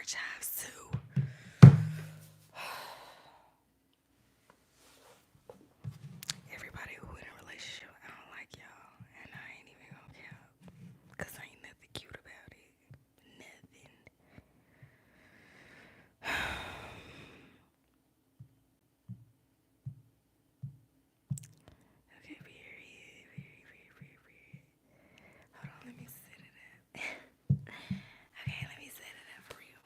jobs too. Everybody who in a relationship, I don't like y'all, and I ain't even gonna care, cause ain't nothing cute about it. Nothing. Okay, period, period. Hold on, let me set it up. Okay, let me set it up for real.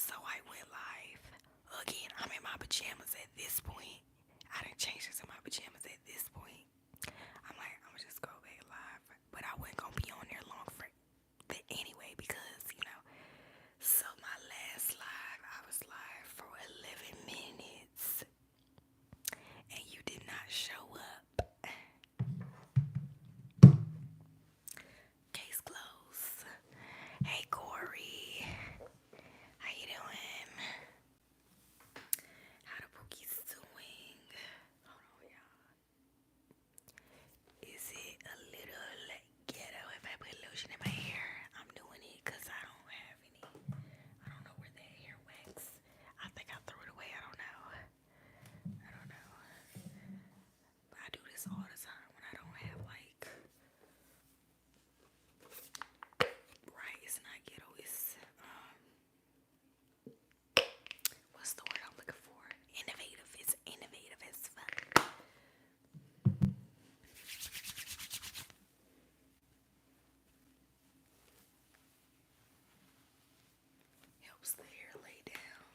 So I went live. Again, I'm in my pajamas at this point. I didn't change into my pajamas at this point. I'm like, I'm gonna just go back live. But I wasn't gonna be on there long for that anyway because, So my last live, I was live for 11 minutes. And you did not show up. Case closed. Hey Corey. How you doing? How the pookies doing? Hold on, y'all. Is it a little ghetto if I put lotion in my hair? I'm doing it because I don't have any. I don't know where that hair wax. I think I threw it away. I don't know. But I do this all the time when I don't have right, it's not ghetto, it's what's the word I'm looking for? Innovative. It's innovative as fuck. Helps the hair lay down.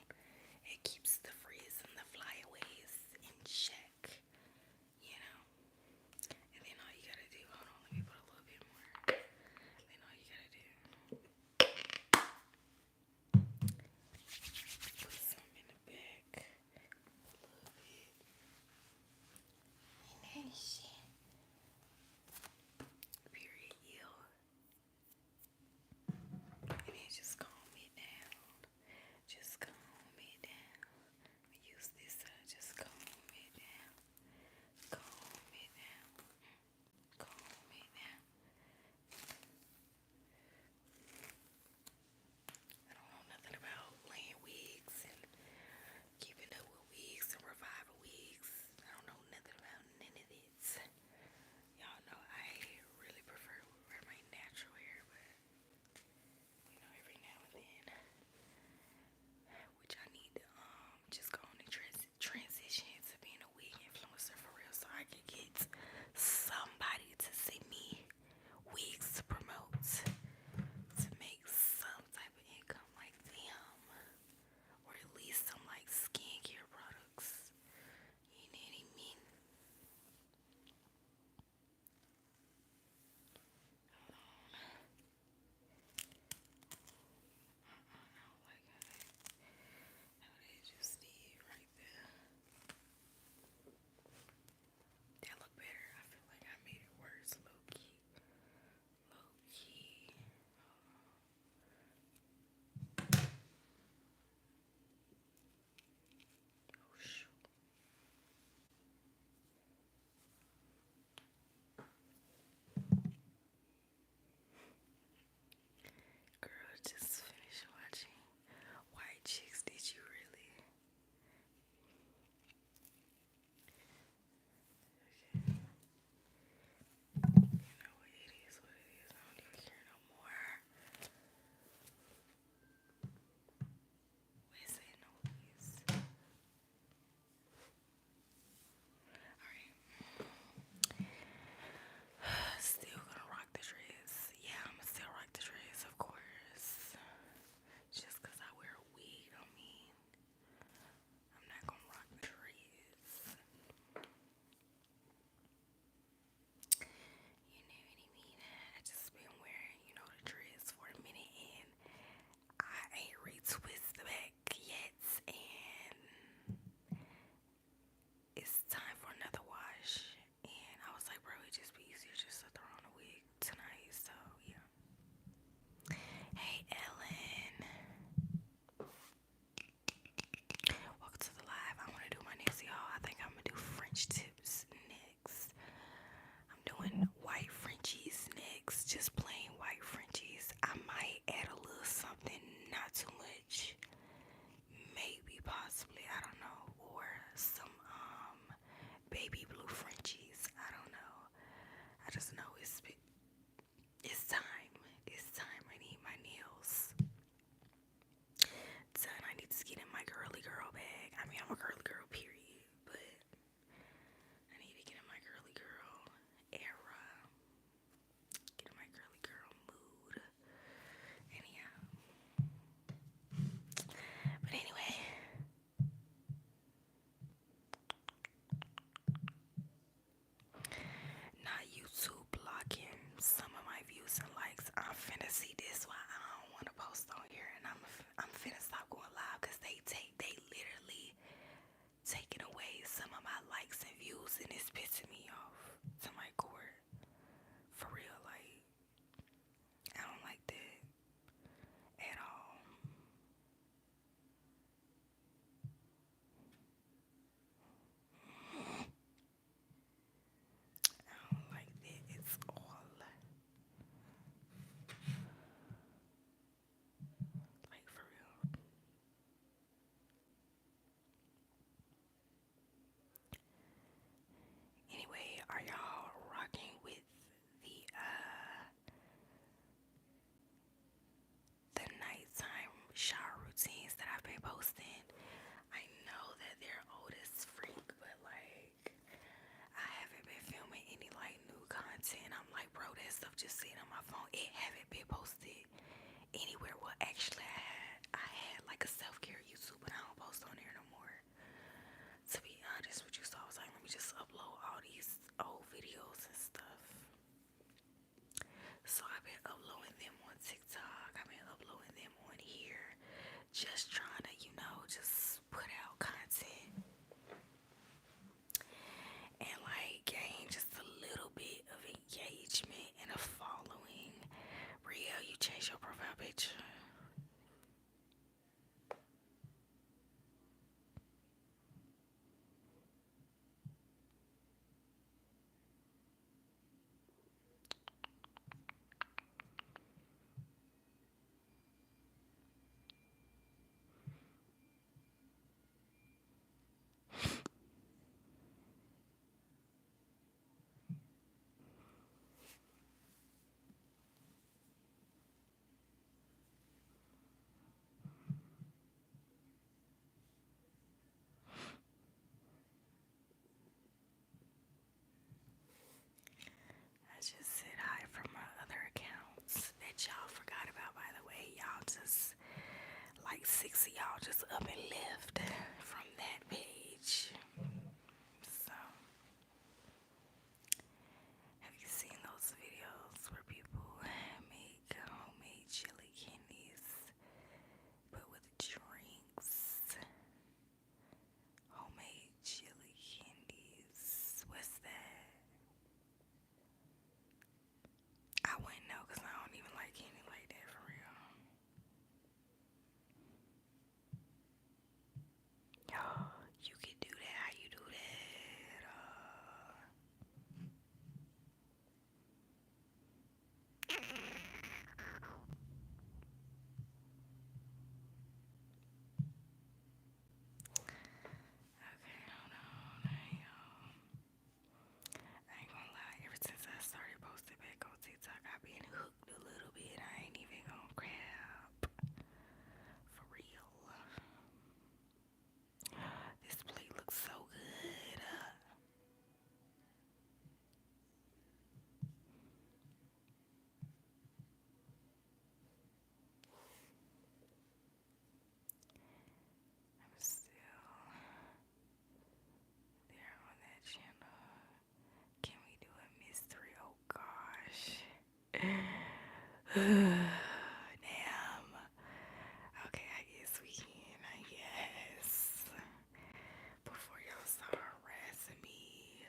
It keeps the frizz and the flyaways in check, And then all you gotta do, hold on, let me put a little bit more. Then all you gotta do, put some in the back, a little bit, and then shit. Period, and then just calm it down. and it's pissing me off to my core. For real, like, I don't like that at all. I don't like that. It's all like for real. Anyway, are y'all rocking with the nighttime shower routines that I've been posting? I know that they're old as freak, but like I haven't been filming any like new content. I'm like, bro, that stuff just sitting on my phone. It haven't been posted anywhere. Well, actually, I had like a self care YouTube, but I don't post on there no more. To be honest with you, so I was like, let me just upload all these old videos and stuff. So I've been uploading them on TikTok. I've been uploading them on here. Just trying to, just put out content and like gain just a little bit of engagement and a following. Rio, you change your profile picture. I just said hi from my other accounts that y'all forgot about, by the way. Y'all just, like 6 of y'all just up and left from that page. So, have you seen those videos where people make homemade chili candies but with drinks? Homemade chili candies. What's that? I wouldn't know because I don't even like candy like that for real. You can do that. How you do that? Okay, hold on. I ain't gonna lie. Ever since I started posting back on TikTok, I've been hooked a little bit. I ain't even gonna crap. For real. This plate looks so good. I'm still there on that channel. Can we do a mystery? Oh gosh. Damn. Okay, I guess we can. I guess. Before y'all start harassing me.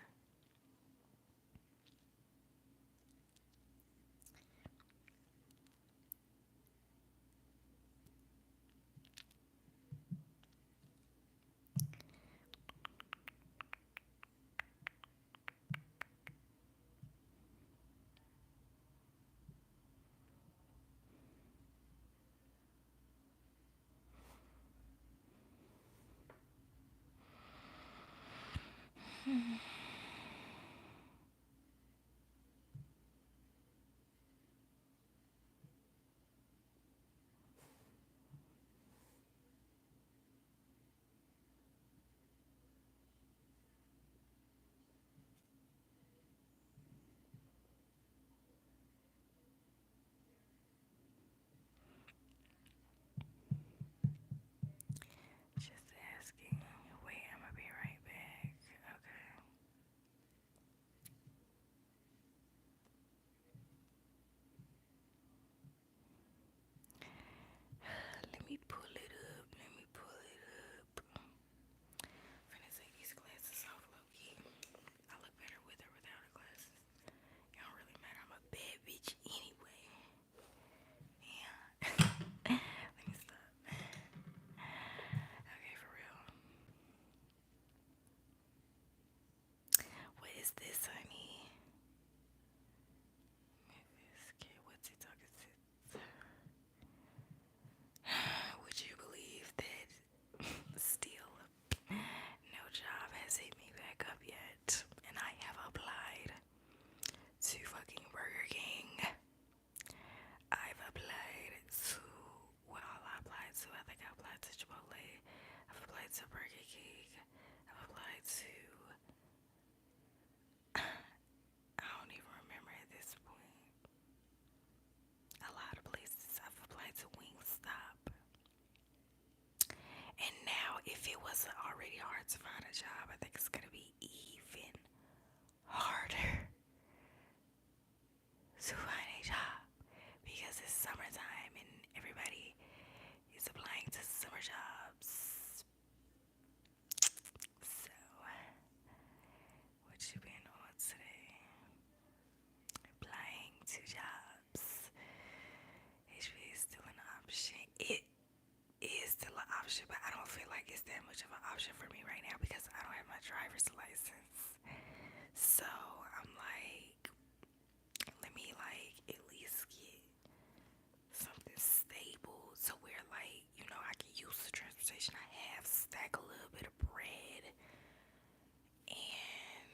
applied to Burger King. I've applied to, I don't even remember at this point. A lot of places. I've applied to Wingstop. And now, if it wasn't already hard to find a job, I think it's gonna be even harder to find a job because it's summertime and everybody is applying to summer jobs. So, what you been on today? Applying to jobs. HV is still an option. It is still an option, but I don't feel like it's that much of an option for me right now because I don't have my driver's license. So I'm like, let me like at least get something stable to where like, I can use the transportation I have, stack a little bit of bread, and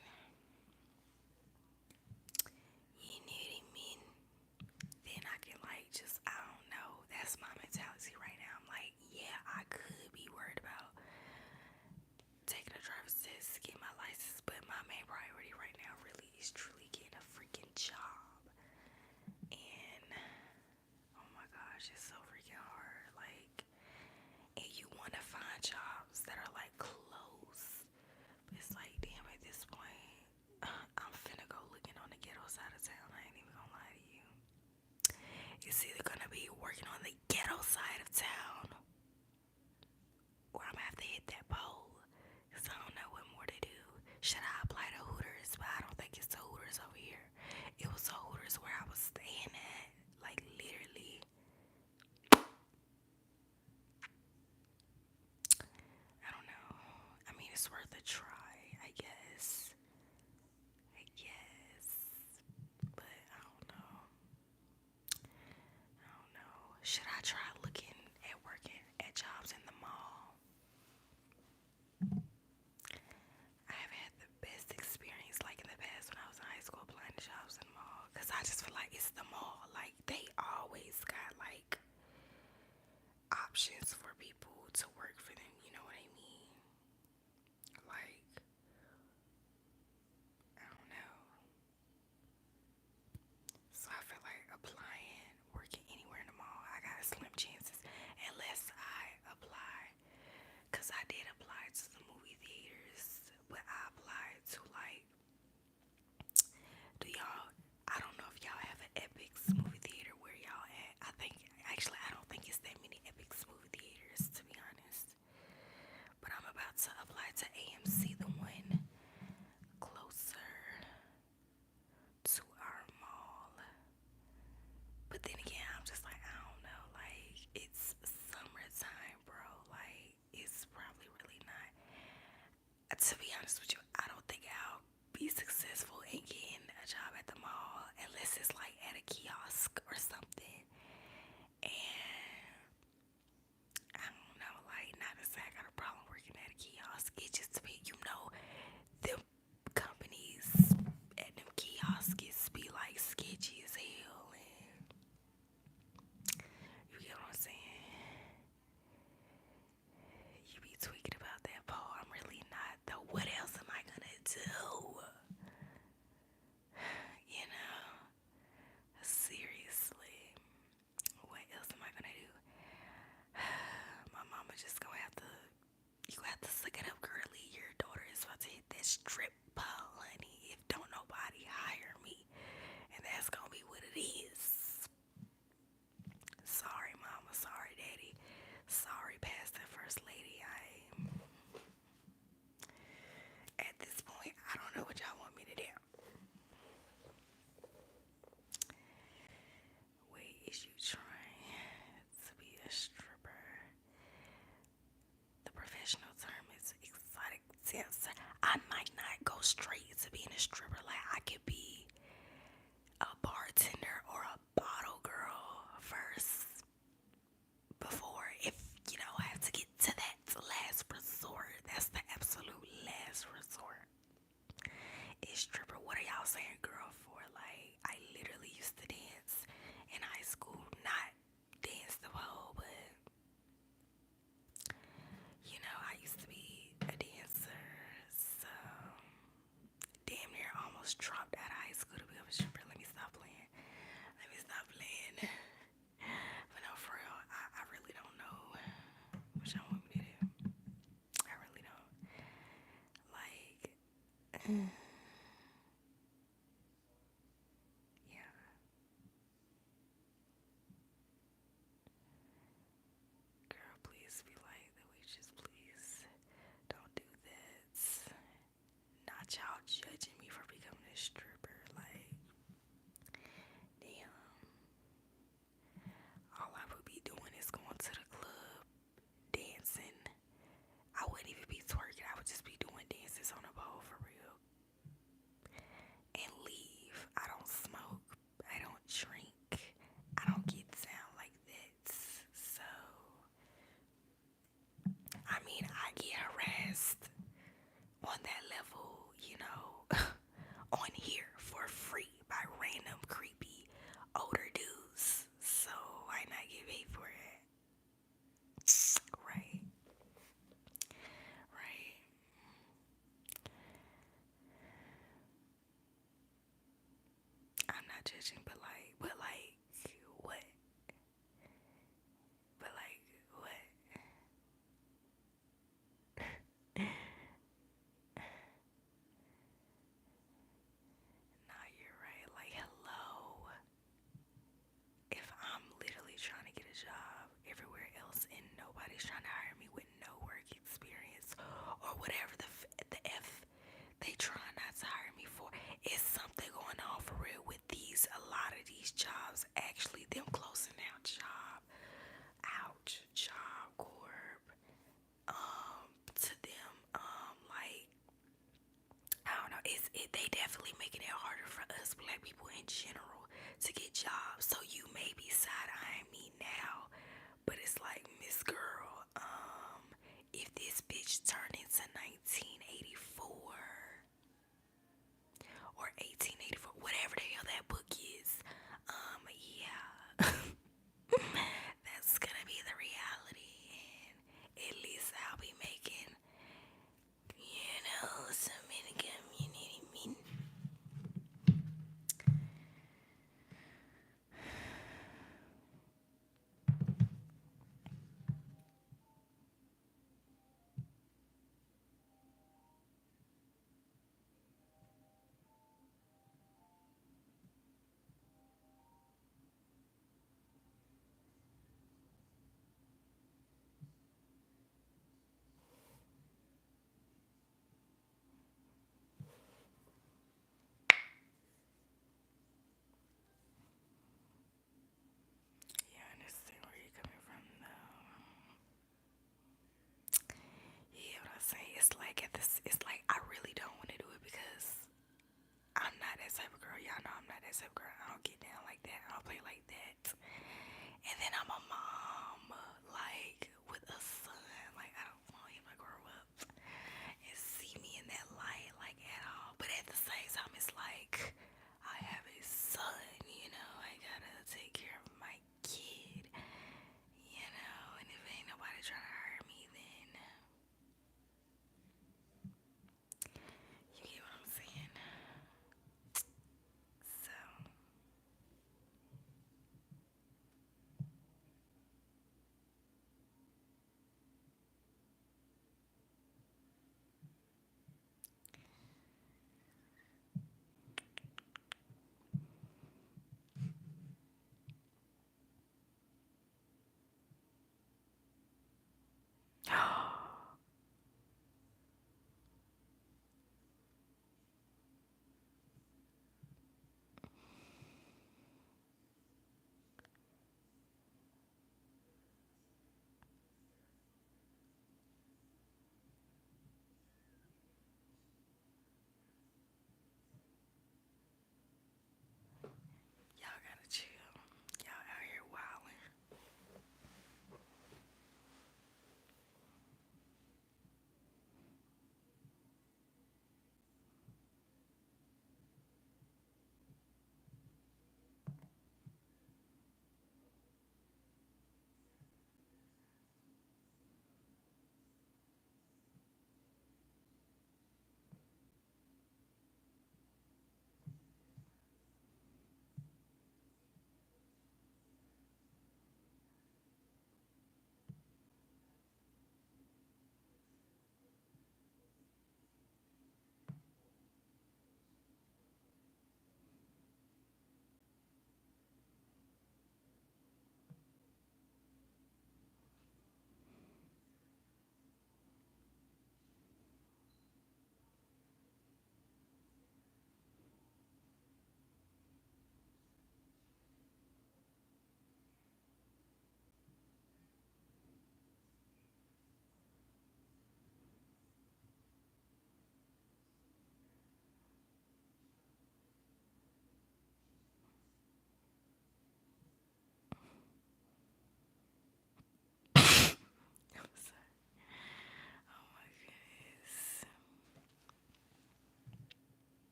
you know what I mean? Then I can like just, I don't know, that's my mentality right now. I'm like, yeah, I could be worried about taking a driver's test to get my license, but my main priority right now really is truly getting a freaking job. And oh my gosh, it's so freaking hard. Like, and you want to find jobs that are like close, but it's like, damn, at this point, I'm finna go looking on the ghetto side of town. I ain't even gonna lie to you. It's either gonna be working on the ghetto side of town, or I'm gonna have to hit that pole, cause I don't know what more to do. Should I apply to Hooters? But I don't think it's the Hooters over here. It was the Hooters where I was staying at. Like, literally. I don't know. I mean, it's worth a try, I guess. But I don't know. Should I try looking at working at jobs in the mall? I haven't had the best experience like in the past when I was in high school applying to jobs in the mall. Because I just feel like it's the mall. Like, they always got like options for people to work for them. You know what I mean? Like, I don't know. So I feel like applying, working anywhere in the mall, I got slim chances unless I apply. Because I did apply to the movie theaters, but I applied to like, I don't know if y'all have an Epix movie theater where y'all at. I don't think it's that many Epix movie theaters, to be honest. But I'm about to apply to AMC, the one closer to our mall. But then again, I'm just like, I don't know, like, it's summertime, bro. Like, it's probably really not. To be honest with you, I don't think I'll be successful in getting a job at the mall unless it's like at a kiosk or something. And I don't know, like, not to say I got a problem working at a kiosk. It just to be, them companies at them kiosks be like sketchy as hell, and you get what I'm saying? You be tweaking about that pole. I'm really not though. What else am I gonna do? Seriously. What else am I gonna do? My mama just gonna have to, you gonna have to suck it up, girly. Your daughter is about to hit that strip pole, honey. If don't nobody hire me. And that's gonna be what it is. Sorry, mama. Sorry, daddy. Sorry, past that first lady. At this point, I don't know what y'all want me to do. Wait, is you trying to be a stripper? The professional term is exotic dancer. I might not go straight to being a stripper. Like, I could be a bartender or a bottle girl first before, if I have to get to that last resort. That's the absolute last resort. Is stripper. What are y'all saying girl for? Like, I literally used to dance in high school. Not dance the pole, but I used to be watching, what? But like, what? Nah, you're right. Like, hello. If I'm literally trying to get a job everywhere else and nobody's trying to hire me with no work experience or whatever the F they try not to hire me for, is something going on for real with a lot of these jobs actually them closing down job corp, to them, like, I don't know, they definitely making it harder for us black people in general to get jobs. So you may be side eyeing me now, but it's like, Miss Girl, if this bitch turned into 1984 or 1884, whatever the hell that book is, yeah, that's gonna be the reality, and at least I'll be making, some income, you know what I mean? Yeah, I understand where you're coming from, though. Yeah, what I'm saying, it's like I really don't want to do it because I'm not that type of girl. Y'all know I'm not that type of girl. I don't get down like that. I don't play like that. And then I'm a mom, like, with a son. Like, I don't want him to grow up and see me in that light, like, at all. But at the same time, it's like, I have a son, I gotta take care of my kid, and if ain't nobody trying to hurt me, then you get what I'm saying? So,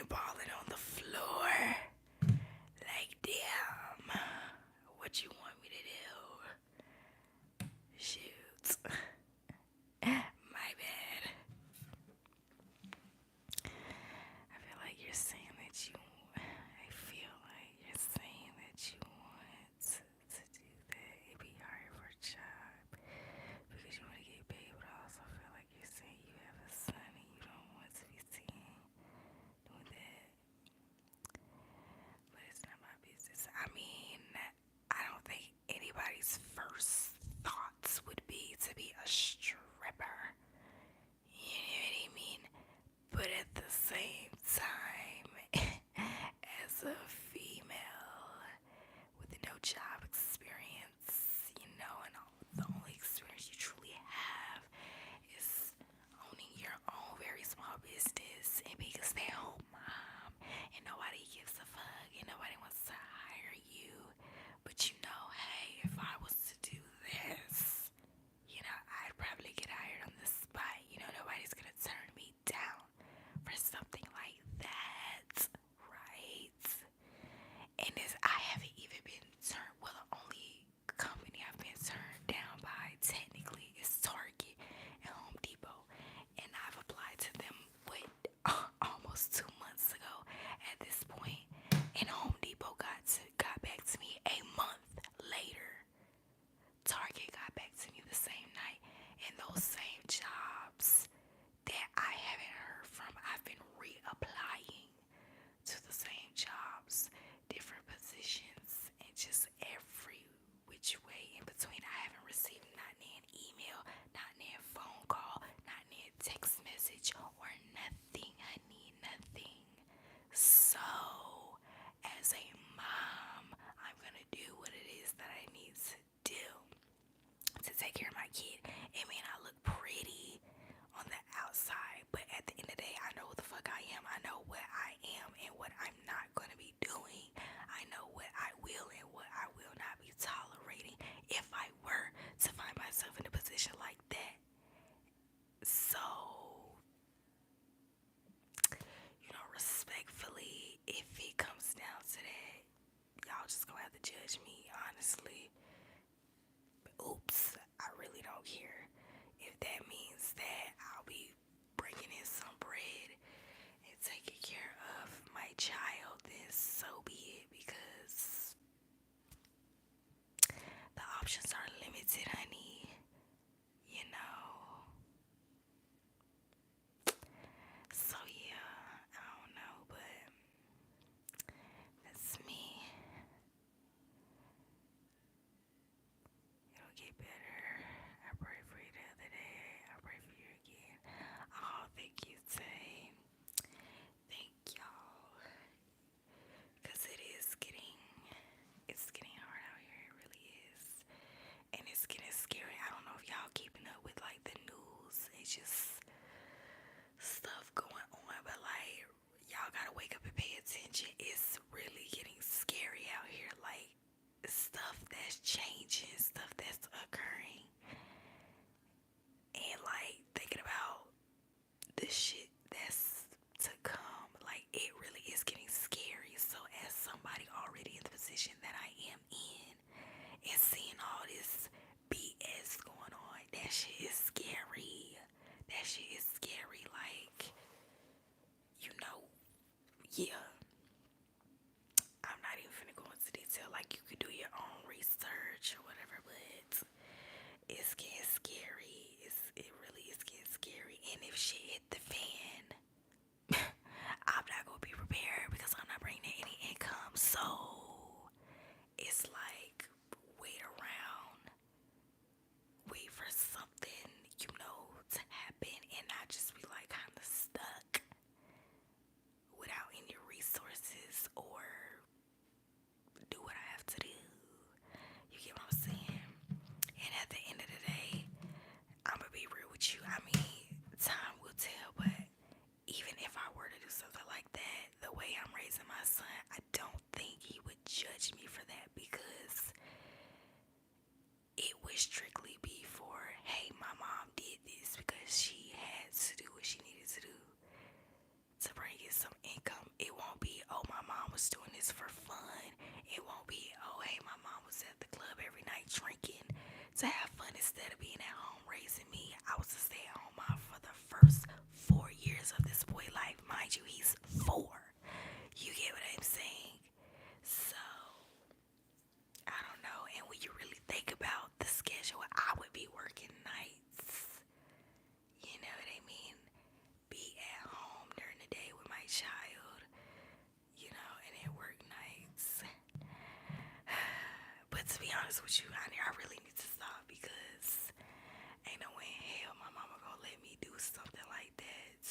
balling on the floor. Like, damn, what you want me to do? Shoot. My bad. I feel like you're saying that you. I feel like you're saying that you want to do that. It'd be hard for a job because you want to get paid, but I also feel like you're saying you have a son and you don't want to be seen doing that. But it's not my business. I mean, I don't think anybody's first thoughts would be to be a stripper. You know what I mean? But at the same time, as a female with no job experience, and the only experience you truly have is owning your own very small business and being a stay-at-home mom, and nobody gives a fuck, and nobody wants to hire you. But hey, if I was to do this, I'd probably get hired on the spot. Nobody's gonna turn me down for something like that, right? And I haven't even been turned, well, the only company I've been turned down by technically is Target and Home Depot. And I've applied to them, almost 2 months ago at this point. And Home Depot got back to me a month later. Target got back to me the same night. And those same jobs that I haven't heard from, I've been reapplying to the same jobs, different positions, and just every which way in between. I haven't received not an email, not an phone call, not an text message, or nothing, honey, nothing. So, as a mom, I'm gonna do what it is that I need to do to take care of my kid. It may not look pretty on the outside, but at the end of the day, I know who the fuck I am. I know what I am and what I'm not going to be doing. I know what I will and what I will not be tolerating if I were to find myself in a position like that. So, respectfully, if it comes down to that, y'all just gonna have to judge me, honestly. But oops, I really don't care. If that means that I'll be bringing in some bread and taking care of my child, then so be it, because the options are limited, honey. So yeah, I don't know, but that's me. It'll get better. I prayed for you the other day. I pray for you again. Oh, thank you, Tay. Thank y'all. Because it's getting hard out here. It really is. And it's getting scary. I don't know if y'all keeping up with like the news. It's just stuff going on. But like, y'all gotta wake up and pay attention. It's really getting scary out here. Like, stuff that's changing, stuff that's occurring, and like thinking about the shit that's to come. Like, it really is getting scary. So as somebody already in the position that I am in and seeing all this BS going on, that shit is scary. That shit is scary. Like, yeah. I'm not even finna go into detail. Like, you could do your own research or whatever, but it's getting scary. It really is getting scary. And if shit hit the fan, I'm not gonna be prepared because I'm not bringing in any income. So it's like, wait for something, to happen, and not just be like kind of stuck without any resources or do what I have to do. You get what I'm saying? And at the end of the day, I'm gonna be real with you. I mean, time will tell, but even if I were to do something like that, the way I'm raising my son, I don't think he would judge me for that, because it would strictly be for, hey, my mom did this because she had to do what she needed to do to bring in some income. just doing this for fun. It won't be, oh, hey, my mom was at the club every night drinking to have fun instead of being at home raising me. I was a stay-at-home mom for the first 4 years of this boy life. Mind you, he's 4. You get what I'm saying? So, I don't know. And when you really think about the schedule, I would be working nights. You know what I mean? Be at home during the day with my child, and then work nights. But to be honest with you, honey, I really need to stop because ain't no way in hell my mama gonna let me do something like that.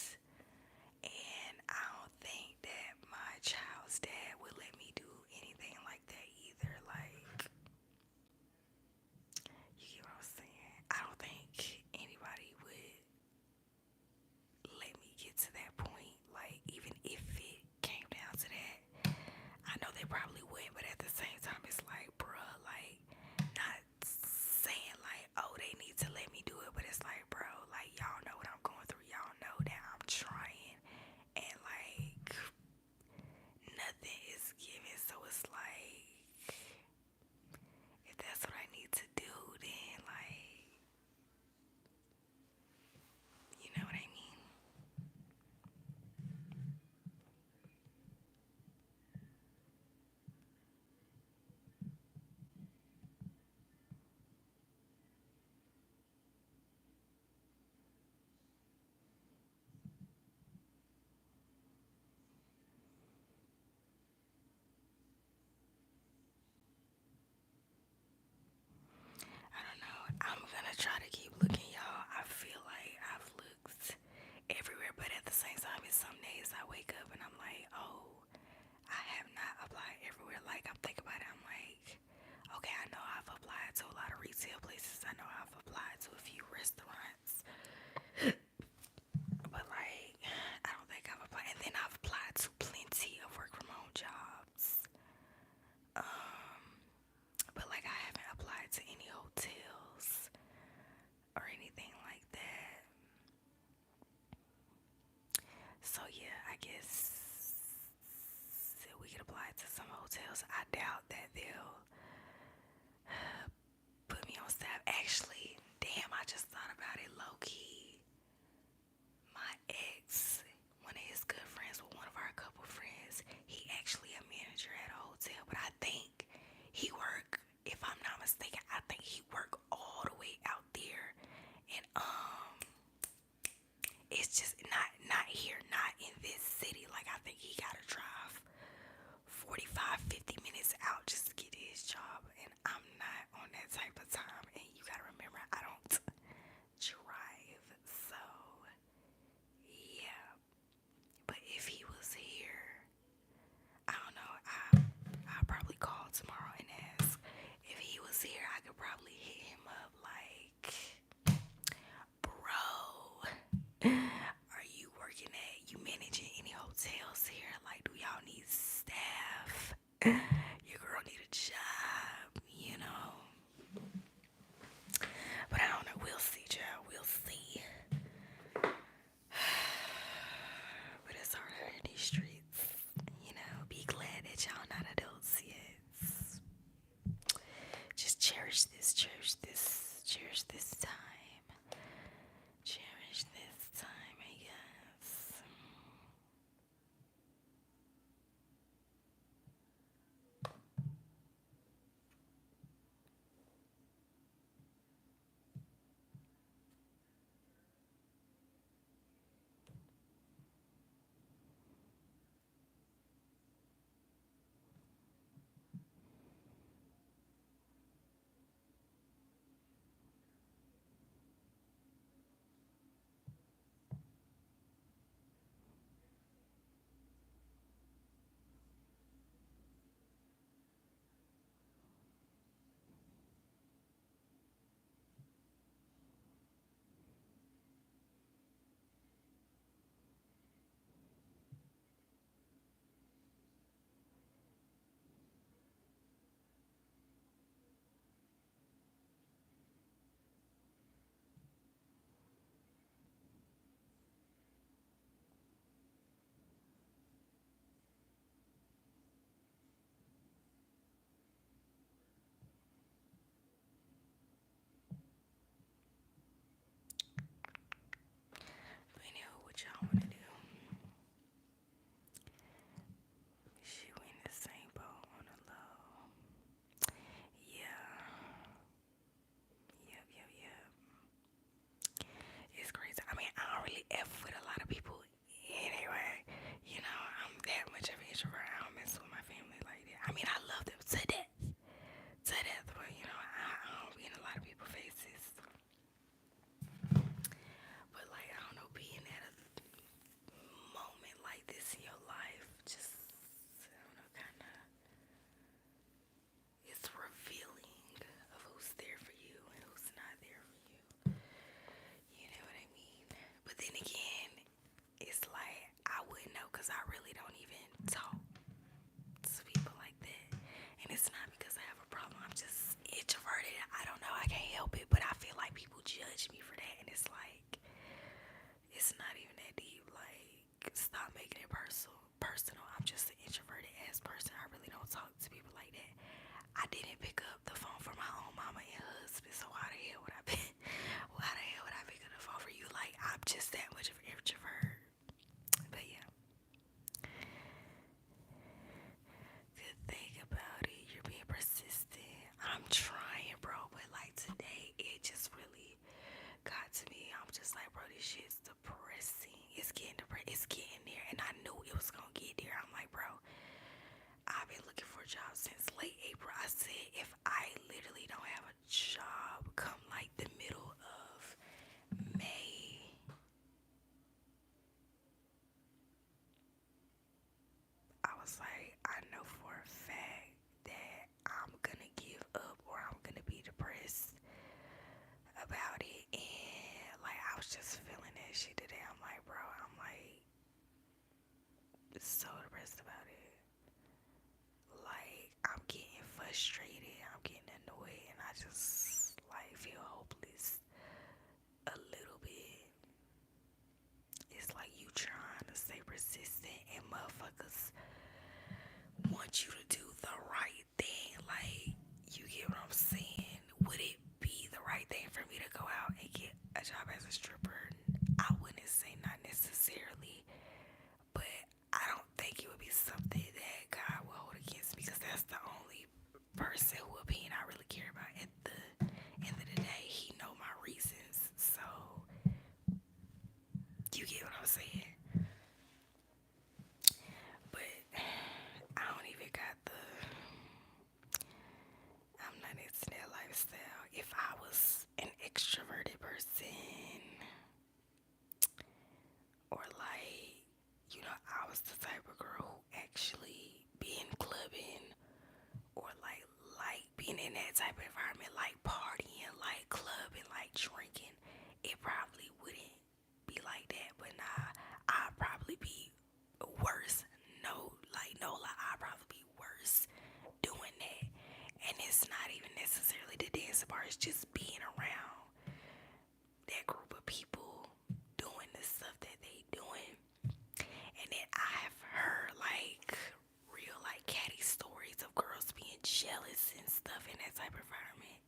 And I don't think that my child's dad would let me do anything like that either. Like, you get what I'm saying? I don't think anybody would let me get to that point. Like, even if it came down to that, I know they probably would, but at the same time, it's like, bruh, like, not saying like, oh, they need to let me do it, but it's like, bro, like, y'all know what I'm going through. Y'all know that I'm trying, and like, nothing is given. So it's like, if that's what I need to do, then like, you know what I mean? I don't know. I'm gonna try to keep looking, y'all. I feel like I've looked everywhere, but at the same time, it's some days I wake up and I'm like, oh, I have not applied everywhere. Like, I'm thinking about it, I'm like, okay, I know I've applied to a lot of retail places. I know I've applied to a few restaurants, but like, I don't think I've applied. And then I've applied to plenty of work from home jobs. But like, I haven't applied to any hotels or anything like that. So yeah, I guess we could apply to some hotels. I doubt that they'll put me on staff. Actually, damn, I just thought about it low key. My ex, one of his good friends, well, one of our couple friends, he actually a manager at a hotel, but I think he work, if I'm not mistaken, I think he work all the way out there, and it's just not here, not in this city. Like, I think he gotta drive 45-50 minutes out just to get to his job, and I'm not on that type of time. And you gotta remember, I don't drive, so yeah. But if he was here, I don't know, I'll probably call tomorrow and ask. If he was here, I could probably hit him up like, bro, are you working you managing any hotels here? Like, do y'all need staff? Your girl need a job. But I don't know, we'll see, child, we'll see. But it's hard out in these streets, be glad that y'all not adults yet. Just cherish this time. Cherish this time, I guess. because I really don't even talk to people like that. And it's not because I have a problem. I'm just introverted. I don't know. I can't help it. But I feel like people judge me for that. And it's like, it's not even that deep. Like, stop making it personal. I'm just an introverted ass person. I really don't talk to people like that. I didn't pick up the phone for my own mama and husband. So why the hell would I be? Why the hell would I pick up the phone for you? Like, I'm just that much of an introvert. But yeah. Good thing about it, you're being persistent. I'm trying, bro. But like today, it just really got to me. I'm just like, bro, this shit's depressing. It's getting depressing. It's getting there, and I knew it was gonna get there. I'm like, bro, I've been looking for a job since late April. I said, if I literally don't have a job come like the middle of May, I was like, I know for a fact that I'm gonna give up or I'm gonna be depressed about it. And like, I was just feeling that shit today. I'm like, bro, I'm like so depressed about it. Like, I'm getting frustrated, I'm getting annoyed, and I just like feel hopeless a little bit. It's like you trying to stay persistent and motherfuckers want you to do the right thing. Like, you get what I'm saying? Would it be the right thing for me to go out and get a job as a stripper? I wouldn't say not necessarily, but I don't think it would be something that God will hold against me, because that's the only person who opinion I really care about. At the end of the day, he know my reasons, so you get what I'm saying. But I don't even got the, I'm not into that lifestyle. If I was an extroverted person, or like, you know, I was the type of girl who actually be in clubbing, or like being in that type of environment, like partying, like clubbing, like drinking, it probably wouldn't be like that. But nah, I'd probably be worse. No lie, I'd probably be worse doing that. And it's not even necessarily the dancing part, it's just being around that group of people doing the stuff that they doing. And then I have heard like real like catty stories of girls being jealous and stuff in that type of environment.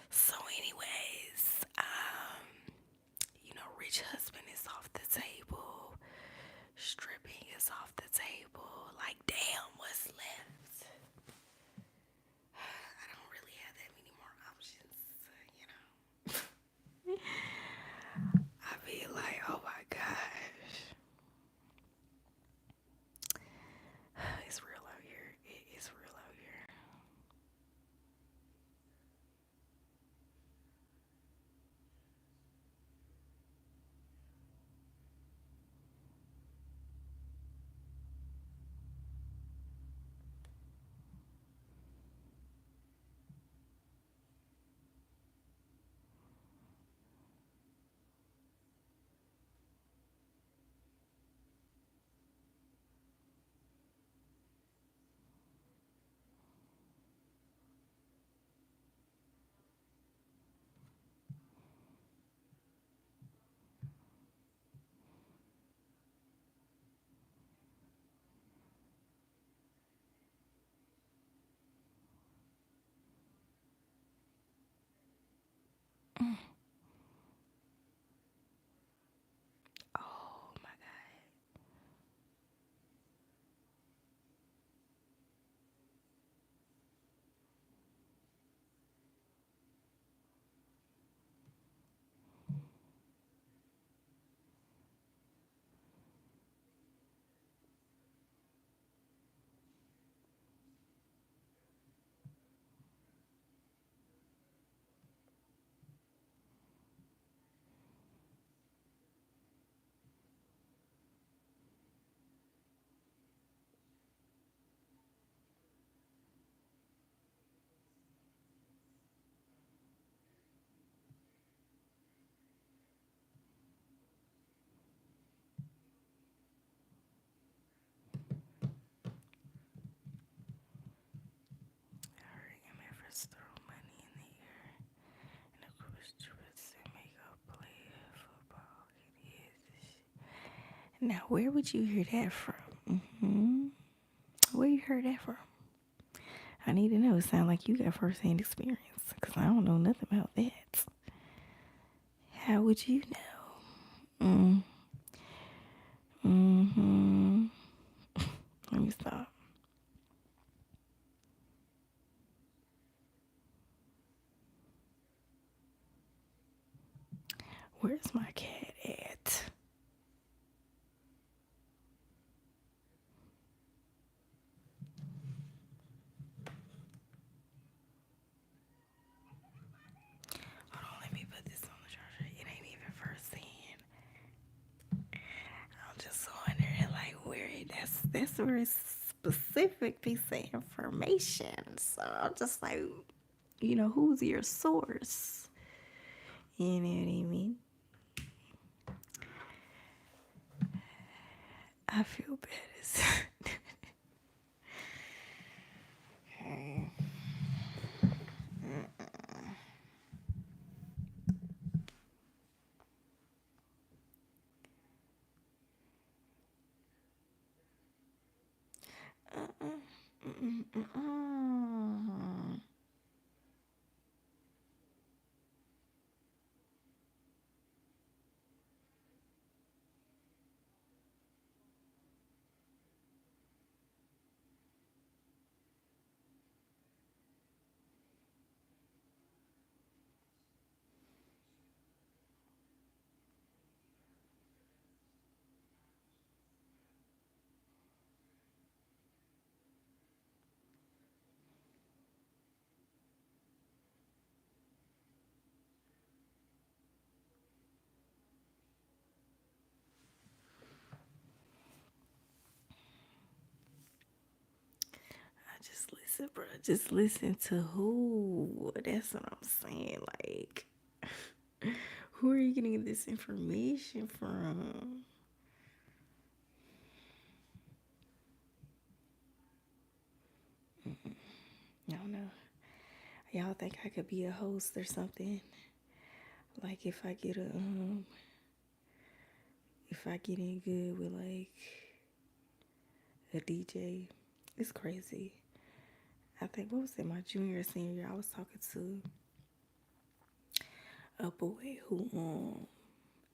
So anyways, you know, rich husband is off the table. Stripping is off the table. Like, damn, what's left? I don't really have that many more options, you know. I be like, oh my gosh. It's real out here. It is real out here. Oh my god. Now, where would you hear that from? Where you heard that from? I need to know. It sounds like you got first-hand experience because I don't know nothing about that. How would you know? Let me stop. Where's my cat at? Hold on, let me put this on the charger. It ain't even first hand. I'm just wondering, like, where that's a very specific piece of information. So I'm just like, who's your source? You know what I mean? I feel bad. Just listen, bro. Just listen to who. That's what I'm saying. Like, who are you getting this information from? I don't know. Y'all think I could be a host or something? Like if I get in good with like a DJ, it's crazy. I think what was it, my junior or senior year, I was talking to a boy who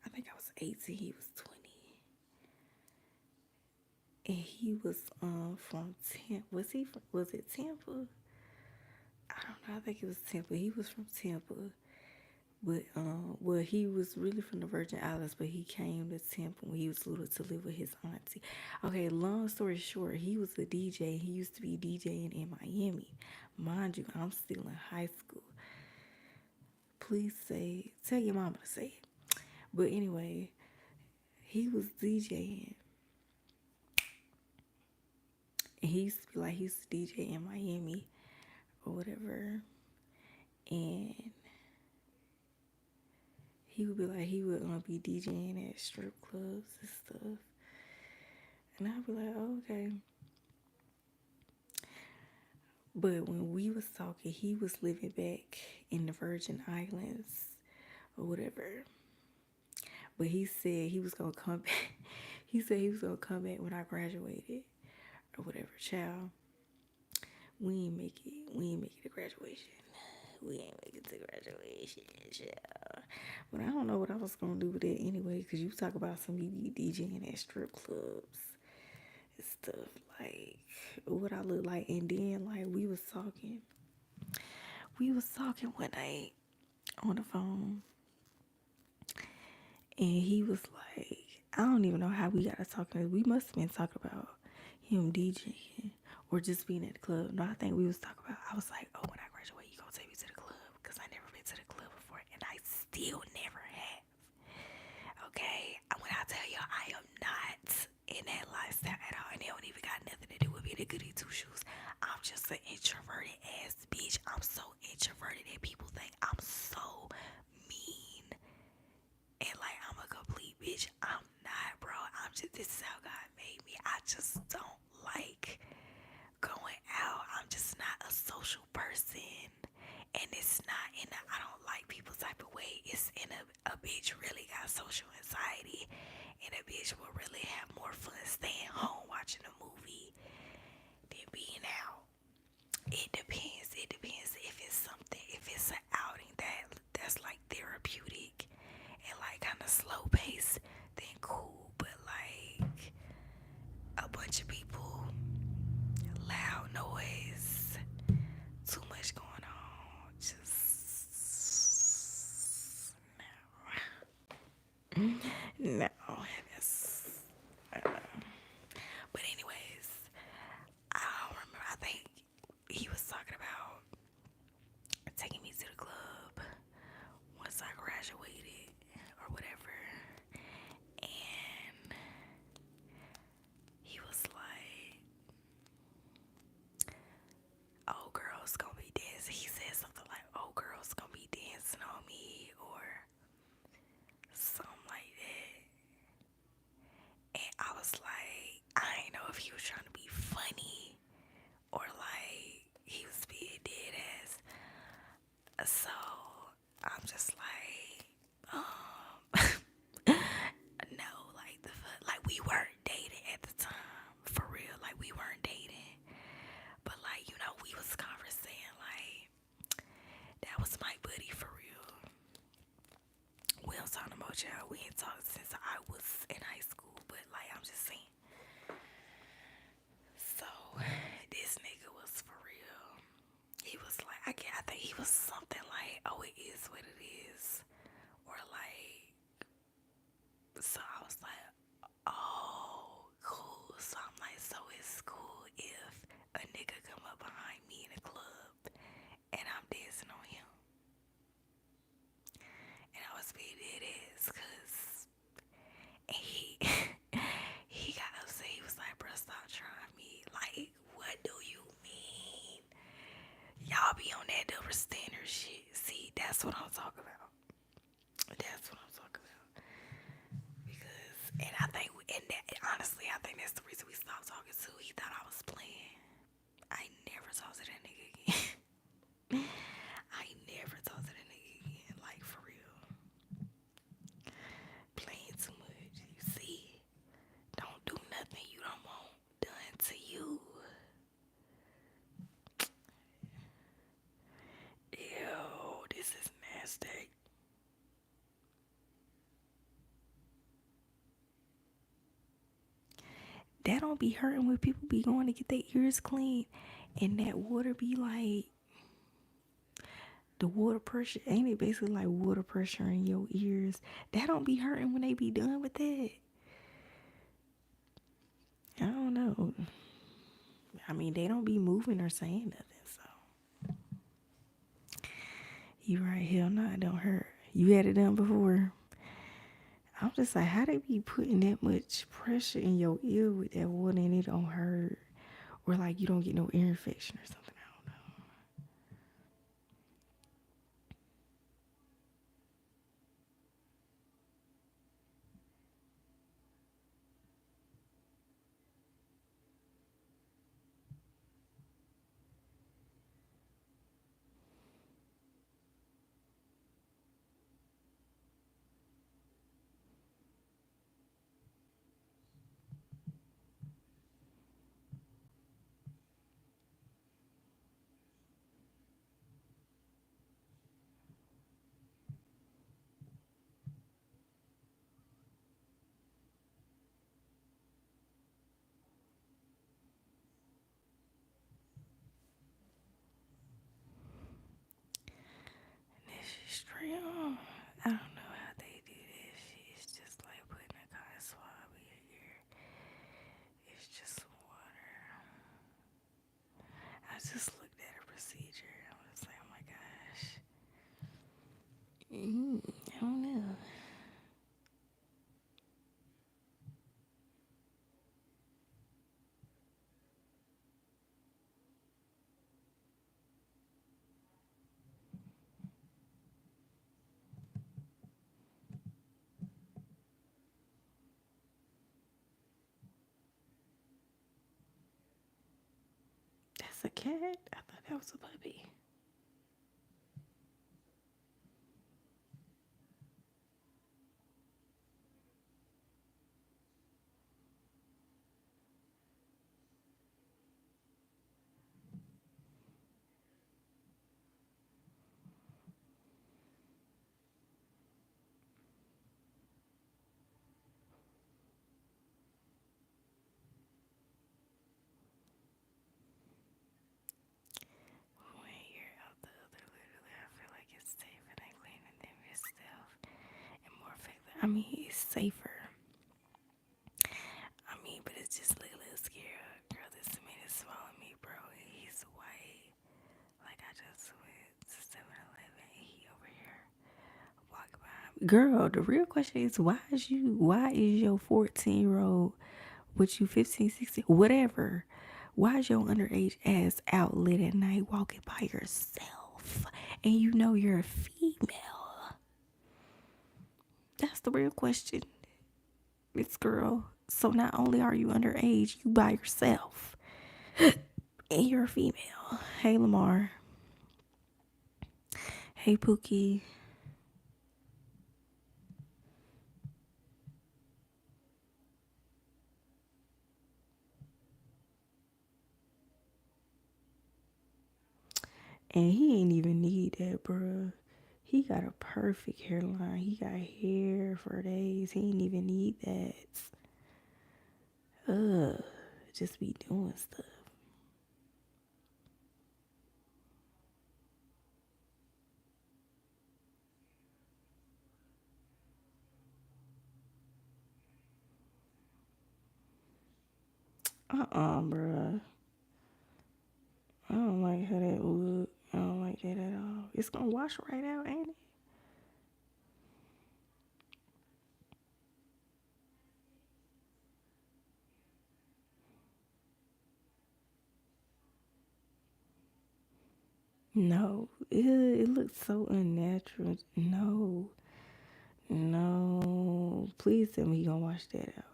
I think I was 18, he was 20. And he was from Tampa. Was it Tampa? I don't know. I think it was Tampa. He was from Tampa. But well, he was really from the Virgin Islands, but he came to Tampa when he was little to live with his auntie. Okay, long story short, he was a DJ. He used to be DJing in Miami. Mind you, I'm still in high school. Please tell your mama to say it. But anyway, he was DJing. And he used to be like, he used to DJ in Miami or whatever. And he would be like, he would be DJing at strip clubs and stuff. And I'd be like, oh, okay. But when we was talking, he was living back in the Virgin Islands or whatever. But he said he was going to come back. He said he was going to come back when I graduated or whatever. Child, we ain't make it to graduation. We ain't make it to graduation, child. But I don't know what I was going to do with it anyway, because you talk about some DJing at strip clubs and stuff, like what I look like. And then like we was talking one night on the phone, and he was like, I don't even know how we got to talking. We must have been talking about him DJing or just being at the club. No, I think we was talking about, I was like, oh, when I graduate, you gonna take me to the club, because I never been to the club before, and I still never have. Okay, when I tell y'all, I am not in that lifestyle at all, and it don't even got nothing to do with being a goody two shoes. I'm just an introverted ass bitch. I'm so introverted that people think I'm so mean and like I'm a complete bitch. I'm not, bro. This is how God made me. I just don't like going out. I'm just not a social person. And it's not in a I don't like people type of way. It's in a bitch really got social anxiety, and a bitch will really have I was like, I didn't know if he was trying to be funny or like he was being dead ass. So I'm just like, no, like like we weren't dating at the time, for real. Like we weren't dating, but like we was conversing. Like that was my buddy for real. We don't talk no more, child. We ain't talked since I was in high school, but like I'm just saying. So this nigga was for real. He was like, I think he was something like, oh, it is what it is, or like. So I was like, oh, cool. So I'm like, so it's cool if a nigga come up behind me in a club and I'm dancing on him. And I was being dead ass because he he got upset. He was like, bro, stop trying me. Like, what do you mean? Y'all be on that double standard shit. See, that's what I'm talking about. That's what I'm talking about. Because, and I think, and that, honestly, I think that's the reason we stopped talking too. He thought I was playing. I never talked to that nigga again. I never talked to that nigga again. Like, for real. Playing too much. You see? Don't do nothing you don't want done to you. Ew, this is nasty. That don't be hurting when people be going to get their ears cleaned and that water be like the water pressure, ain't it basically like water pressure in your ears? That don't be hurting when they be done with that. I don't know. I mean, they don't be moving or saying nothing, so you right, hell no, it don't hurt. You had it done before. I'm just like, how they be putting that much pressure in your ear with that water and it don't hurt, or like you don't get no ear infection or something. I don't know. This is straight on. I don't know how they do this shit. It's just like putting a cotton swab in your ear. It's just water. I just looked at a procedure. I was like, oh my gosh. I don't know. That's a cat? I thought that was a puppy. One ear out the other, literally. I feel like it's safer than cleaning them yourself and more effective. I mean, it's safer. I mean, but it's just like a little scary. Girl, this man is swallowing me, bro. He's white. Like, I just went to 7-Eleven and he over here walking behind me. Girl, the real question is why is your 14-year-old with you 15, 16, whatever, why is your underage ass out late at night walking by yourself and you know you're a female? That's the real question, Miss Girl. So not only are you underage, you by yourself. And you're a female. Hey, Lamar. Hey, Pookie. And he ain't even need that, bruh. He got a perfect hairline. He got hair for days. He ain't even need that. Just be doing stuff. Bruh. I don't like how that look. I don't like that at all. It's gonna wash right out, ain't it? No. It looks so unnatural. No. No. Please tell me he gonna wash that out.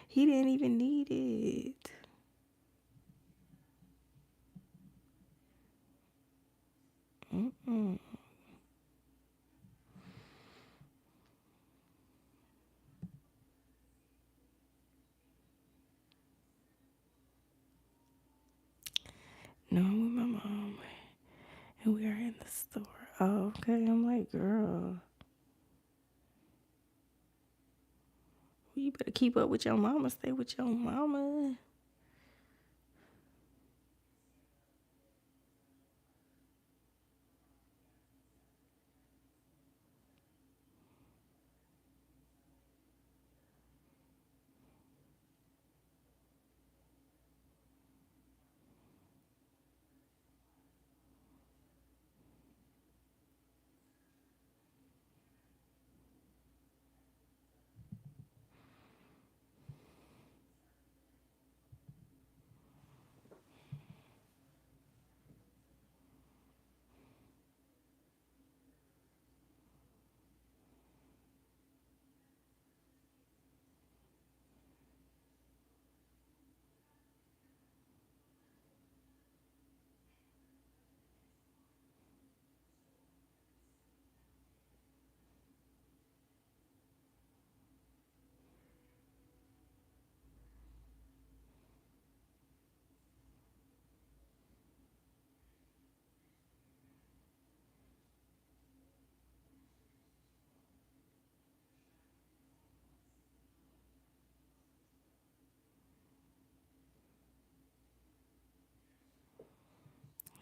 He didn't even need it. Mm-mm. No, I'm with my mom. And we are in the store. Oh, okay. I'm like, girl, you better keep up with your mama. Stay with your mama.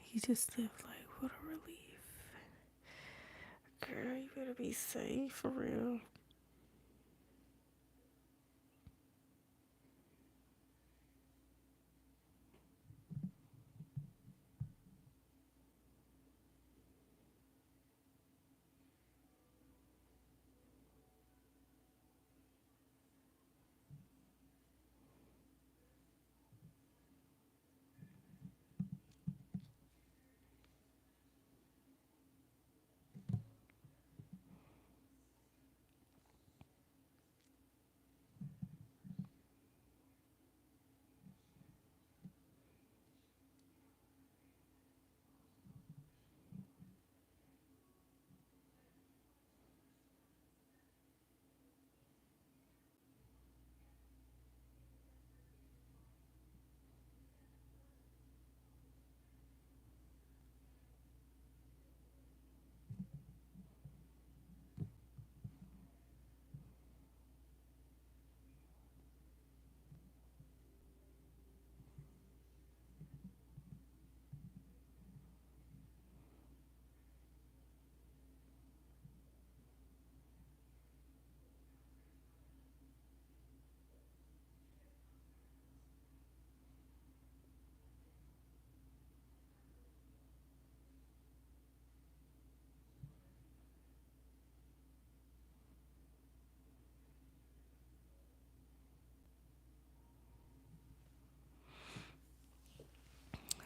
He just left like, what a relief. Girl, you better be safe for real.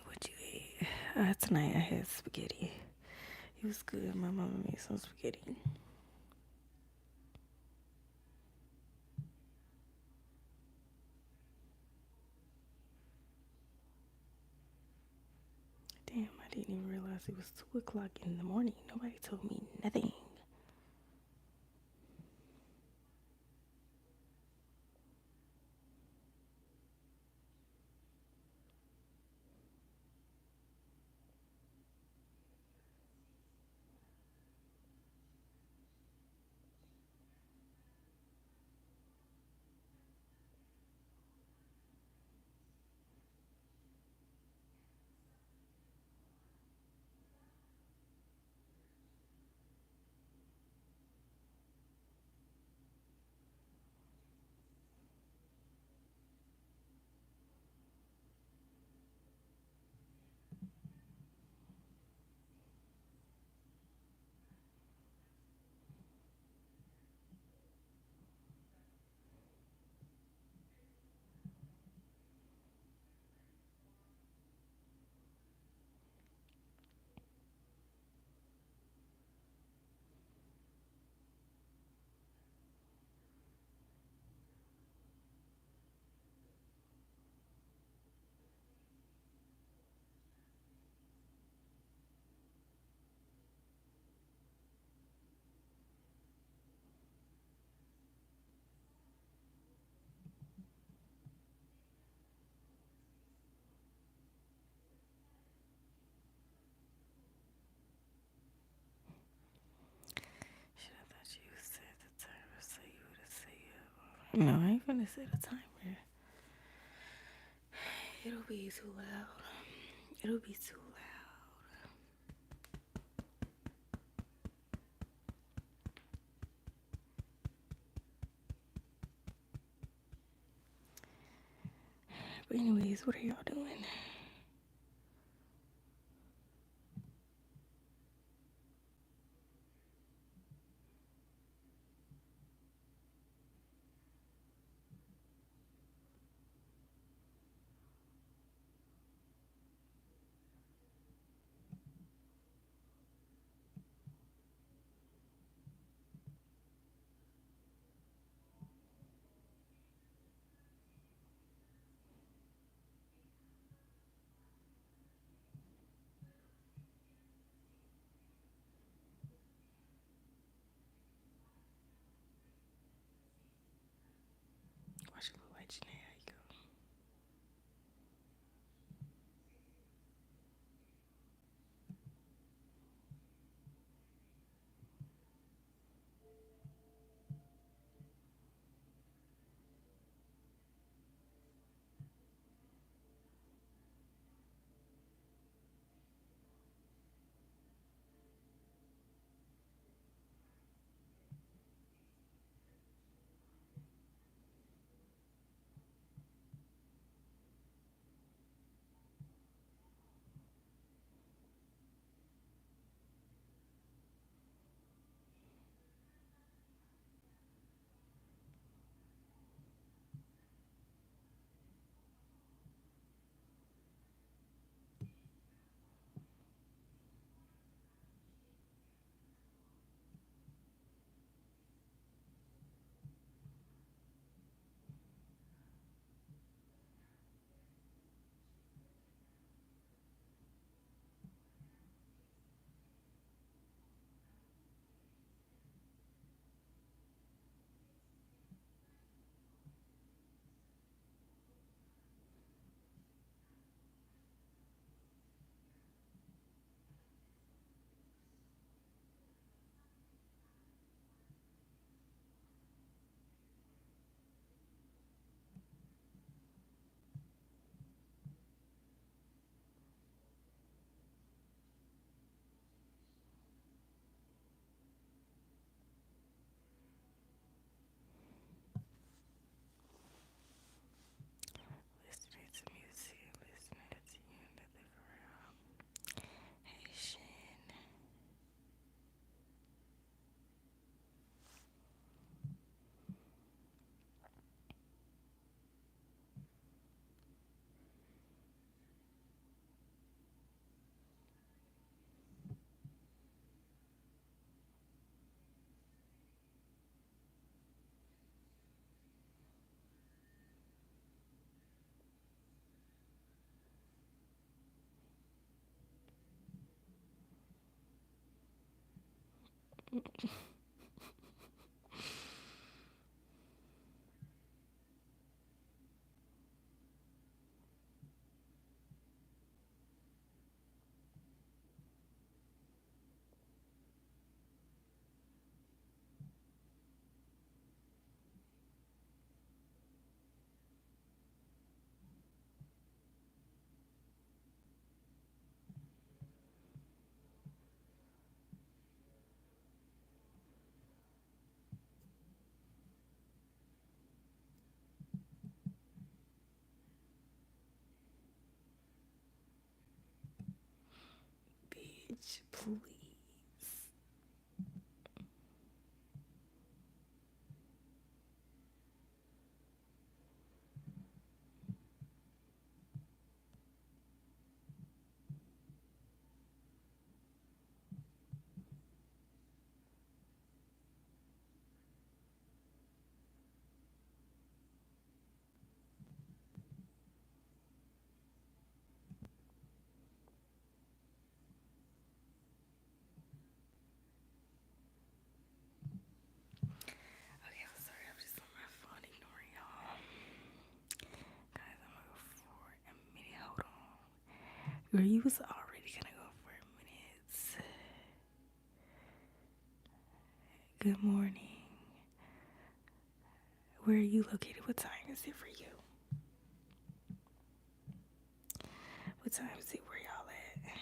What you ate? Tonight I had spaghetti. It was good. My mama made some spaghetti. realized it was 2 o'clock in the morning. Nobody told me nothing. Shit, I thought you set the timer so you would have say it. No, I ain't gonna set a timer. It'll be too loud. It'll be too loud. But anyways, what are y'all doing? Bitch, please. Okay, I'm sorry. I'm just on my phone ignoring y'all. Guys, I'm gonna go for a minute. Hold on. Girl, you was already gonna go for a minute. Good morning. Where are you located? What time is it for you? What time is it where y'all at?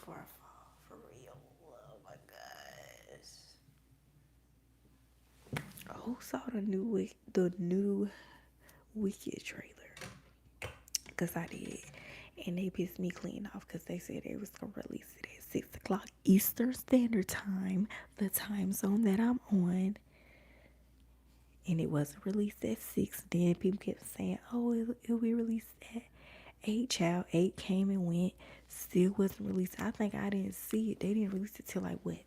before I fall. For real. Oh my gosh. Who saw the new Wicked trailer? Because I did. And they pissed me clean off because they said they was going to release it at 6 o'clock Eastern Standard Time, the time zone that I'm on. And it wasn't released at 6. Then people kept saying, oh, it'll be released at 8. Child, 8 came and went. Still wasn't released. I think I didn't see it. They didn't release it till like, what?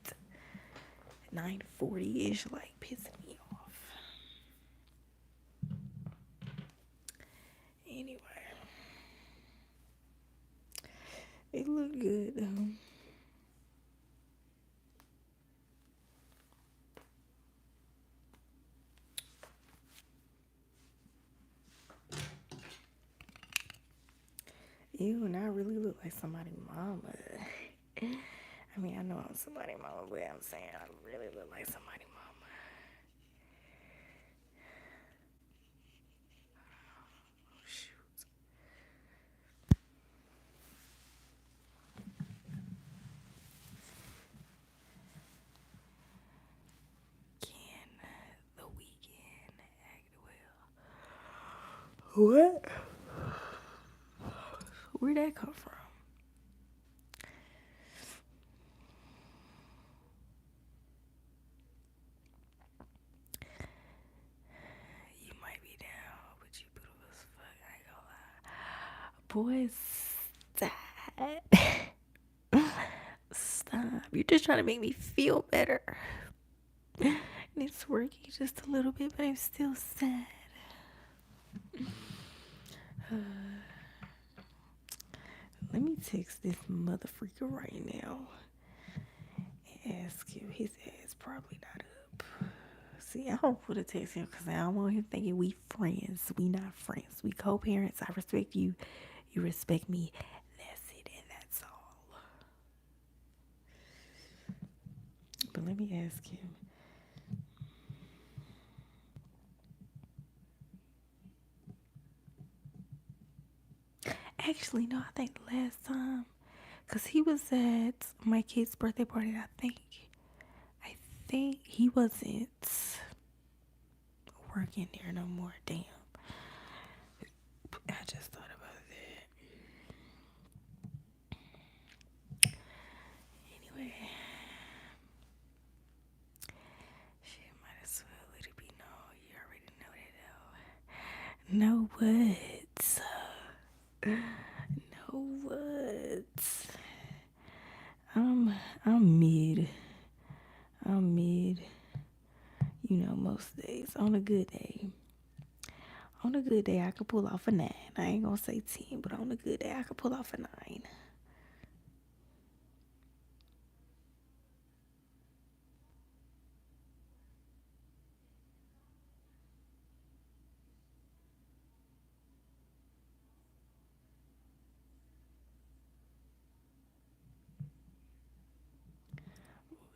9:40-ish, like pissing me off. Anyway. It looked good though. Ew, and I really look like somebody's mama. I mean, I know I'm somebody's mama, but I'm saying I really look like somebody's mama. Oh, shoot. Can the weekend act well? What? Where'd that come from? You might be down, but you beautiful as fuck. I ain't gonna lie. Boy, stop. Stop. You're just trying to make me feel better. And it's working just a little bit, but I'm still sad. Let me text this mother freaker right now and ask him. His ass probably not up. See, I don't put a text him because I don't want him thinking we friends. We not friends. We co-parents. I respect you. You respect me. That's it, and that's all. But let me ask him. Actually, no, I think the last time, because he was at my kid's birthday party, I think he wasn't working there no more. Damn. I just thought about that. Anyway. Shit, might as well let it be known. You already know that though. No words. No words. I'm mid. I'm mid. You know, most days. On a good day. On a good day, I could pull off a 9. I ain't gonna say 10, but on a good day, I could pull off a 9.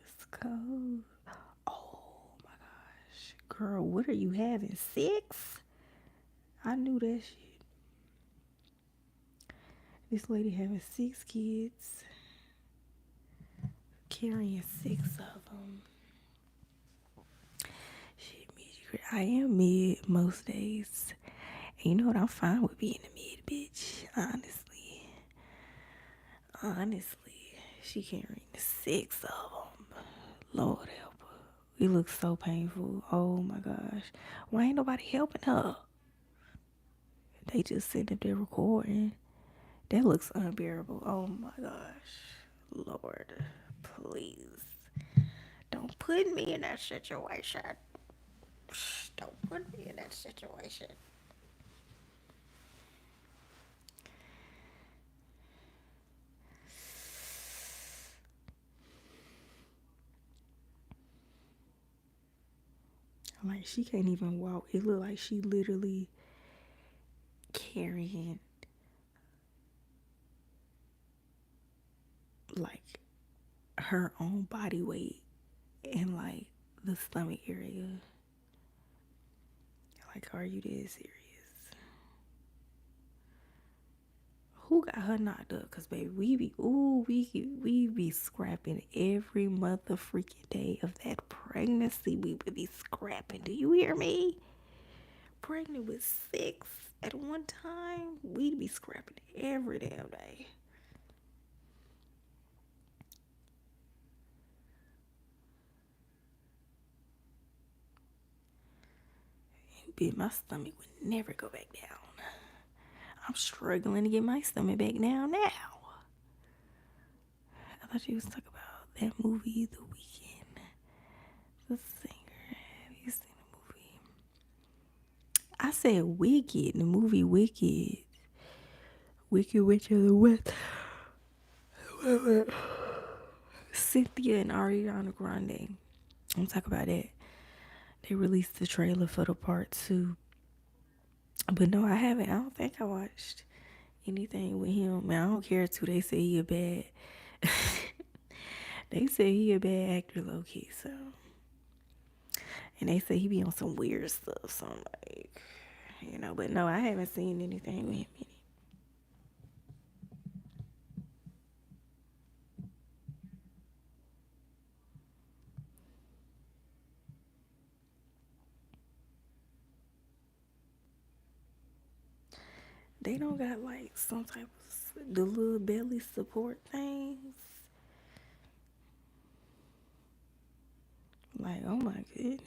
It's cold. Oh my gosh. Girl, what are you having? 6? I knew that shit. This lady having 6 kids. Carrying 6 of them. Shit, mid. I am mid most days. And you know what? I'm fine with being a mid bitch. Honestly, she carrying 6 of them. Lord help her. It looks so painful. Oh my gosh. Why ain't nobody helping her? They just sitting up there recording. That looks unbearable. Oh my gosh. Lord, please. Don't put me in that situation. Don't put me in that situation. Like, she can't even walk. It look like she literally carrying like her own body weight in like the stomach area. Like, are you this serious? Who got her knocked up? Cause baby, we be scrapping every mother freaking day of that pregnancy. We would be scrapping. Do you hear me? Pregnant with six at one time, we'd be scrapping every damn day. Bitch, my stomach would never go back down. I'm struggling to get my stomach back down now. I thought you was talking about that movie, The Weeknd, the singer. Have you seen the movie? I said Wicked, the movie Wicked. Wicked Witch of the West. Cynthia and Ariana Grande. I'm talking about that. They released the trailer for the part 2. But no, I haven't. I don't think I watched anything with him. Man, I don't care too. They say he a bad. They say he a bad actor, low key. So, and they say he be on some weird stuff. So I'm like, But no, I haven't seen anything with him in it. They don't got like some type of the little belly support things. Like, oh my goodness.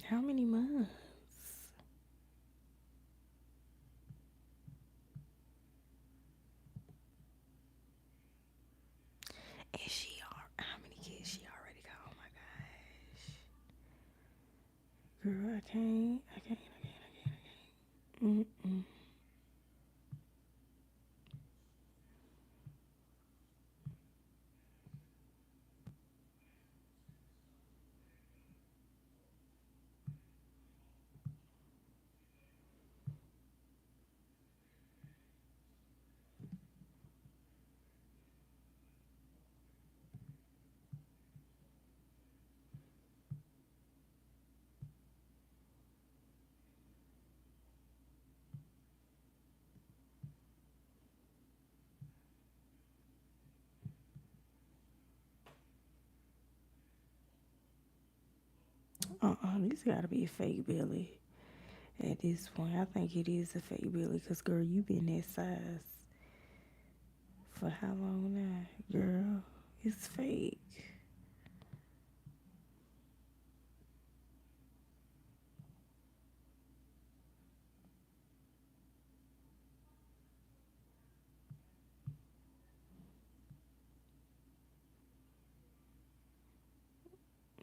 How many months? And how many kids she already got? Oh my gosh. Girl, I can't. Mm-mm. This gotta be a fake belly at this point. I think it is a fake belly because, girl, you been that size for how long now? Girl, it's fake.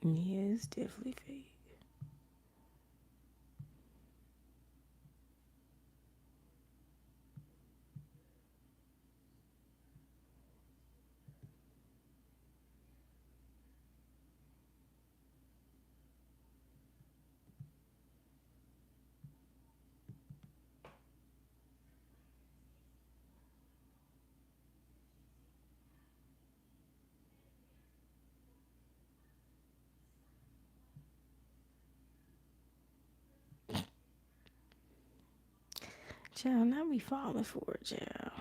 Yeah, it's definitely fake. Child, not be falling for it, child.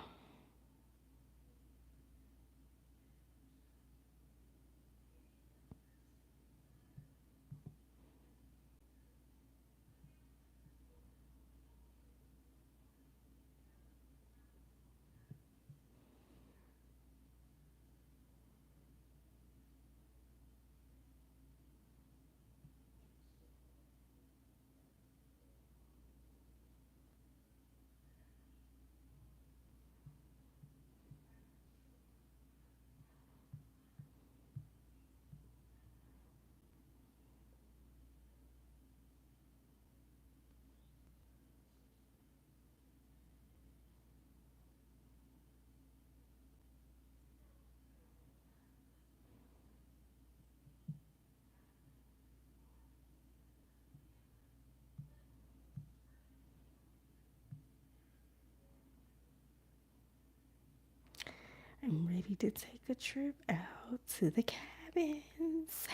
ready to take a trip out to the cabins.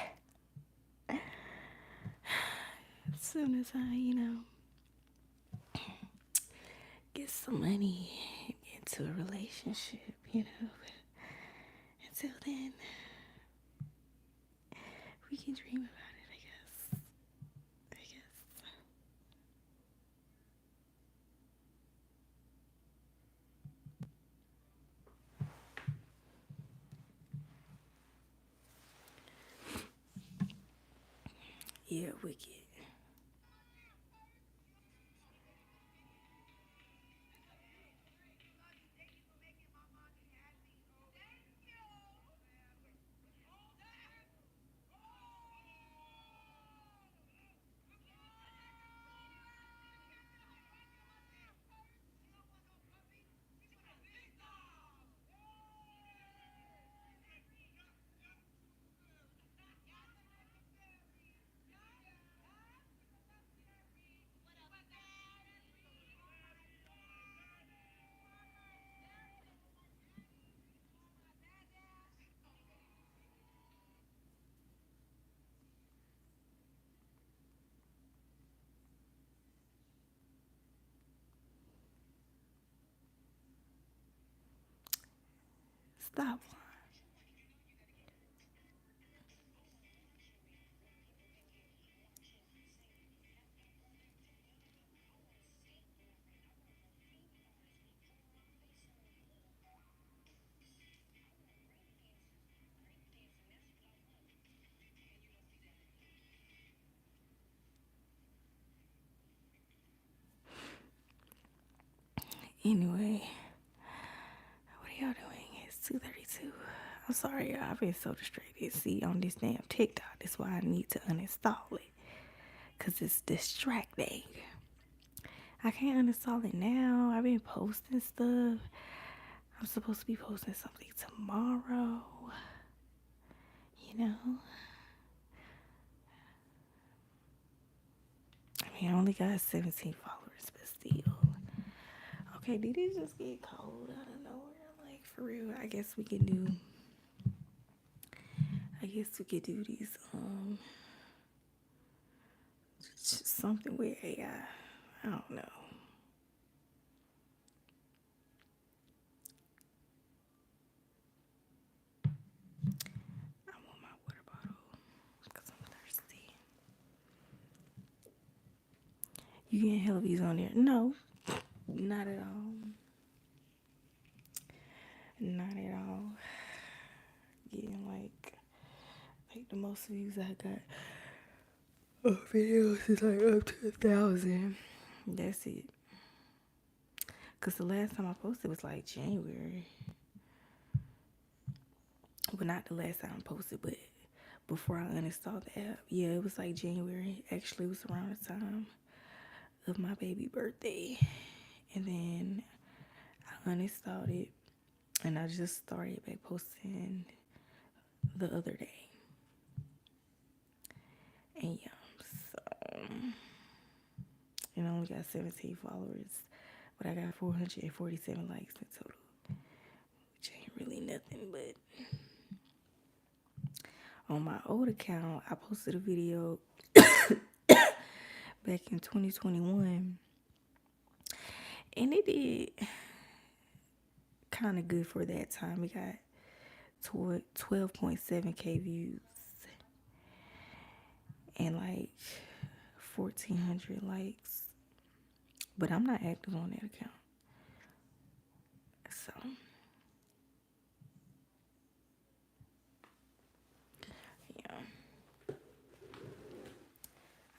As soon as I get some money, get into a relationship. But until then, we can dream about it, I guess. Yeah, wicked. Stop. Anyway, what are y'all doing? It's 2:32. I'm sorry, y'all. I've been so distracted. See, on this damn TikTok, that's why I need to uninstall it. Because it's distracting. I can't uninstall it now. I've been posting stuff. I'm supposed to be posting something tomorrow. You know? I mean, I only got 17 followers, but still. Okay, did it just get cold out of nowhere? Like, for real, I guess we could do these, something with AI. I don't know. I want my water bottle because I'm thirsty. You getting hell of these on there? No, not at all. Not at all. Getting like the most views I got videos is like up to 1,000. That's it. Cause the last time I posted was like January. Well, not the last time I posted, but before I uninstalled the app. Yeah, it was like January. Actually, it was around the time of my baby birthday. And then I uninstalled it. And I just started back posting the other day. And yeah, so... And I only got 17 followers. But I got 447 likes in total. Which ain't really nothing, but... On my old account, I posted a video back in 2021. And it did kind of good for that time. It got 12.7K views. And like 1,400 likes. But I'm not active on that account. So...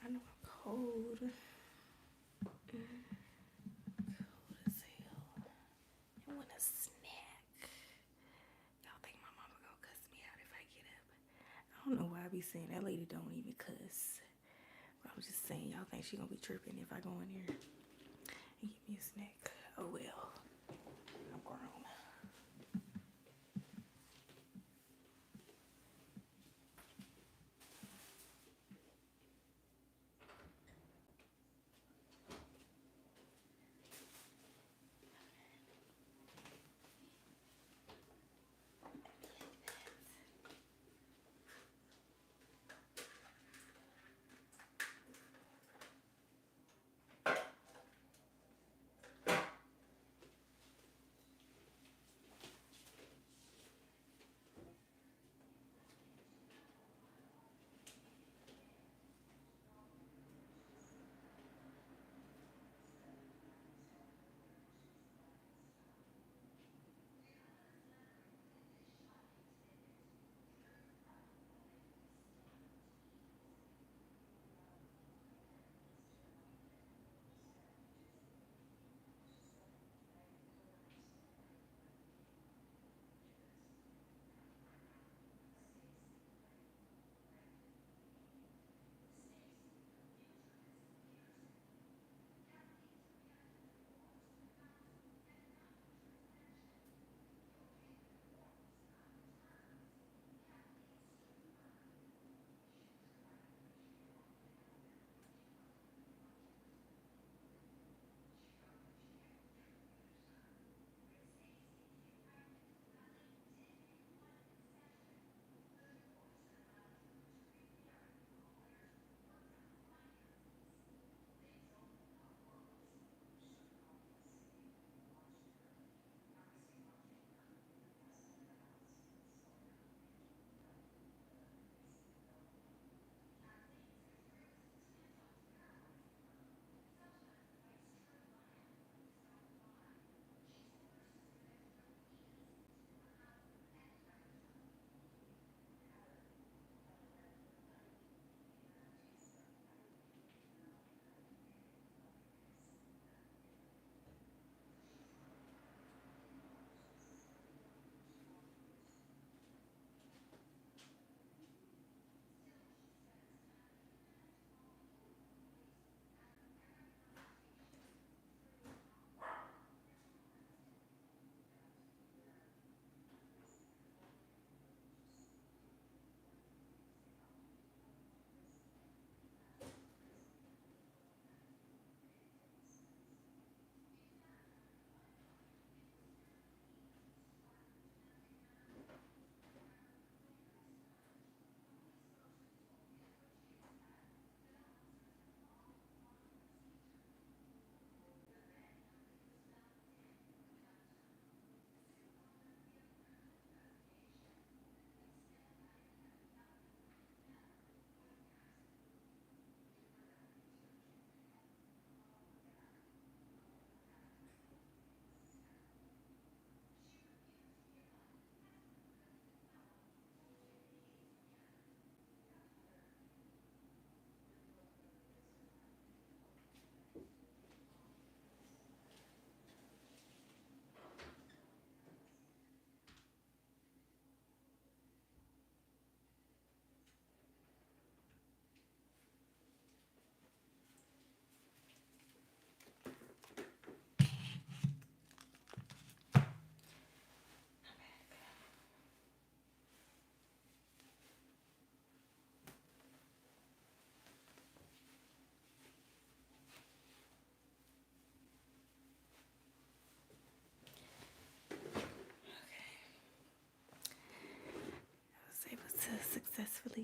I know I'm cold. Cold as hell. I want a snack. Y'all think my mama gonna cuss me out if I get up? I don't know why I be saying that lady don't even cuss. But I'm just saying, y'all think she gonna be tripping if I go in here and get me a snack? Oh well. I'm grown.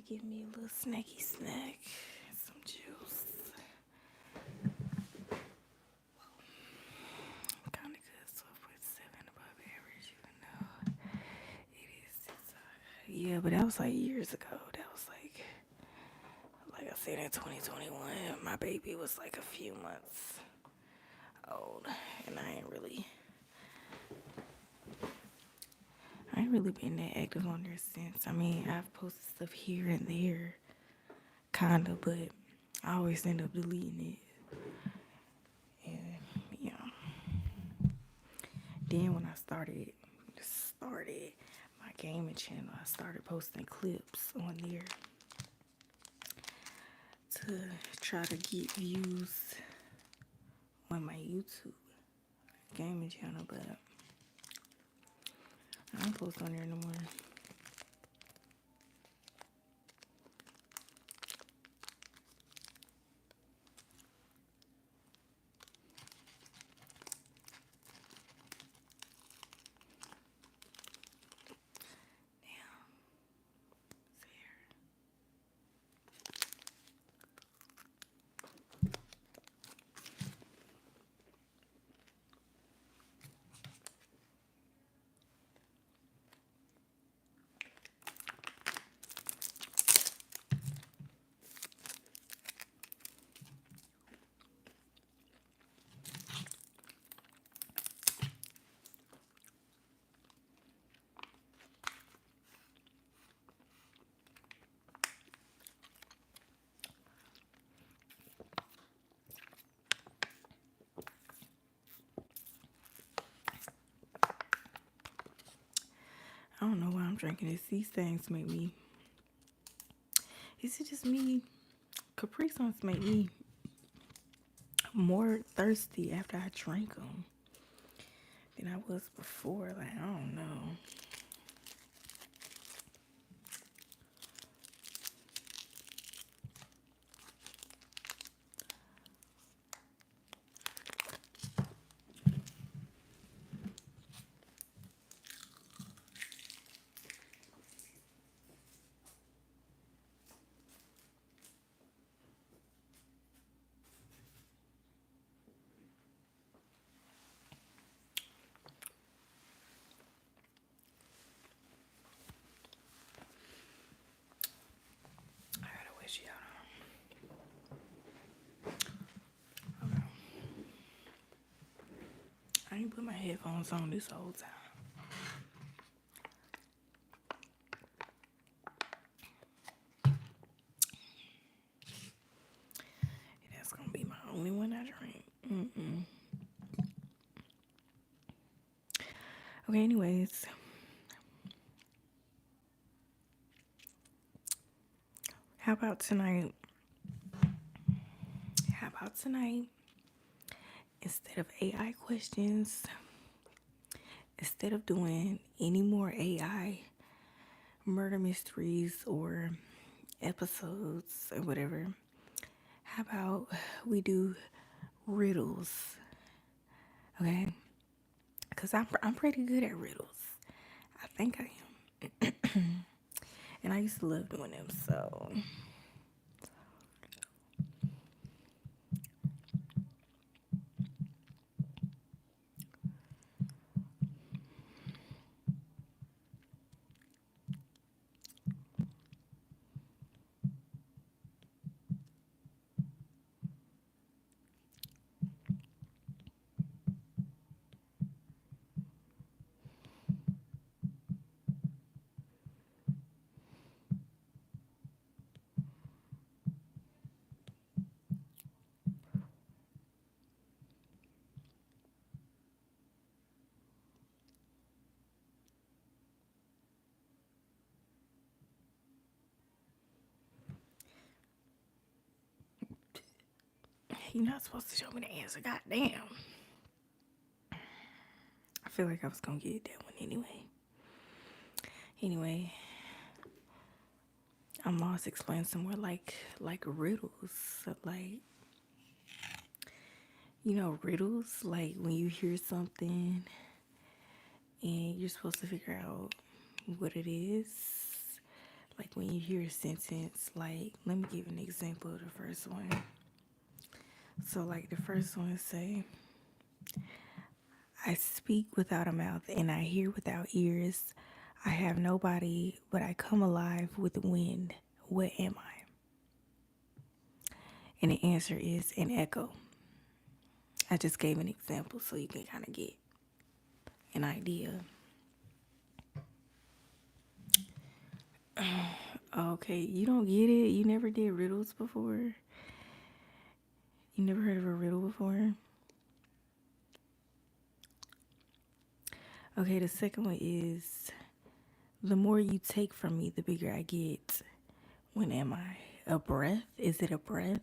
give me a little snacky snack, some juice. Kind of good, 12.7 above average, even though it is. Yeah, but that was like years ago. That was like I said, in 2021, my baby was like a few months old, and I ain't really been that active on there since. I mean, I've posted stuff here and there, kinda, but I always end up deleting it. And then when I started my gaming channel, I started posting clips on there to try to get views on my YouTube gaming channel, but I don't post on there no more. I don't know why I'm drinking this. These things make me. Is it just me? Capri Suns make me more thirsty after I drink them than I was before. Like, I don't know. I gotta wish y'all. Okay. I ain't put my headphones on this whole time. That's gonna be my only one I drink. Okay, anyways. How about tonight? Instead of AI questions, instead of doing any more AI murder mysteries or episodes or whatever, how about we do riddles? Okay? Because I'm pretty good at riddles. I think I am. And I used to love doing them, so. You're not supposed to show me the answer. Goddamn. I feel like I was gonna get that one anyway. Anyway, I'm lost. Explain some more like riddles. Like, riddles. Like when you hear something and you're supposed to figure out what it is. Like when you hear a sentence, like, let me give an example of the first one. So like the first one say, I speak without a mouth and I hear without ears. I have no body, but I come alive with wind. What am I? And the answer is an echo. I just gave an example so you can kind of get an idea. Okay, you don't get it? You never did riddles before? You never heard of a riddle before? Okay, the second one is, the more you take from me, the bigger I get. When am I? A breath? Is it a breath?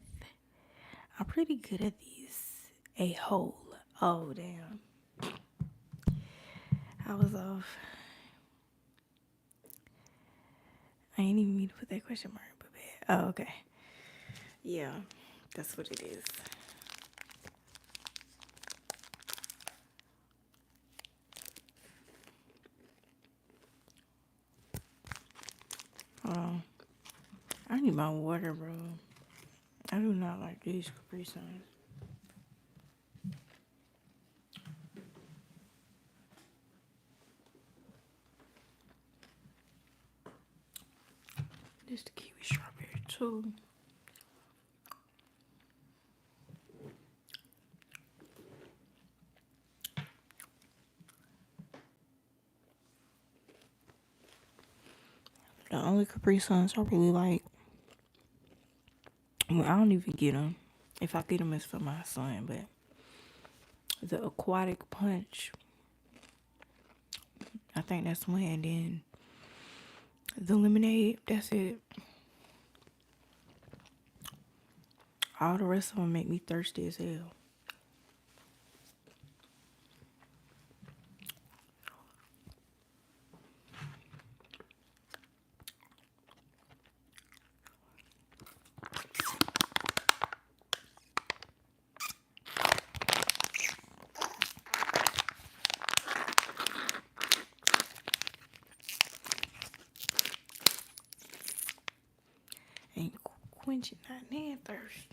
I'm pretty good at these. A hole. Oh, damn. I was off. I ain't even mean to put that question mark, but bad. Oh, okay. Yeah, that's what it is. Hold on. I need my water, bro. I do not like these Capri Suns. This the kiwi strawberry too. The only Capri Suns I really like, well, I don't even get them. If I get them, it's for my son, but the aquatic punch, I think that's one. And then the lemonade, that's it. All the rest of them make me thirsty as hell. Ain't quenching that damn thirst.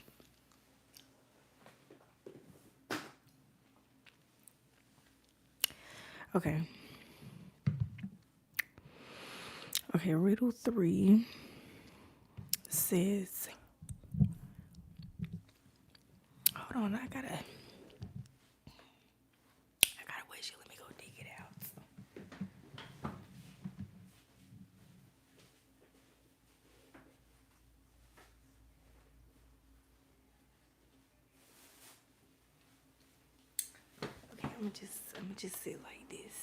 Okay. Okay, riddle 3 says, hold on, I gotta wait. Let me go dig it out. Okay, I'm gonna just sit like this,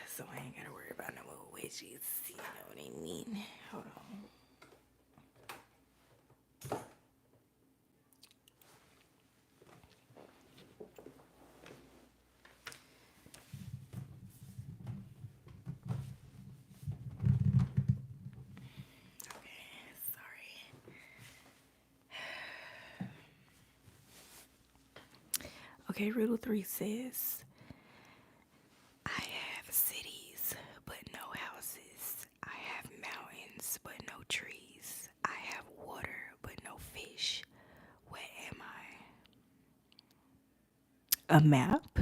so I ain't gotta worry about no more wedges. You know what I mean? Hold on. Okay, riddle 3 says, I have cities, but no houses. I have mountains, but no trees. I have water, but no fish. What am I? A map?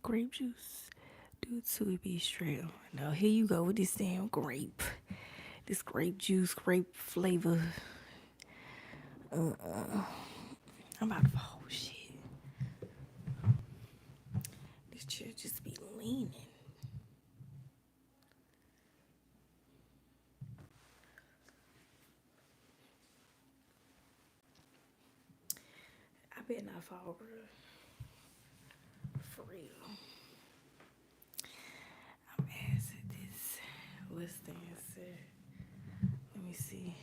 Grape juice? Dude, to be straight on. Now, here you go with this damn grape. This grape juice, grape flavor. I'm about to, oh shit. This chair just be leaning. I better not fall over. For real. I'm asking this. What's the answer? Let me see.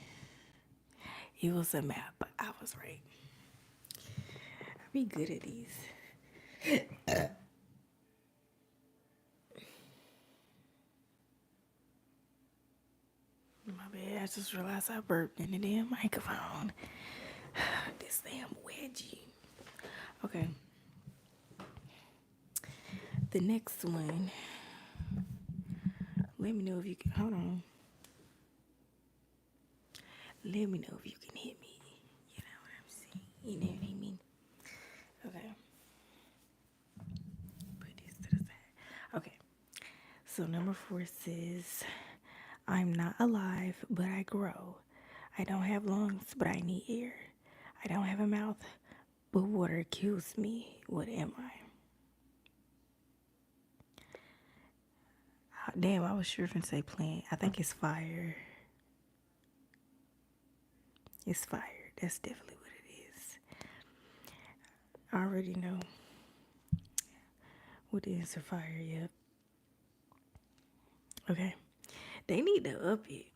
It was a map, but I was right. I be good at these. My bad. I just realized I burped in the damn microphone. This damn wedgie. Okay. The next one. Let me know if you can. Hold on. Let me know if you can hit me. You know what I'm saying? You know what I mean? Okay. Put this to the side. Okay. So number 4 says, I'm not alive, but I grow. I don't have lungs, but I need air. I don't have a mouth, but water kills me. What am I? Damn, I was sure going to say plant. I think it's fire. It's fire. That's definitely what it is. I already know what the answer fire. Yep. Okay. They need to up it.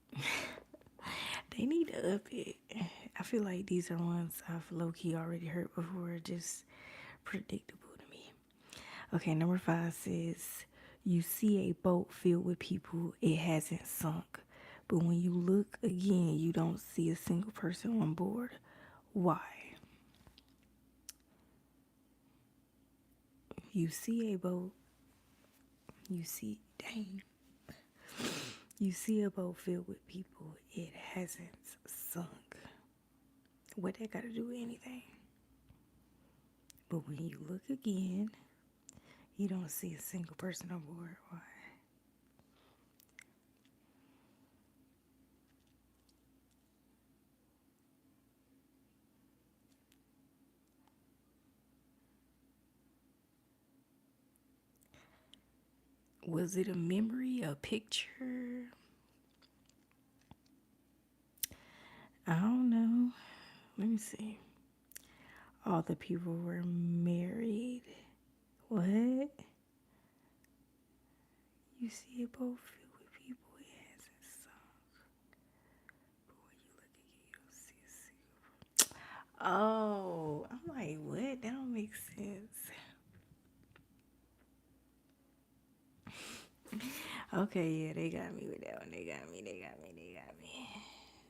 They need to up it. I feel like these are ones I've low-key already heard before. Just predictable to me. Okay, number 5 says, you see a boat filled with people, it hasn't sunk. But when you look again, you don't see a single person on board. Why? You see a boat. You see a boat filled with people, it hasn't sunk. What that got to do with anything? But when you look again, you don't see a single person on board. Why? Was it a memory, a picture? I don't know. Let me see. All the people were married. What? You see a boat filled with people, it hasn't sunk. But when you look again, you don't see a single. Oh, I'm like, what? That don't make sense. Okay, yeah, they got me with that one. They got me.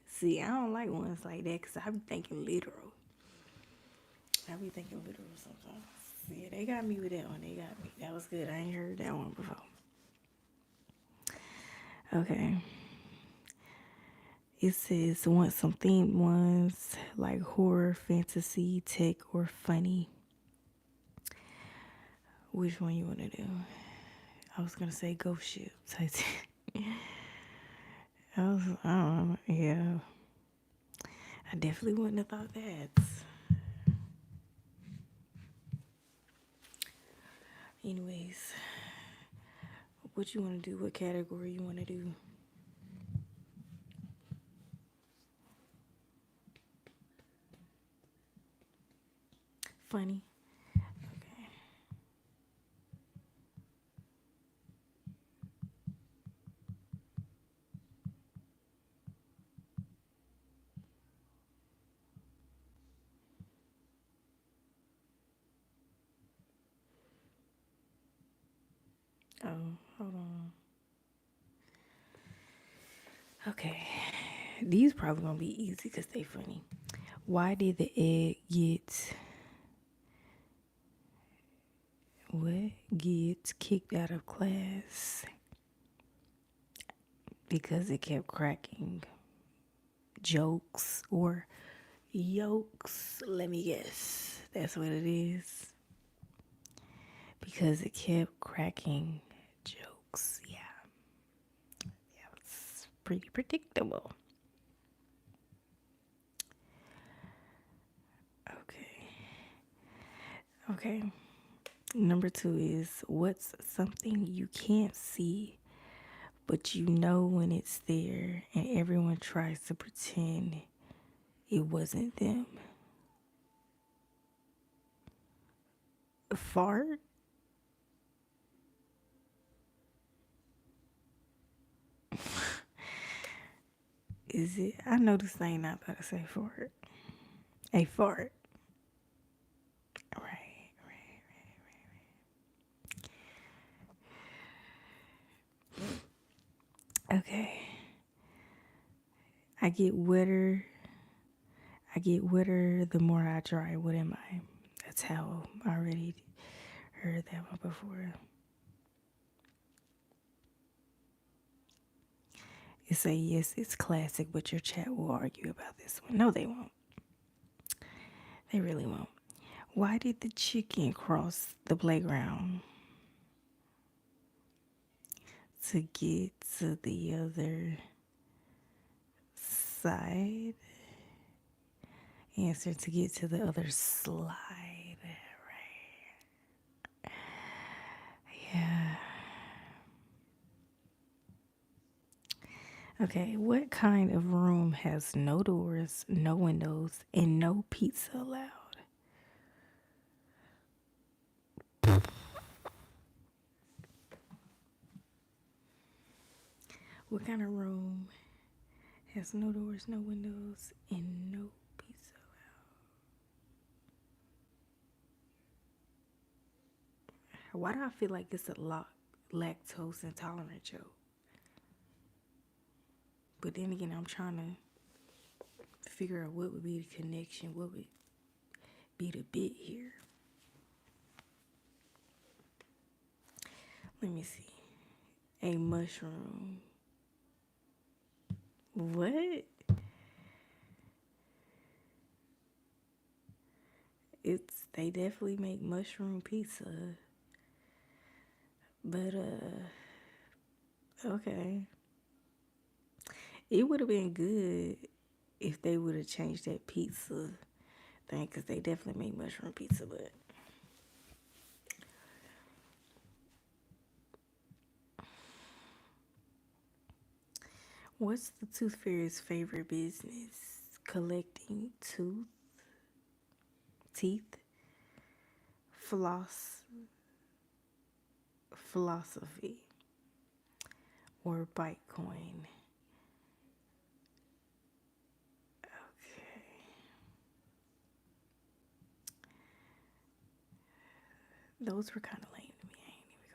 See, I don't like ones like that because I be thinking literal. Sometimes. Yeah, they got me with that one. They got me. That was good. I ain't heard that one before. Okay. It says, want some themed ones like horror, fantasy, tech, or funny. Which one you want to do? I was going to say ghost ships. I don't know. Yeah. I definitely wouldn't have thought that. Anyways, what you want to do? What category you want to do? Funny. Okay. Oh, hold on. Okay. These probably gonna be easy because they funny. Why did the egg get kicked out of class? Because it kept cracking jokes or yolks. Let me guess. That's what it is. Because it kept cracking jokes. Yeah. Yeah, it's pretty predictable. Okay. Number 2 is, what's something you can't see, but you know when it's there and everyone tries to pretend it wasn't them? A fart? Is it? I know this thing not about to say fart. A fart. Right. Okay. I get wetter. The more I try. What am I? That's how I already heard that one before. It say, yes, it's classic, but your chat will argue about this one. No, they won't. They really won't. Why did the chicken cross the playground to get to the other side? Answer, to get to the other slide. Right. Yeah. Okay, what kind of room has no doors, no windows, and no pizza allowed? What kind of room has no doors, no windows, and no pizza allowed? Why do I feel like it's a lactose intolerant joke? But then again, I'm trying to figure out what would be the connection, what would be the bit here. Let me see. A mushroom. What? They definitely make mushroom pizza. But okay. It would have been good if they would have changed that pizza thing, because they definitely make mushroom pizza, but what's the tooth fairy's favorite business? Collecting teeth, philosophy, or Bitcoin? Okay. Those were kind of lame to me, I ain't even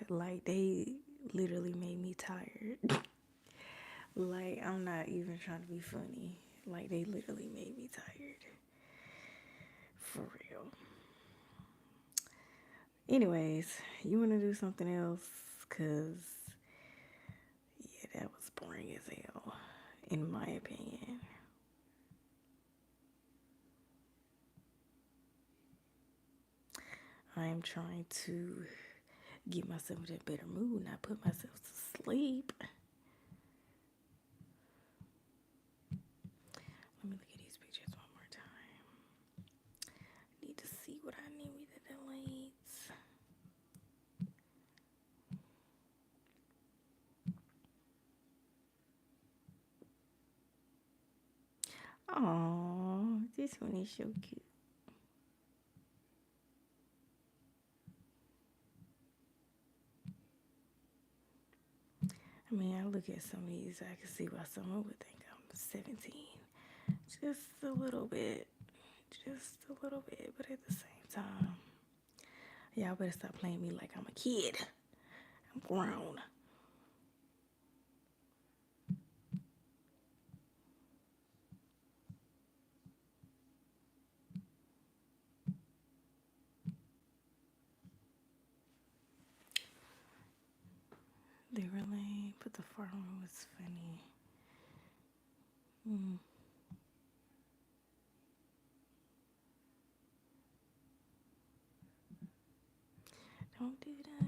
gonna lie. Like, they literally made me tired. Like, I'm not even trying to be funny. Like, they literally made me tired. For real. Anyways, you want to do something else? Because, yeah, that was boring as hell, in my opinion. I am trying to get myself in a better mood, not put myself to sleep. Let me look at these pictures one more time. I need to see what I need me to delete. Oh, this one is so cute. I mean, I look at some of these, I can see why someone would think I'm 17. Just a little bit. Just a little bit, but at the same time, y'all better stop playing me like I'm a kid. I'm grown. They were lame, but the far one was funny. Don't do that.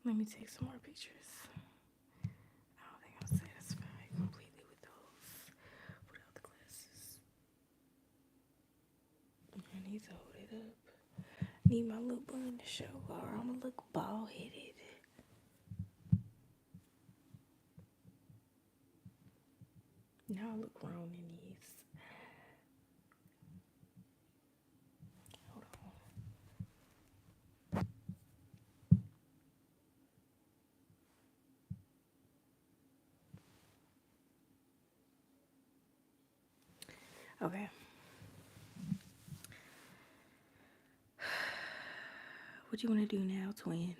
Let me take some more pictures. I don't think I'm satisfied completely with those without the glasses. I need to hold it up. Need my little bun to show, or I'm gonna look bald headed. Now I look grown in these. Hold on. Okay. What you want to do now, twin?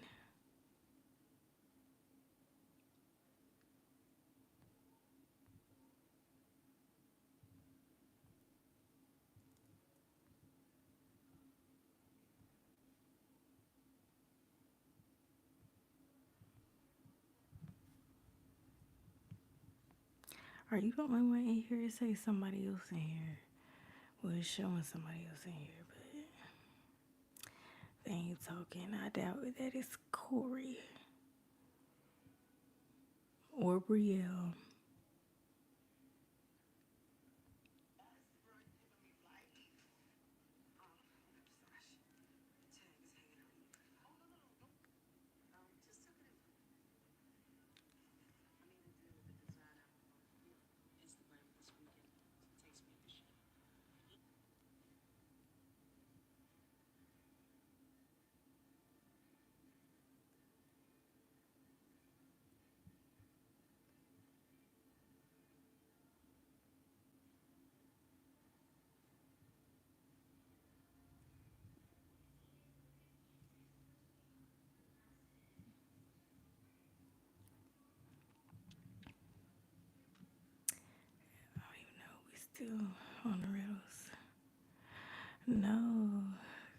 Are you the only one in here? It say somebody else in here. Well, it's showing somebody else in here, but they ain't talking. I doubt that it's Corey or Brielle. I don't even know. We still on the rails. No,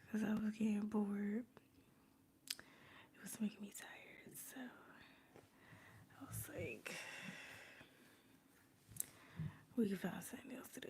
because I was getting bored. It was making me tired, so I was like, we can find something else to do.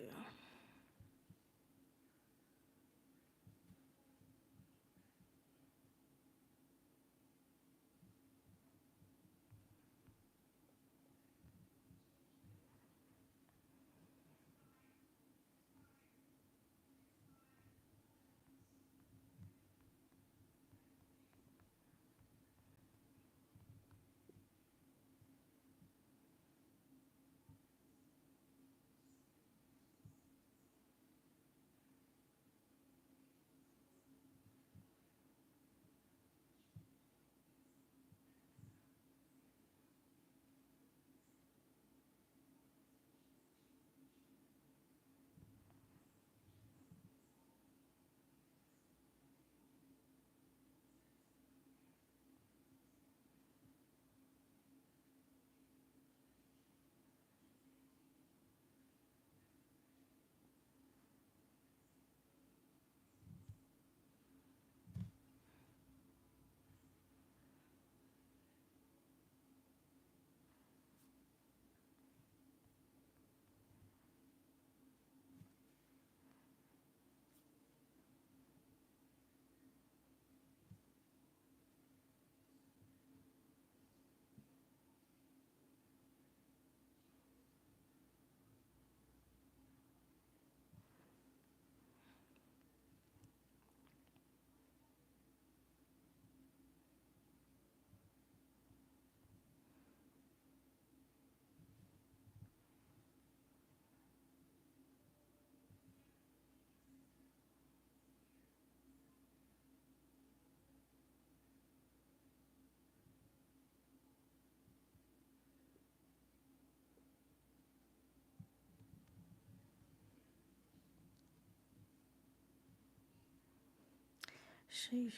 Sheesh,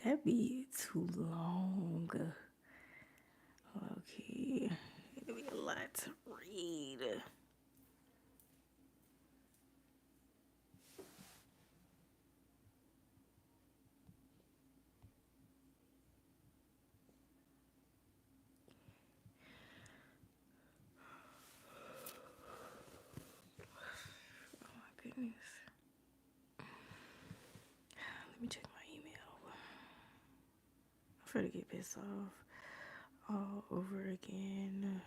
that be too long. Okay, it'll be a lot to read. Oh my goodness. Let me check my email. I'm finna get pissed off all over again.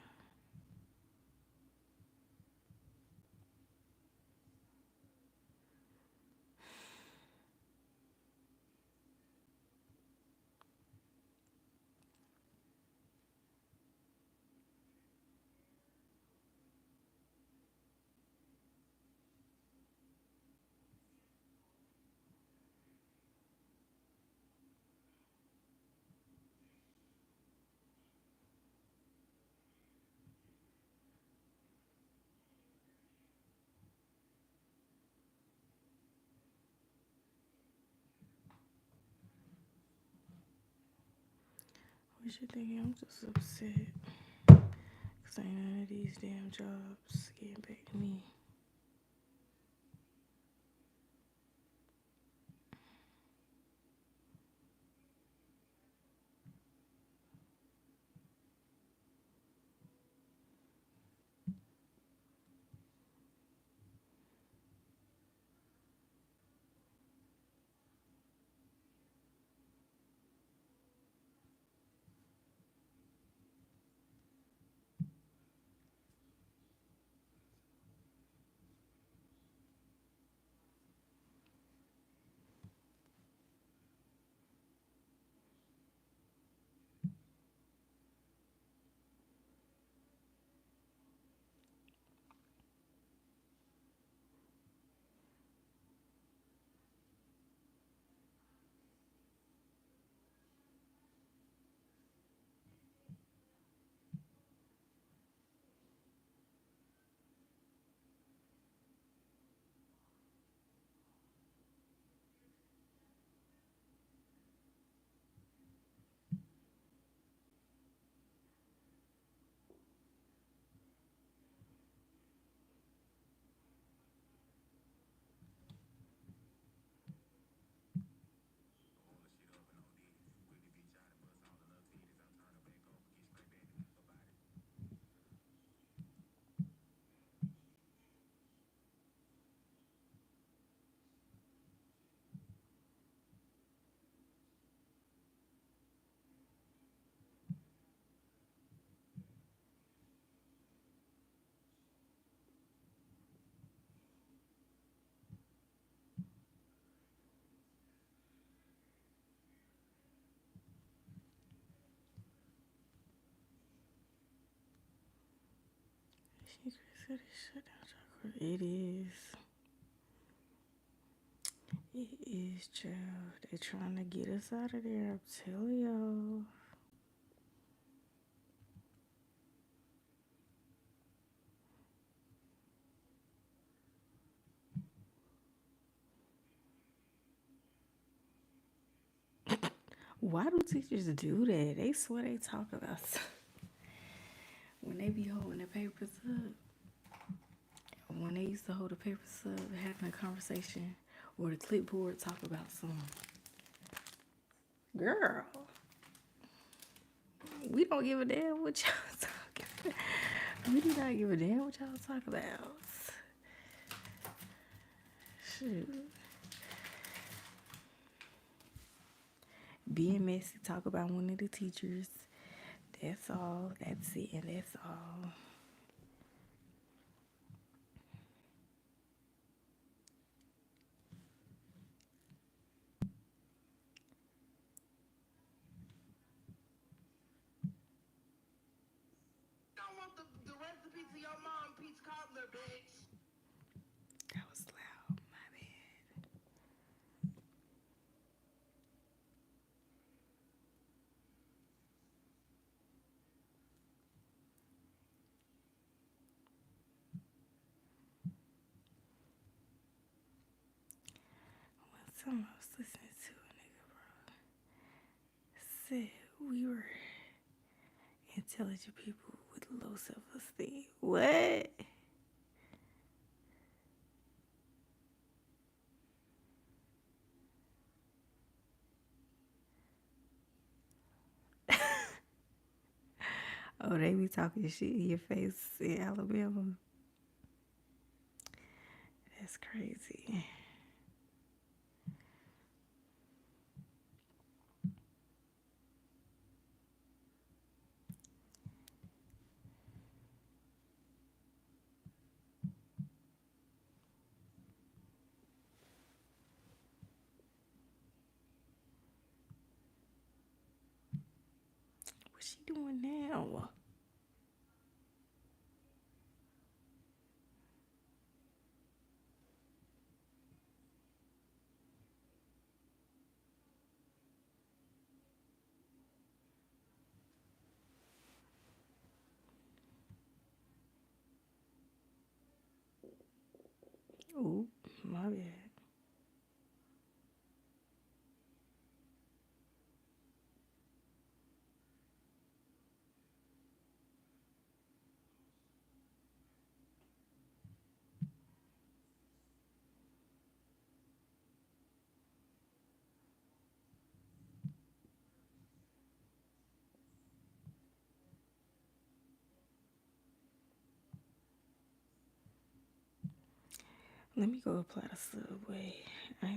What you thinking? I'm just upset. Cause ain't none of these damn jobs getting back to me. She said it shut down chocolate. It is. It is, child. They're trying to get us out of there. I'm telling y'all. Why do teachers do that? They swear they talk about stuff. When they be holding the papers up, when they used to hold the papers up, having a conversation, or the clipboard talk about something. Girl, we don't give a damn what y'all talking about. We do not give a damn what y'all talk about. Shoot. Being messy, talk about one of the teachers. That's all. That's it. And that's all. I want the recipe to your mom, peach cobbler, bitch. That was loud. My bad. One time I was listening to a nigga, bro. Said we were intelligent people with low self-esteem. What? Oh, they be talking shit in your face in Alabama. That's crazy. What's she doing now? Ooh, my bad. Let me go apply the subway.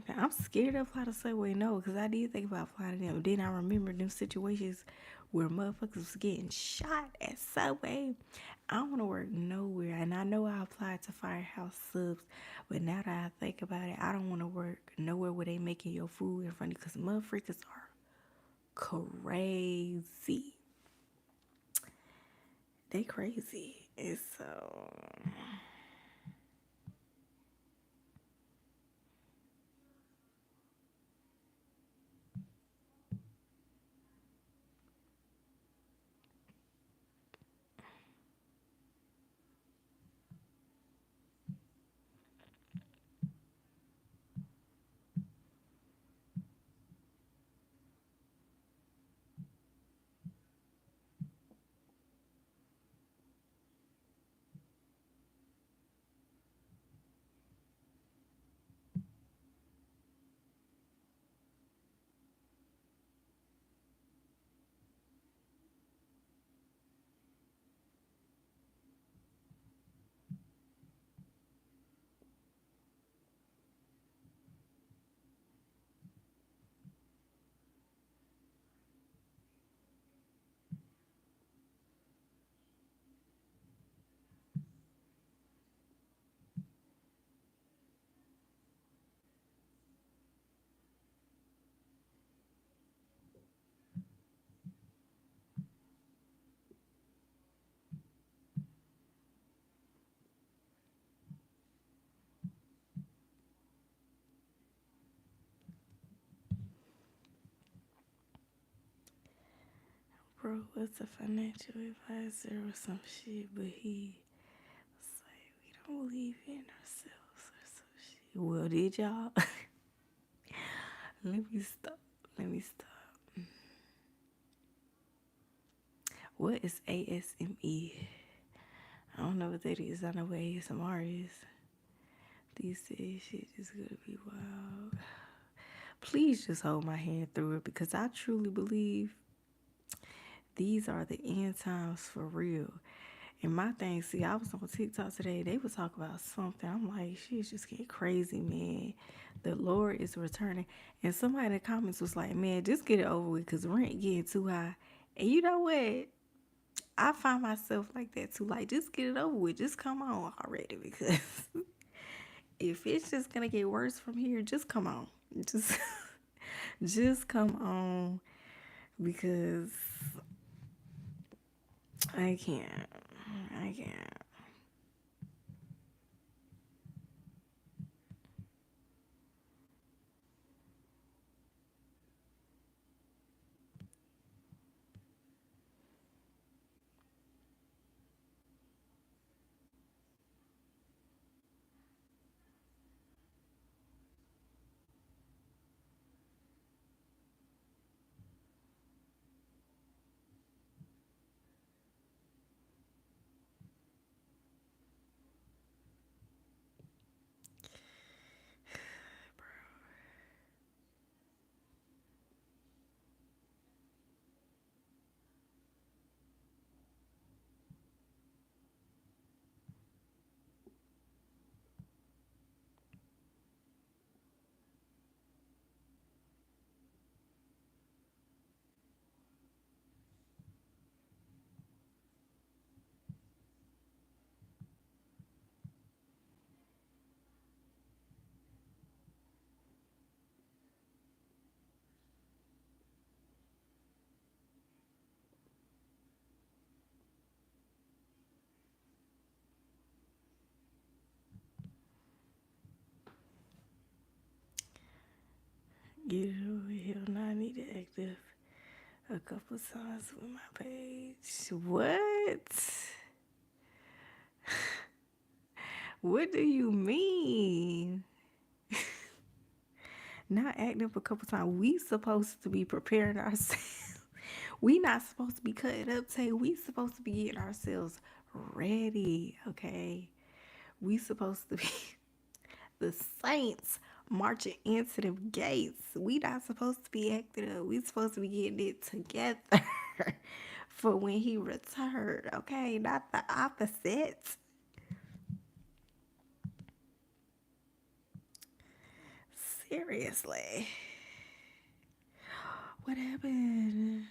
I'm scared to apply the subway, no, because I did think about applying to them. Then I remember them situations where motherfuckers was getting shot at Subway. I don't want to work nowhere. And I know I applied to Firehouse Subs, but now that I think about it, I don't want to work nowhere where they making your food in front of you because motherfuckers are crazy. They crazy. And so bro was a financial advisor or some shit, but he was like, we don't believe in ourselves or some shit. Well, did y'all? Let me stop. Let me stop. What is ASME? I don't know what that is. I know what ASMR is. These days, shit is gonna be wild. Please just hold my hand through it because I truly believe these are the end times for real. And my thing, see, I was on TikTok today. They was talking about something. I'm like, shit's just getting crazy, man. The Lord is returning. And somebody in the comments was like, man, just get it over with because rent getting too high. And you know what? I find myself like that too. Like, just get it over with. Just come on already because if it's just gonna get worse from here, just come on. Just just come on because I can't. I can't. Get it over here. Now I need to active a couple times with my page. What? What do you mean? Not active a couple times. We supposed to be preparing ourselves. We not supposed to be cutting up tape. We supposed to be getting ourselves ready. Okay. We supposed to be the saints marching into the gates. We not supposed to be acting up. We supposed to be getting it together for when he returned. Okay, not the opposite. Seriously, what happened?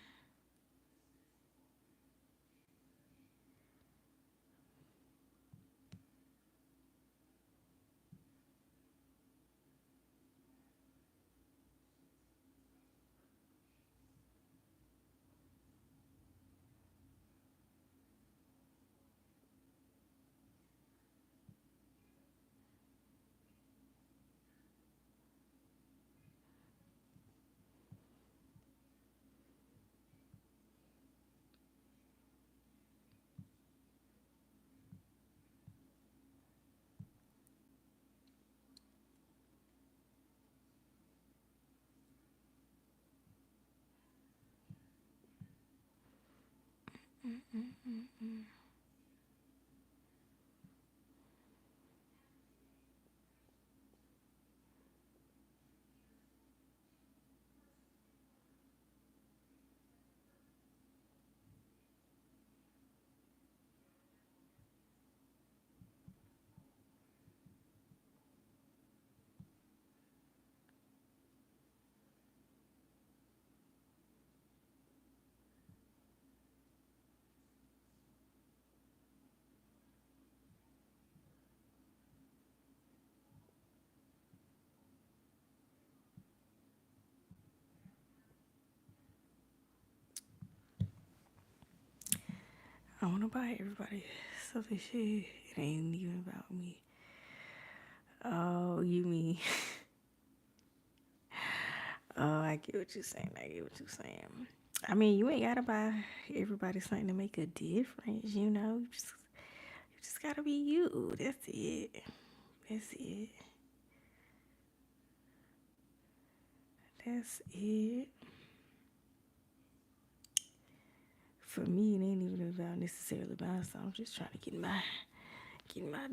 I want to buy everybody something shit. It ain't even about me. Oh, you mean? Oh, I get what you're saying. I get what you're saying. I mean, you ain't gotta buy everybody something to make a difference, you know. You just gotta be you. That's it. That's it. That's it. For me, it ain't even about necessarily buying something. I'm just trying to get my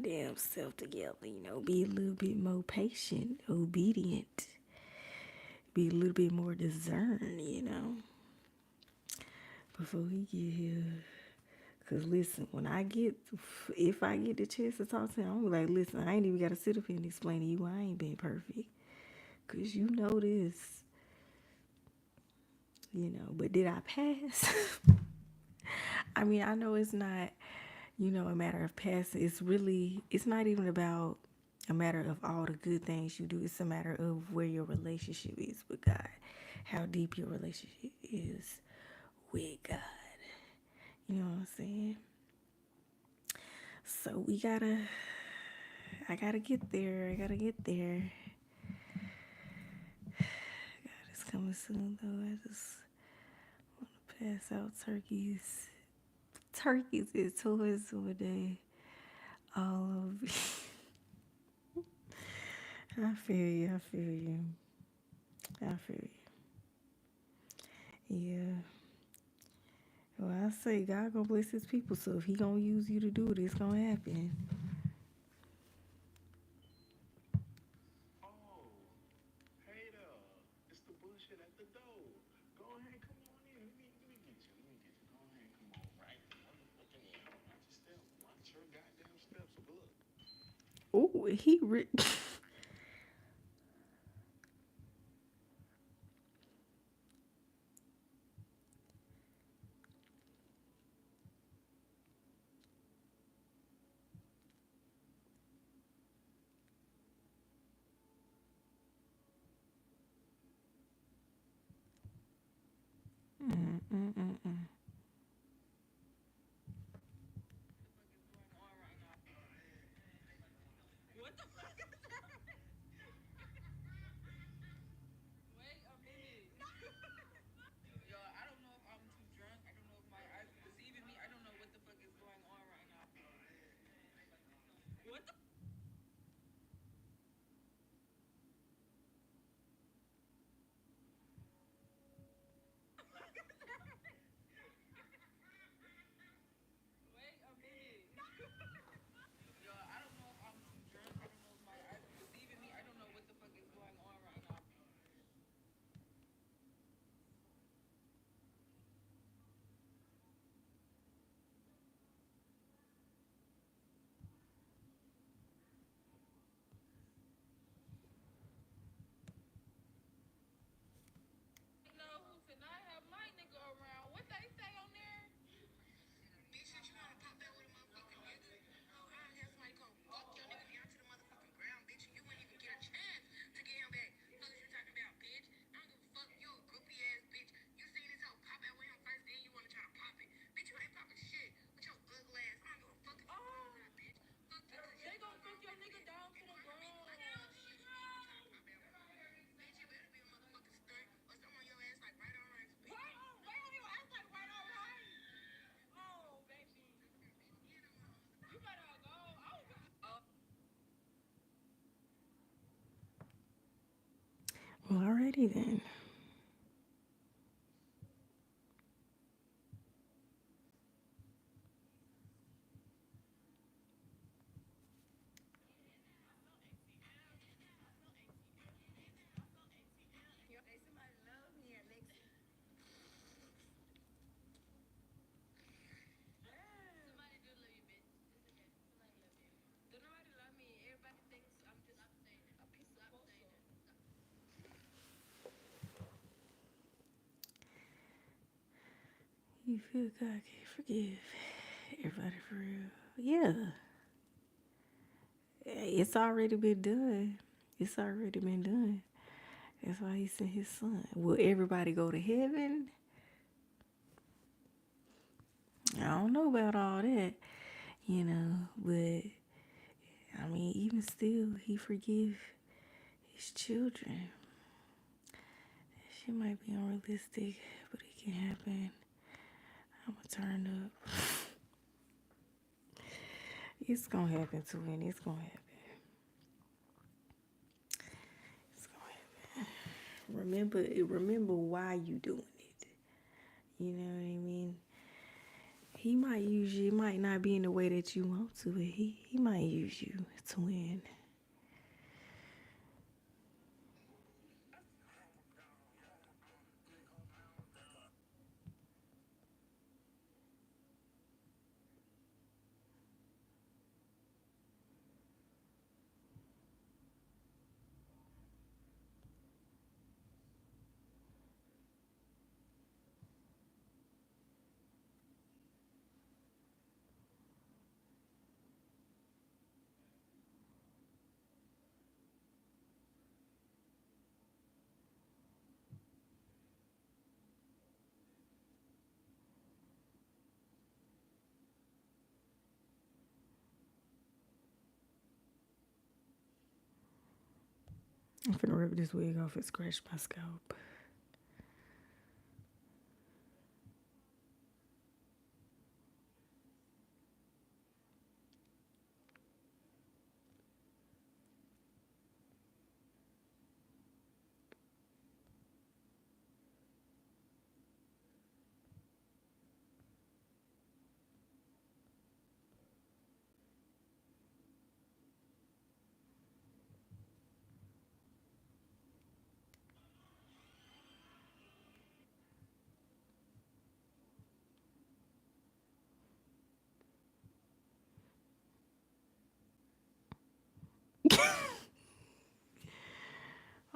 damn self together, you know, be a little bit more patient, obedient, be a little bit more discerned, you know, before he get here. Cause listen, if I get the chance to talk to him, I'm like, listen, I ain't even gotta sit up here and explain to you I ain't been perfect. Cause you know this, you know, but did I pass? I mean, I know it's not, you know, a matter of passing. It's not even about a matter of all the good things you do. It's a matter of where your relationship is with God, how deep your relationship is with God. You know what I'm saying? So I gotta get there. I gotta get there. God is coming soon, though. I just want to pass out turkeys. Turkeys is toys one day. All of I feel you. I feel you. I feel you. Yeah. Well, I say God gonna bless his people, so if he gonna use you to do it, it's gonna happen. Oh, hey there. It's the bullshit at the door. Go ahead, come on in. Let me get you. Let me get you. Go ahead, come on. Right? Motherfucking in. Watch your step. Watch your goddamn steps. Look. Oh, well, alrighty then. You feel God can't forgive everybody for real. Yeah, it's already been done. It's already been done. That's why he sent his son. Will everybody go to heaven? I don't know about all that, you know, but I mean, even still, he forgive his children. His It might be unrealistic, but it can happen. I'm gonna turn up. It's gonna happen, twin. It's gonna happen. It's gonna happen. Remember why you doing it. You know what I mean? He might use you. It might not be in the way that you want to, but he might use you to win. I'm finna rip this wig off and scratch my scalp.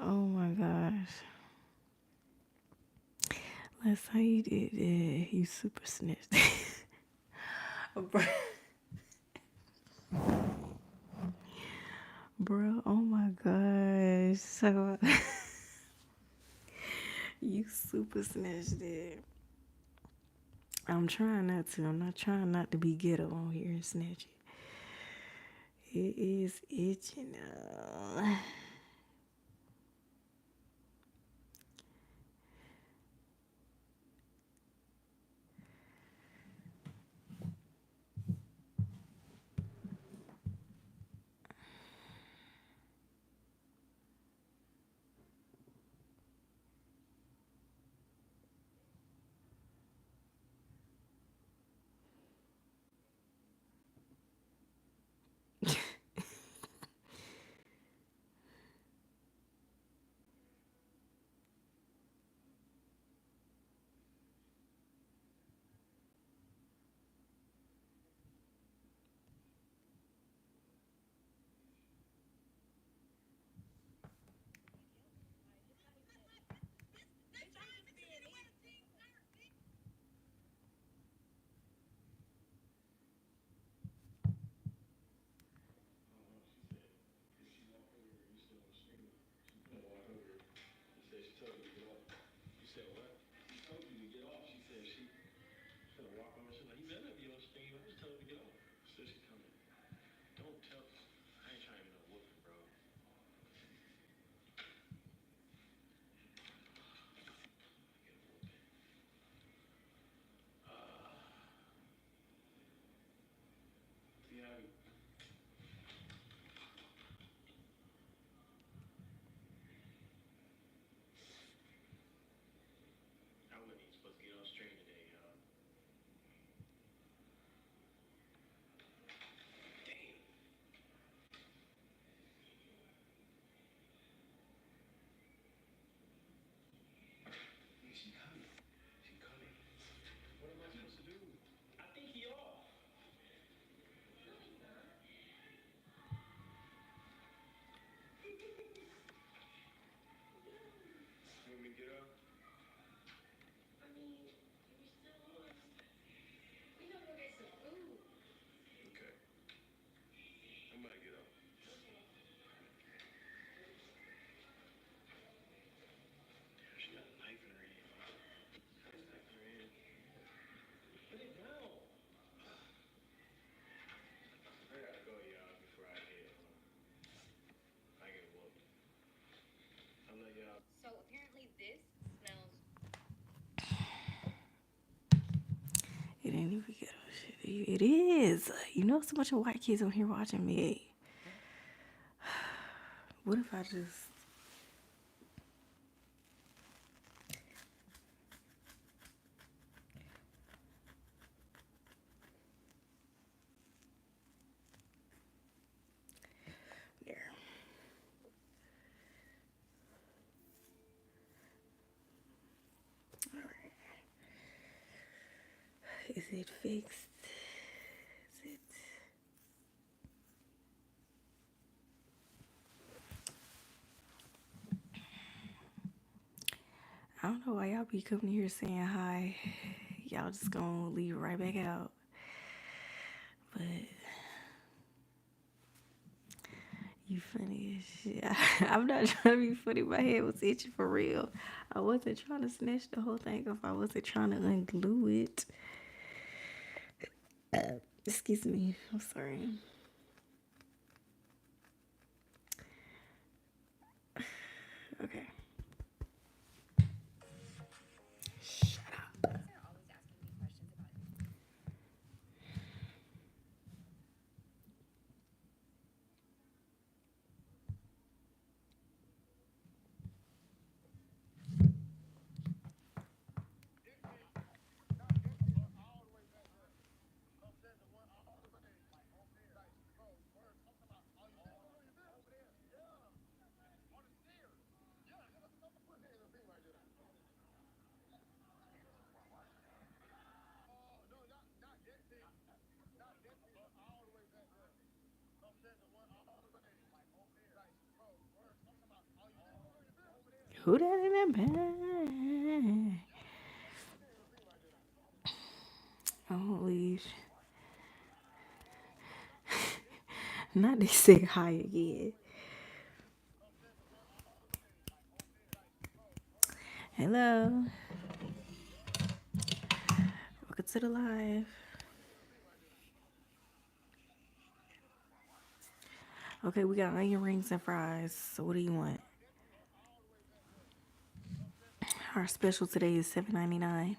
Oh my gosh. Last time you did that, you super snitched. Bro, oh my gosh. So you super snatched it. I'm trying not to. I'm not trying not to be ghetto on here and snatch it. It is itching. It ain't even ghetto shit. It is. You know, so much of white kids on here watching me. What if I just... There. All right. Is it fixed? Is it... I don't know why y'all be coming here saying hi. Y'all just gonna leave right back out. But you funny as shit. I'm not trying to be funny. My head was itching for real. I wasn't trying to snatch the whole thing off. I wasn't trying to unglue it. Excuse me. I'm sorry. Okay. Shut up. Who that in that bag? I won't leave. Not they say hi again. Hello. Welcome to the live. Okay, we got onion rings and fries. So what do you want? Our special today is $7.99.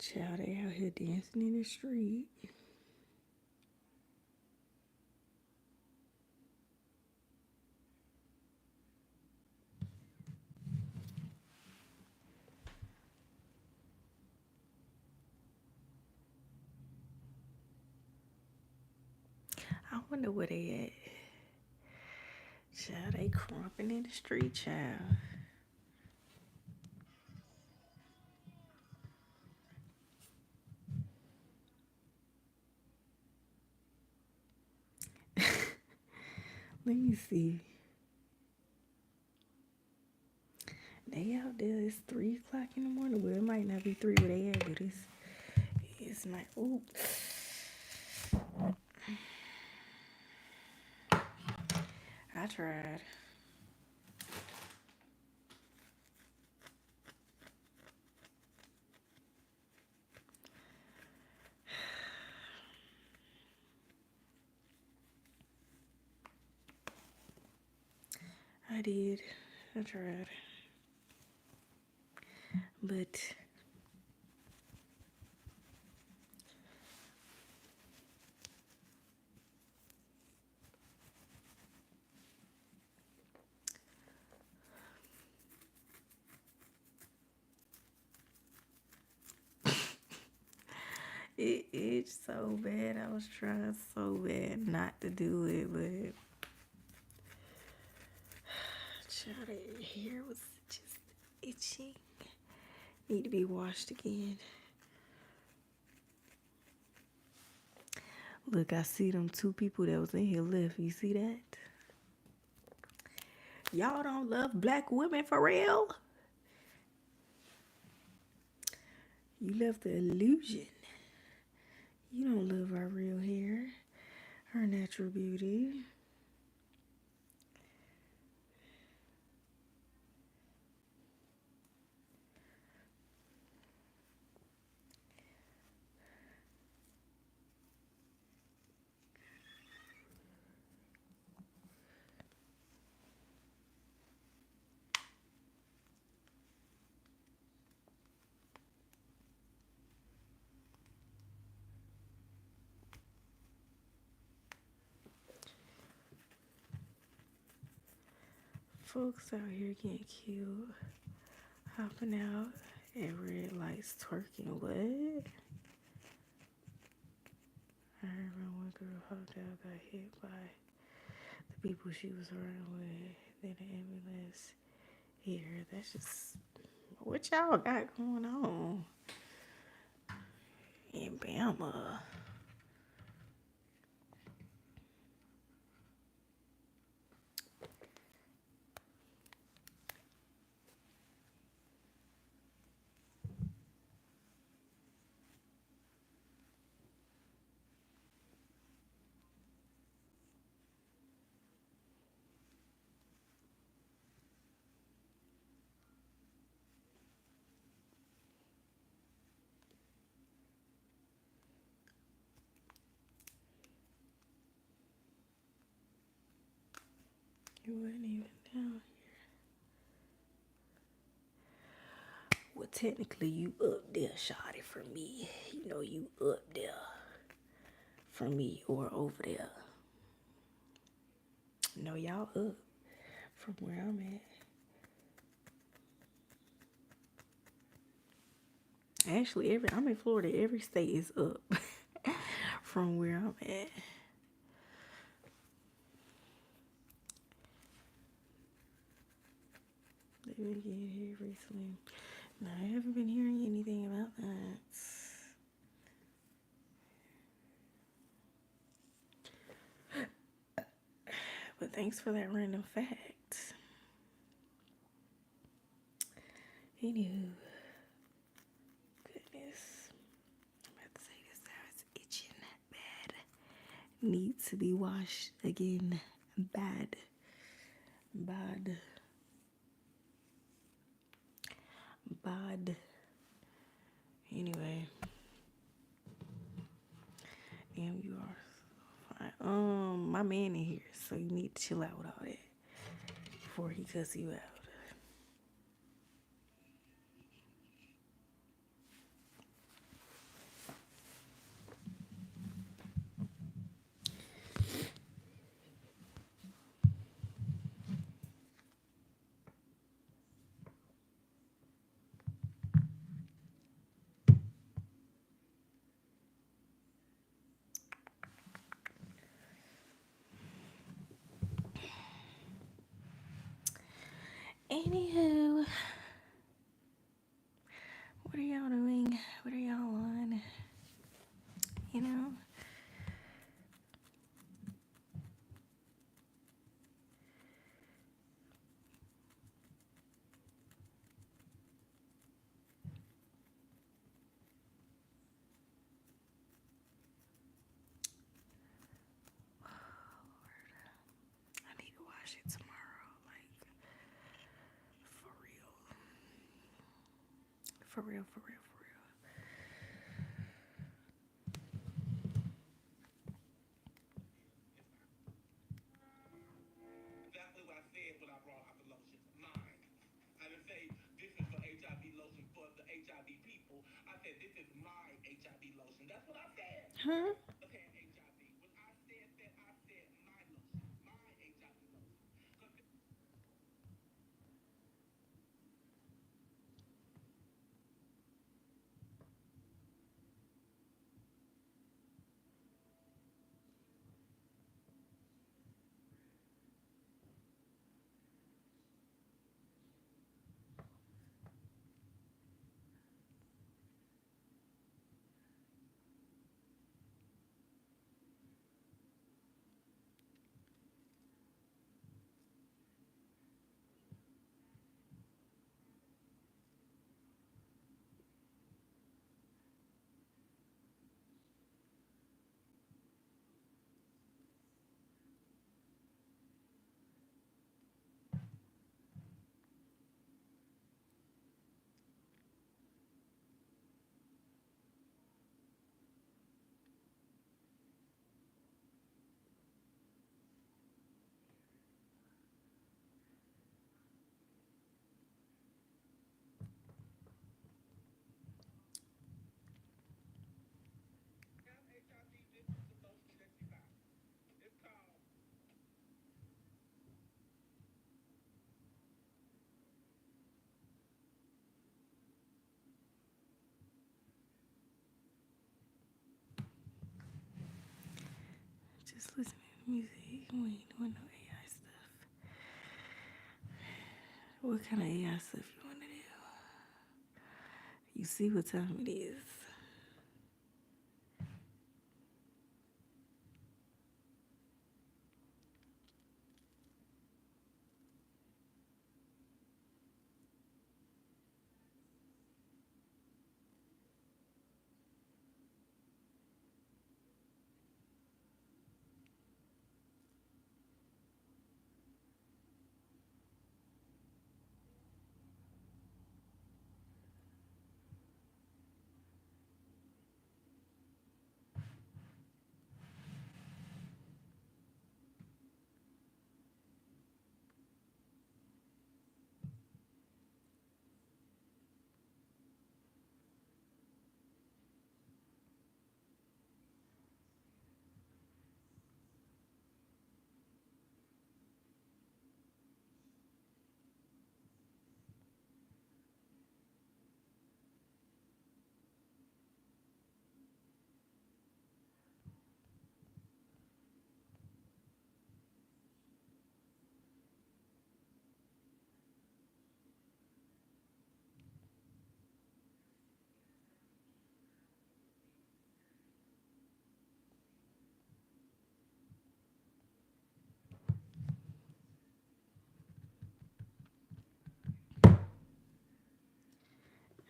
Child, they out here dancing in the street. wonder where they at. Child, they crumping in the street, child. Let me see. They out there. It's 3 o'clock in the morning. Well, it might not be 3 where they at, but it's my ooh. I tried. I did. I tried. But it itched so bad. I was trying so bad not to do it, but child, that hair was just itching. Need to be washed again. Look, I see them 2 people that was in here left. You see that? Y'all don't love black women for real? You left the illusion. You don't love our real hair, our natural beauty. Folks out here getting killed, hopping out at red lights, twerking. What? I heard one girl hopped out, got hit by the people she was running with. Then the ambulance hit her. That's just what y'all got going on in Bama. You wasn't even down here. Well, technically, you up there, shawty, for me. You know you up there for me or over there. No, y'all up from where I'm at. Actually, I'm in Florida. Every state is up from where I'm at. They've been getting here recently. No, I haven't been hearing anything about that. But thanks for that random fact. Anywho, goodness. I'm about to say this now. It's itching bad. Needs to be washed again. Bad. Bad. Bad. Anyway. Damn, you are so fine. My man in here, so you need to chill out with all that before he cuss you out. Anywho, what are y'all doing? What are y'all on? You know? I need to wash it tomorrow. Like, for real. For real, for real, for real. Exactly what I said when I brought out the lotion. Mine. I didn't say this is for HIV lotion for the HIV people. I said this is my HIV lotion. That's what I said. Huh? Okay, HIV. When I said that, I said my lotion. My HIV lotion. HIV, this is the lotion that you got. It's called Just listen to music. We ain't doing no AI stuff. What kind of AI stuff you want to do? You see what time it is.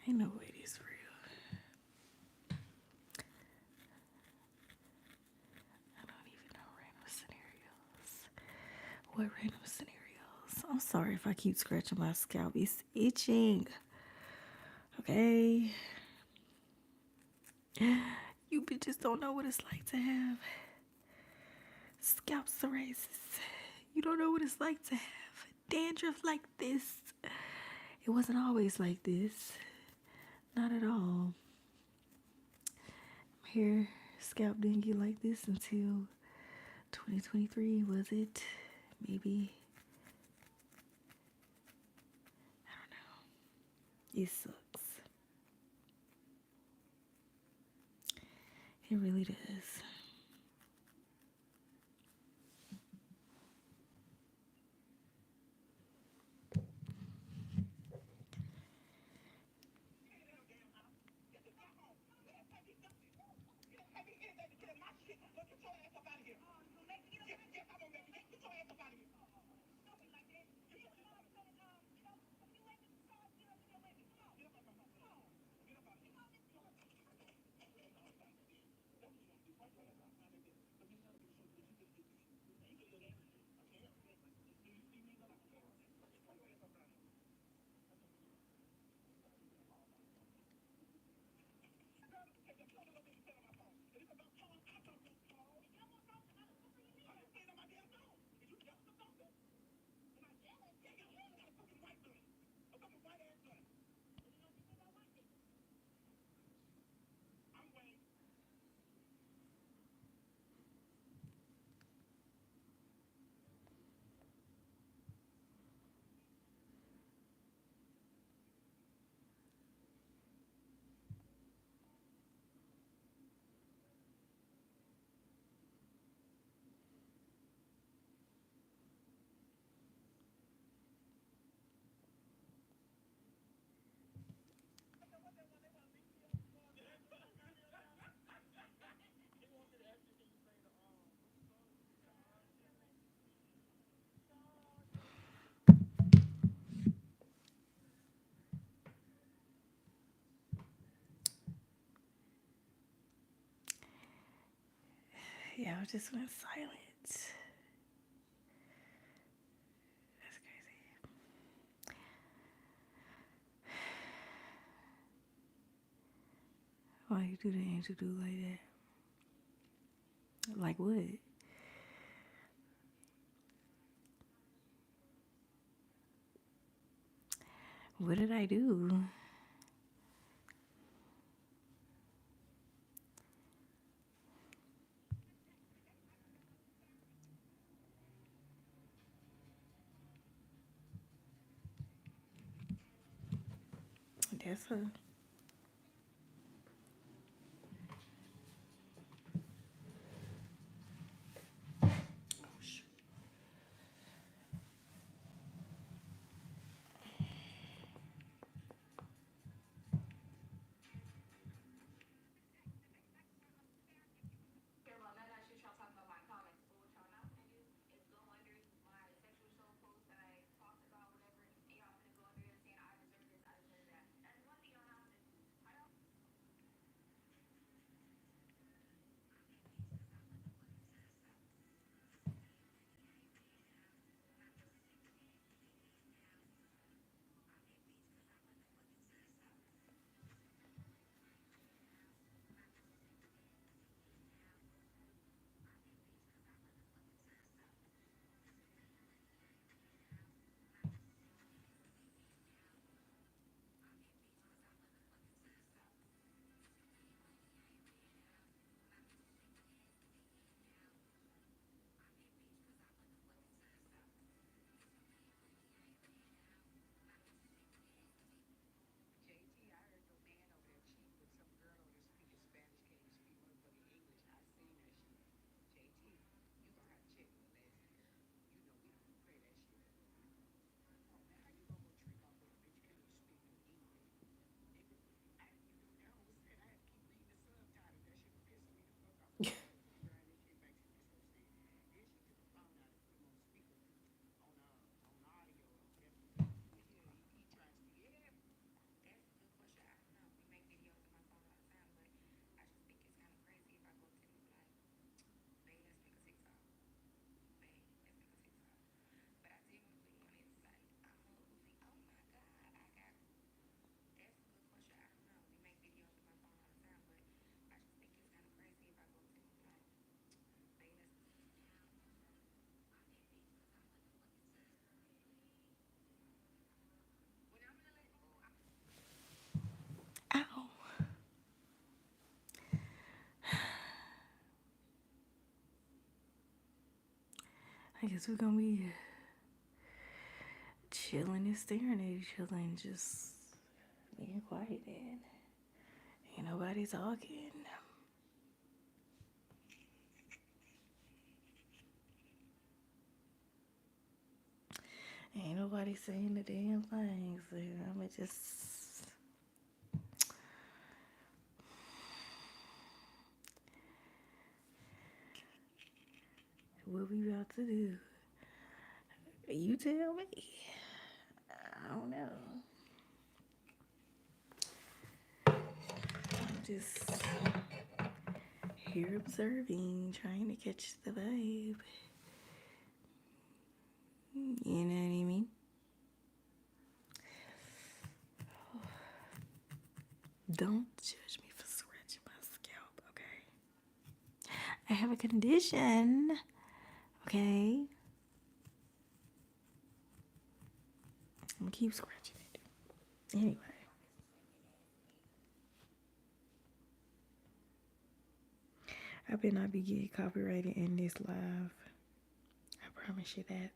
Ain't no way this real. I don't even know random scenarios. What random scenarios? I'm sorry if I keep scratching my scalp. It's itching. Okay. You bitches don't know what it's like to have scalp psoriasis. You don't know what it's like to have dandruff like this. It wasn't always like this. Not at all. Hair scalp didn't get like this until 2023, was it? Maybe. I don't know. It sucks. It really does. Yeah, I just went silent. That's crazy. Why you do the angel do like that? Like what? What did I do? That's a ow. I guess we're gonna be chilling and staring at each other and just being quiet and ain't nobody talking. Ain't nobody saying the damn thing, so I'ma just what we about to do? You tell me. I don't know. I'm just here observing, trying to catch the vibe. You know what I mean? Don't judge me for scratching my scalp, okay? I have a condition, okay? I'm gonna keep scratching it. Anyway. I better not be getting copyrighted in this live. I promise you that.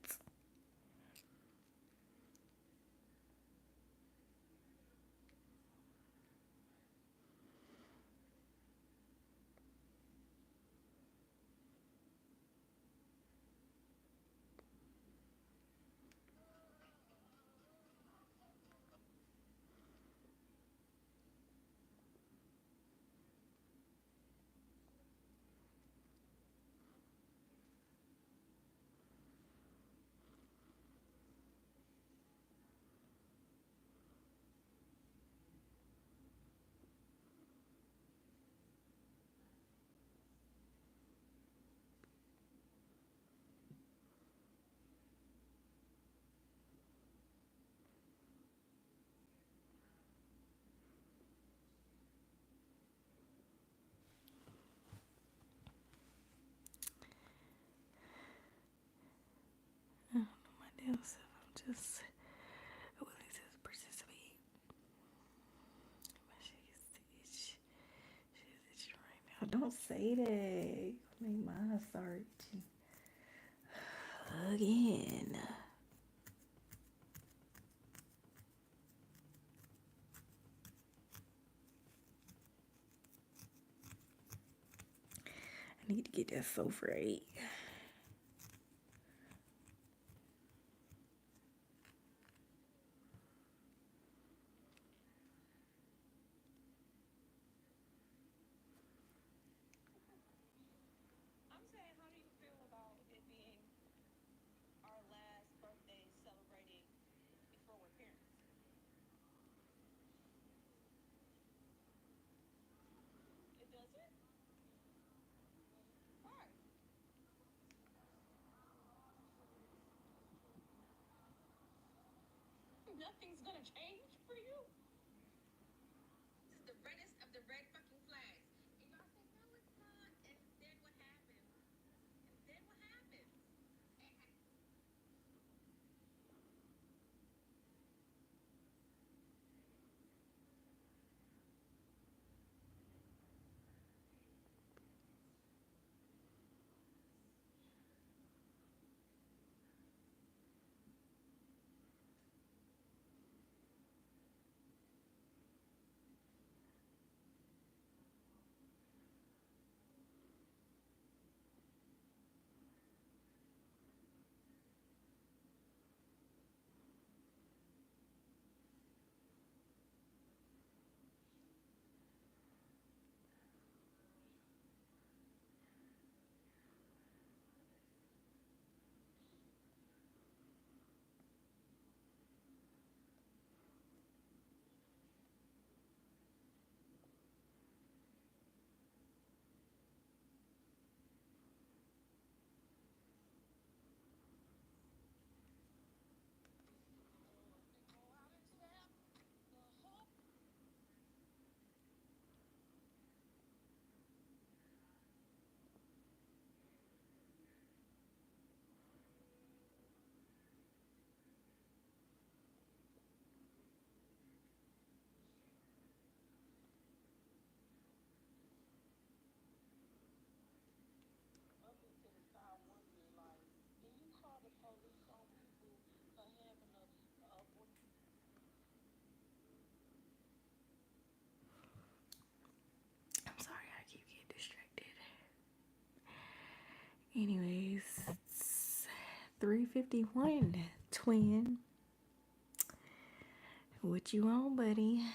just willing to participate. My shit is itch. Shit is itching right now. Don't say that. Make my start again. I need to get that sofa right. I'm saying, how do you feel about it being our last birthday celebrating before we're parents? It doesn't? Why? Nothing's gonna change for you? This is the reddest of the red fucking flags. And y'all say, no, it's not. And then what happens? And then what happens? Up until it start wondering, like, can you call the police on people for having a I'm sorry, I keep getting distracted. Anyways, it's 3:51. Twin. What you on, buddy?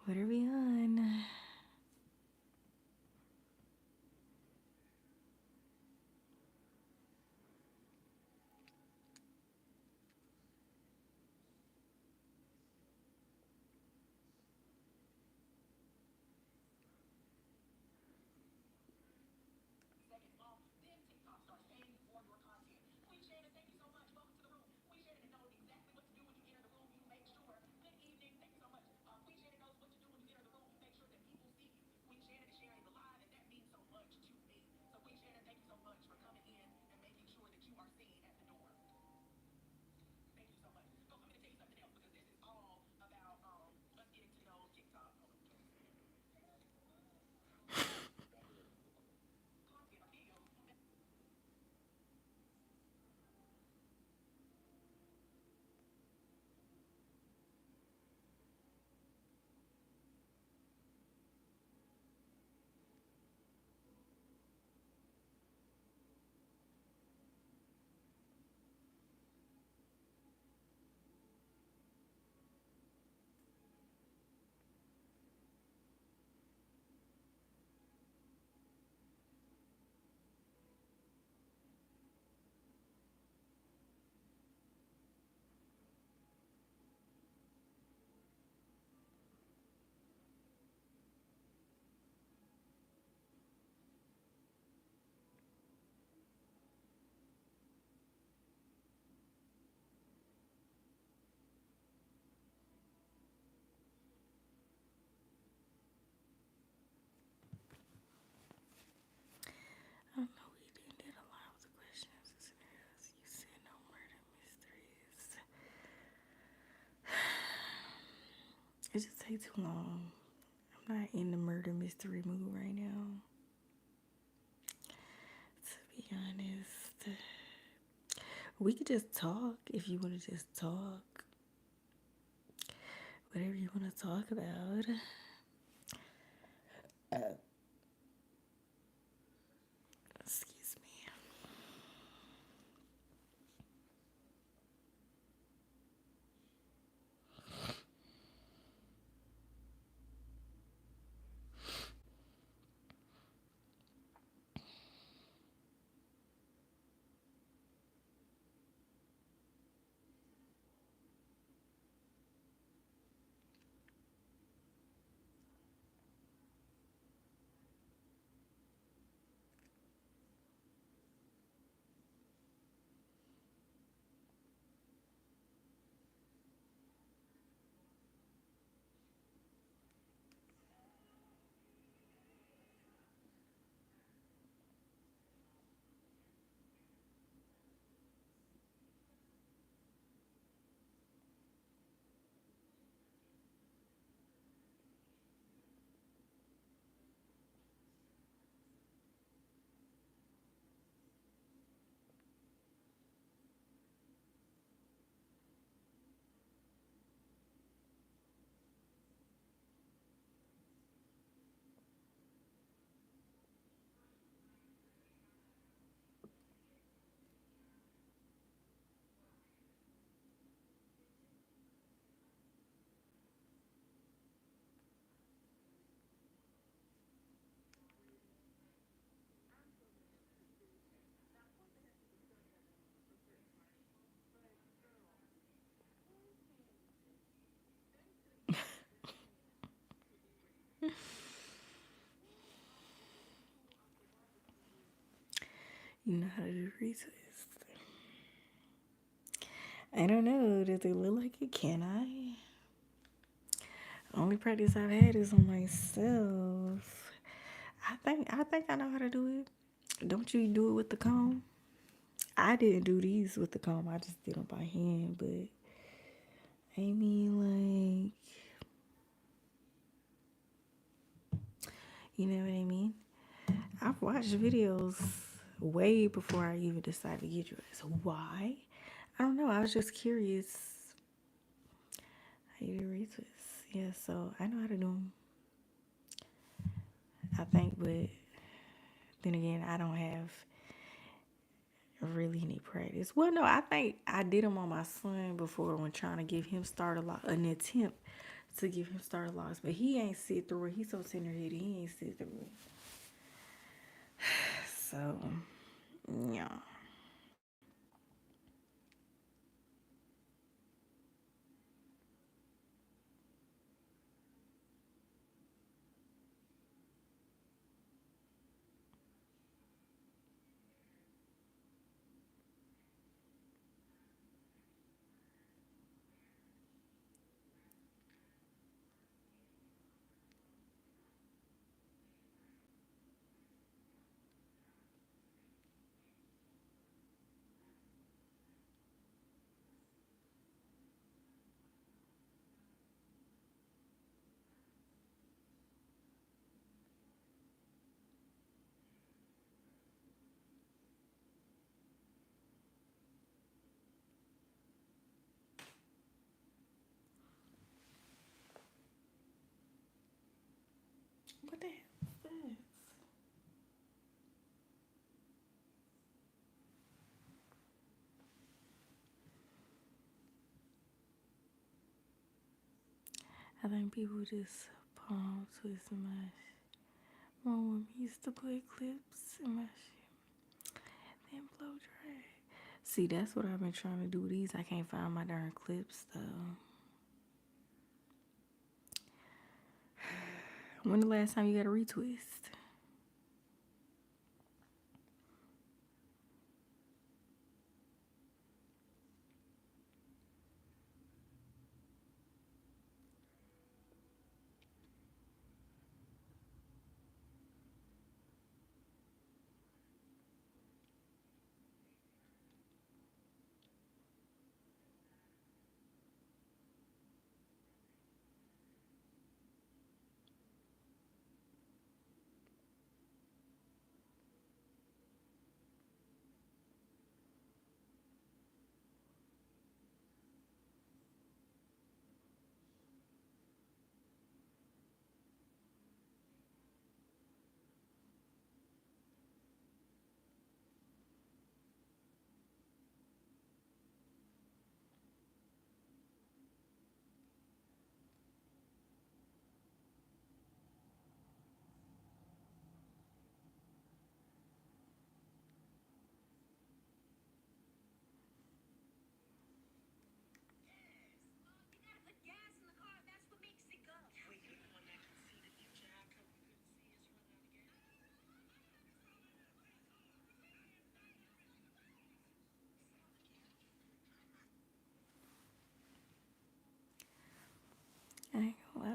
What are we on? seconds long. Then TikTok starts paying you for your content. Queen Shannon, thank you so much. Welcome to the room. Queen Shannon knows exactly what to do when you get in the room. You make sure. Good evening. Thank you so much. Queen Shannon knows what to do when you get It just takes too long. I'm not in the murder mystery mood right now. To be honest, we could just talk if you want to just talk. Whatever you want to talk about. Excuse me. You know how to do retwist. I don't know. Does it look like it? Can I? Only practice I've had is on myself. I think I know how to do it. Don't you do it with the comb? I didn't do these with the comb. I just did them by hand. But I mean, like, you know what I mean? I've watched videos way before I even decided to get dressed. Why? I don't know. I was just curious how you do retwists. Yeah, so I know how to do them. I think, but then again, I don't have really any practice. Well, no, I think I did them on my son before when trying to give him starter lock, an attempt to give him starter locks, but he ain't sit through it. He's so tender-headed, he ain't sit through it. So, yeah. What the hell is this? I think people just palm twist and mash. Mom when we used to play clips and mash it. Then blow dry. See, that's what I've been trying to do with these. I can't find my darn clips though. When the last time you got a retwist?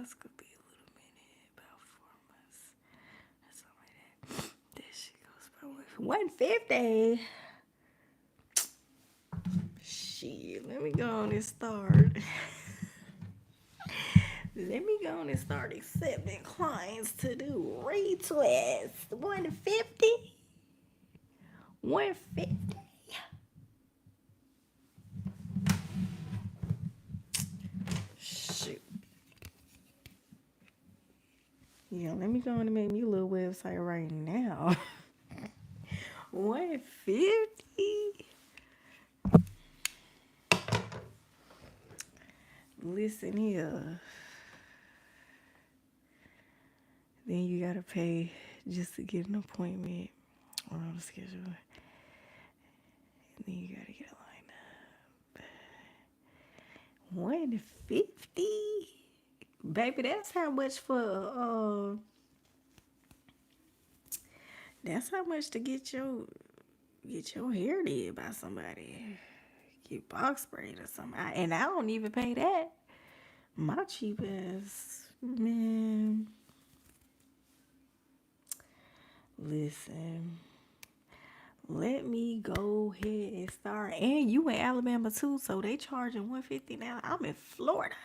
class could be a little minute, about 4 months or something like that. That shit goes by 150. Shit, let me go on and start. Let me go on and start accepting clients to do retweets. 150. 150. Shoot. Yeah, let me go on and make me a little website right now. 150. Listen here. Then you gotta pay just to get an appointment or on the schedule. And then you gotta get a line up. 150. Baby, that's how much for that's how much to get your hair did by somebody. Get box sprayed or something. And I don't even pay that. My cheap ass, man. Listen, let me go ahead and start. And you in Alabama too, so they charging 150 now. I'm in Florida.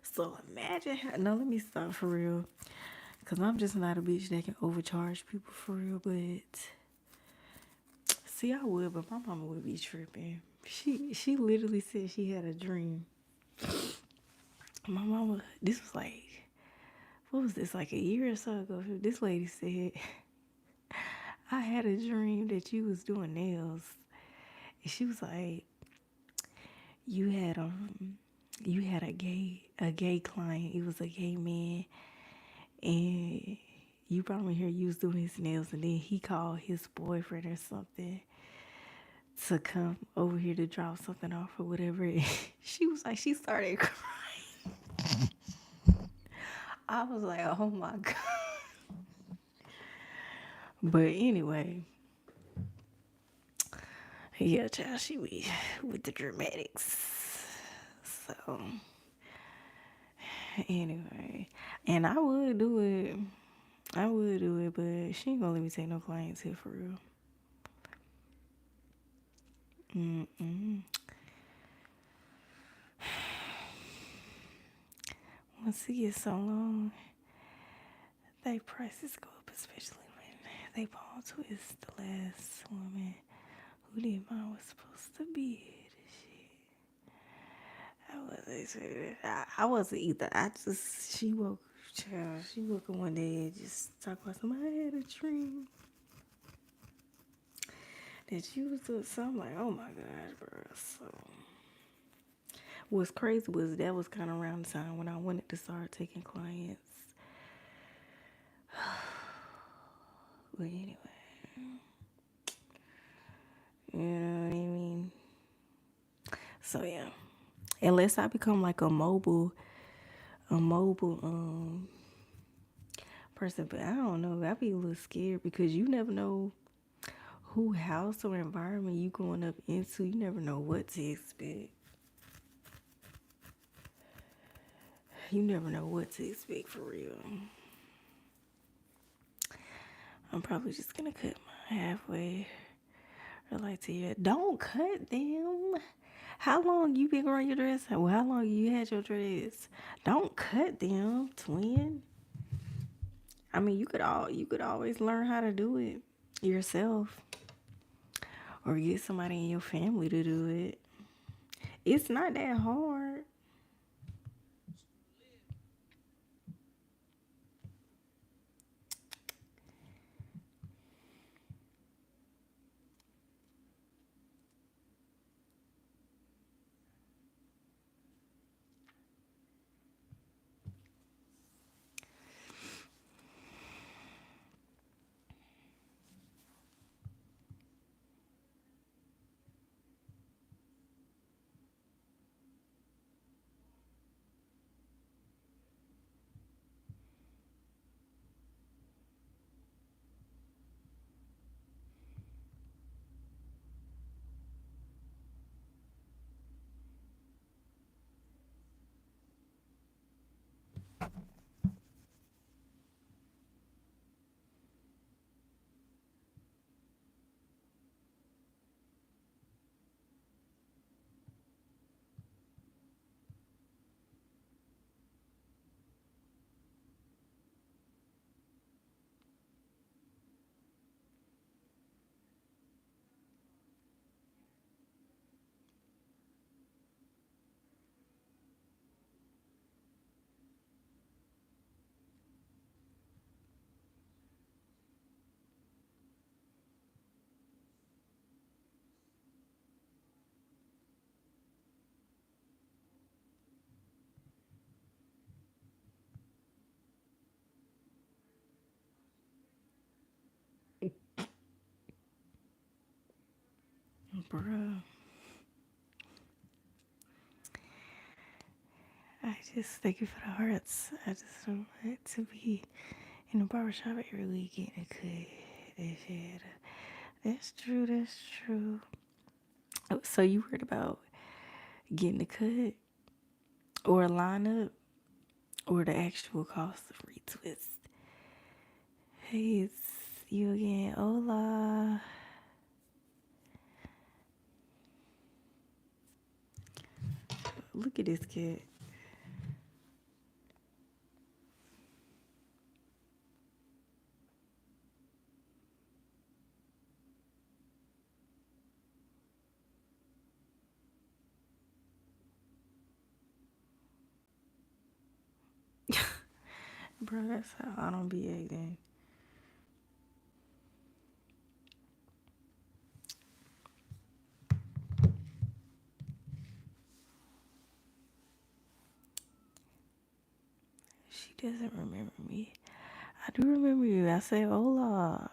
So imagine how, no, let me stop for real. Cause I'm just not a bitch that can overcharge people for real, but see, I would, but my mama would be tripping. She literally said she had a dream. My mama, this was like, what was this, like a year or so ago? This lady said, I had a dream that you was doing nails. And she was like, you had a gay client. It was a gay man. And you probably hear you was doing his nails, and then he called his boyfriend or something to come over here to drop something off or whatever. She was like, she started crying. I was like, oh my God. But anyway, yeah, child, she be with the dramatics. So anyway, and I would do it. But she ain't gonna let me take no clients here for real. Once it gets so long, they prices go up, especially when they palm twist the last woman who did mine was supposed to be shit. I wasn't either. She woke up one day and just talked about something. I had a dream that you was doing something. Like, oh my gosh, bro. So what's crazy was that was kind of around the time when I wanted to start taking clients. But anyway, you know what I mean? So yeah, unless I become like a mobile person, but I don't know. I be a little scared because you never know who house or environment you going up into. You never know what to expect. You never know what to expect for real. I'm probably just gonna cut mine halfway. Or like to hear, don't cut them. How long you been growing your dress? Well, how long you had your dress? Don't cut them, twin. I mean, you could always learn how to do it yourself, or get somebody in your family to do it. It's not that hard. Bruh. I just thank you for the hearts. I just don't want to be in the barbershop every week getting a cut. That shit. That's true. That's true. Oh, so you worried about getting a cut or a lineup or the actual cost of retwist? Hey, it's you again. Hola. Look at this cat. Bro, that's how I don't be acting. She doesn't remember me. I do remember you. I say hola.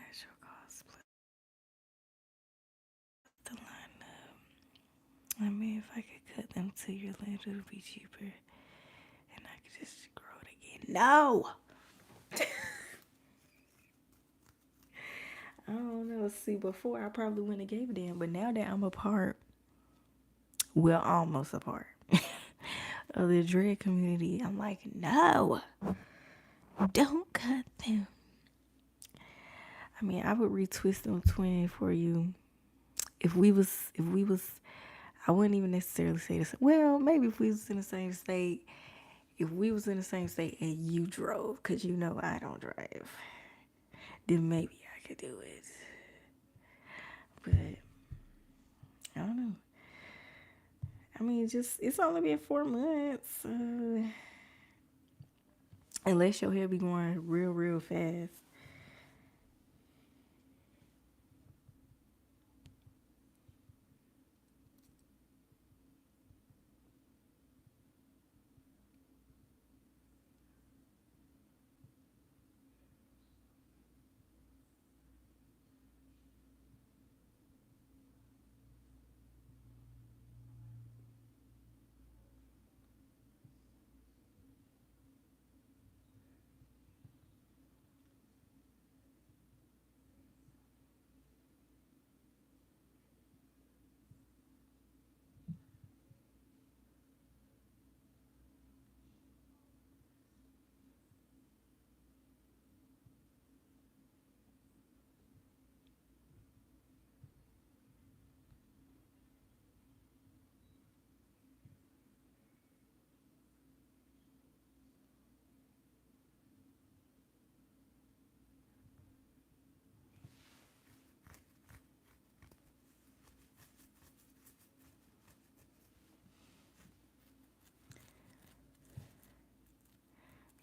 Actual cost plus the lineup. I mean, if I could cut them to your length, it would be cheaper. And I could just grow it again. No! I don't know. See, before I probably wouldn't have gave a damn. But now that I'm apart, well, almost apart of the dread community, I'm like, no, don't cut them. I mean, I would retwist them 20 for you. If we was, I wouldn't even necessarily say this. Well, maybe if we was in the same state, if we was in the same state and you drove, cause you know I don't drive, then maybe I could do it. But I don't know. I mean, just it's only been 4 months. Unless your hair be going real, real fast.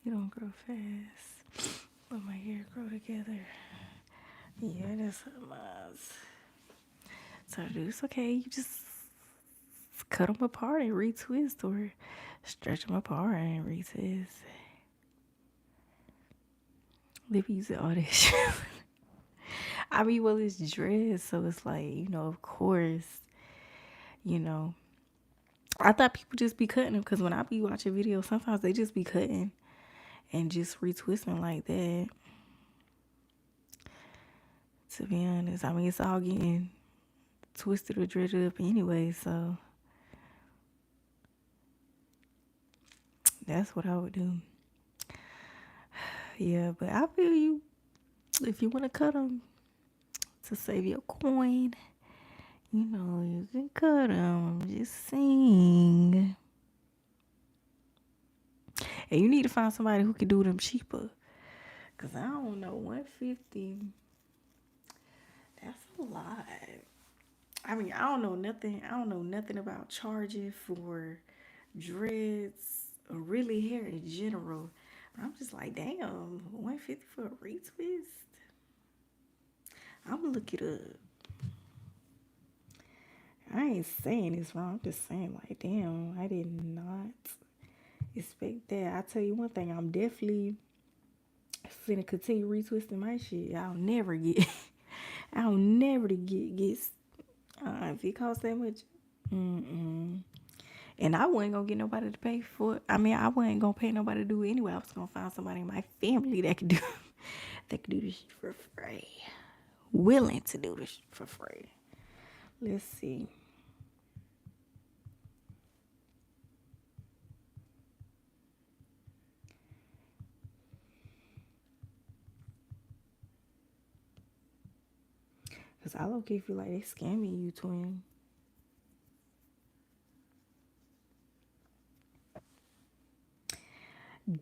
You don't grow fast, but my hair grow together. Yeah, that's what it was. So it's okay. You just cut them apart and retwist, or stretch them apart and retwist. They be using all that shit. I mean, well, it's dress, so it's like, of course, you know, I thought people just be cutting them because when I be watching videos, sometimes they just be cutting and just retwisting like that. To be honest, I mean, it's all getting twisted or dreaded up anyway, so that's what I would do. Yeah, but I feel you. If you want to cut them to save your coin, you know, you can cut them. I'm just saying. And you need to find somebody who can do them cheaper. Cause I don't know, $150. That's a lot. I mean, I don't know nothing. I don't know nothing about charging for dreads or really hair in general. I'm just like, damn, $150 for a retwist. I'm gonna look it up. I ain't saying it's wrong. I'm just saying, like, damn, I did not expect that. I tell you one thing, I'm definitely finna continue retwisting my shit. I'll never get, I'll never get. If it costs that much, and I wasn't gonna get nobody to pay for it. I mean, I wasn't gonna pay nobody to do it anyway. I was gonna find somebody in my family that could do, that could do this shit for free, willing to do this shit for free. Let's see. Cause I low-key feel like they scamming you, twin.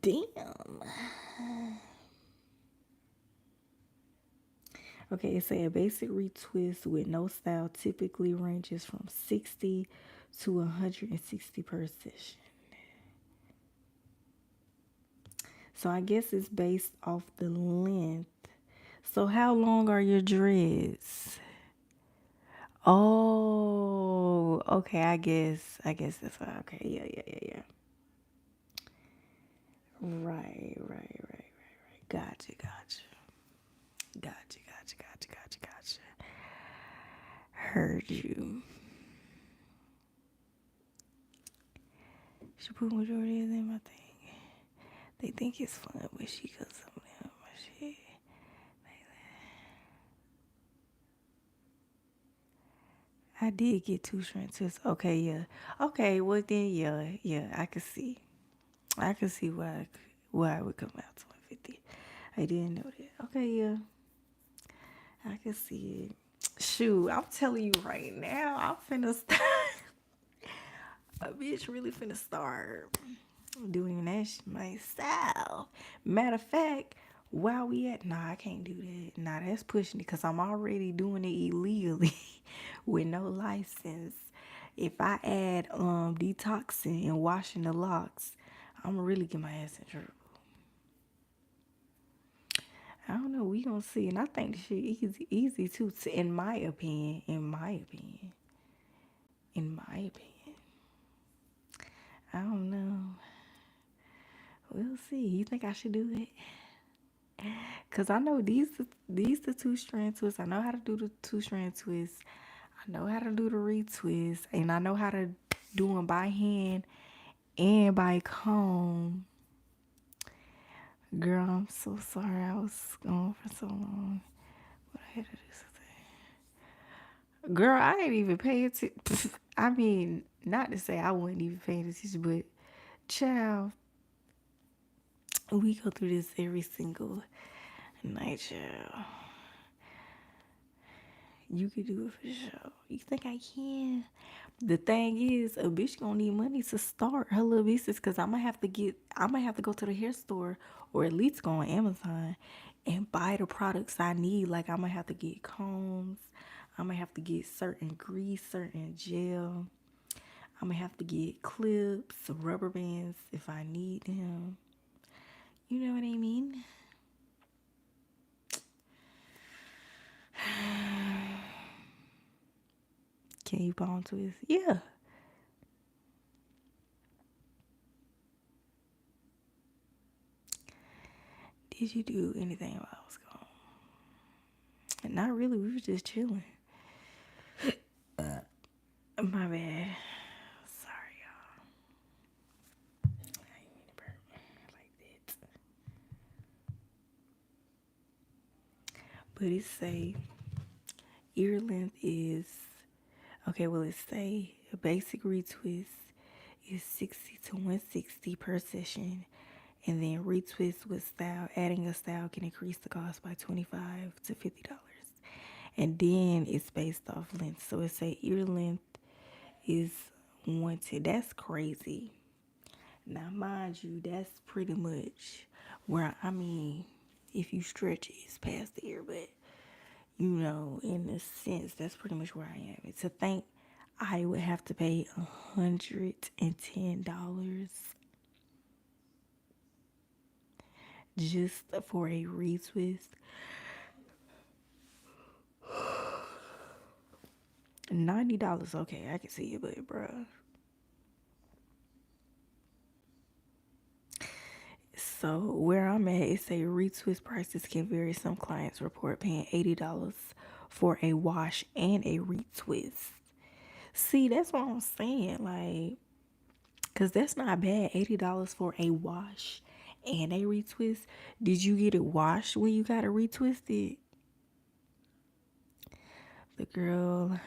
Damn. Okay, it say a basic retwist with no style typically ranges from 60 to 160 per session. So I guess it's based off the length. So how long are your dreads? Oh, okay. I guess that's why. Okay, yeah. Right. Gotcha. Heard you. She put majority of them, I think. They think it's fun, but she goes some of them. Shit. I did get 2 strand twists. Okay, yeah. Okay, well then, yeah. I can see. Why it would come out to 150. I didn't know that. Okay, yeah. I can see it. Shoot, I'm telling you right now, I'm finna start. A bitch really finna start doing that shit myself. Matter of fact, while we at, nah, I can't do that. Nah, that's pushing it because I'm already doing it illegally with no license. If I add detoxing and washing the locks, I'm gonna really get my ass in trouble. I don't know. We gonna see, and I think the shit easy too. In my opinion. I don't know. We'll see. You think I should do it? Cause I know these the 2 strand twists. I know how to do the 2 strand twists. I know how to do the retwist, and I know how to do them by hand and by comb. Girl, I'm so sorry I was gone for so long. But I had to do something. Girl, I ain't even paying attention. I mean, not to say I wasn't even paying attention, but child, we go through this every single night, child. You can do it for sure. You think I can? The thing is, a bitch gonna need money to start her little business because I'm gonna have to go to the hair store or at least go on Amazon and buy the products I need. Like I'm gonna have to get combs. I'm gonna have to get certain grease, certain gel. I'm gonna have to get clips, rubber bands if I need them. You know what I mean? Can you palm twist? Yeah. Did you do anything while I was gone? And not really. We were just chilling. My bad. Sorry, But it say ear length is okay. Well, it say a basic retwist is 60 to 160 per session, and then retwist with style. Adding a style can increase the cost by $25 to $50. And then it's based off length. So it say ear length is wanted. That's crazy. Now, mind you, that's pretty much where I mean, if you stretch it, it's past the ear, but you know, in a sense, that's pretty much where I am. To think I would have to pay $110 just for a retwist. $90, okay, I can see it, but bruh. So where I'm at, it say retwist prices can vary. Some clients report paying $80 for a wash and a retwist. See, that's what I'm saying. Like, cause that's not bad. $80 for a wash and a retwist. Did you get it washed when you got it retwisted? The girl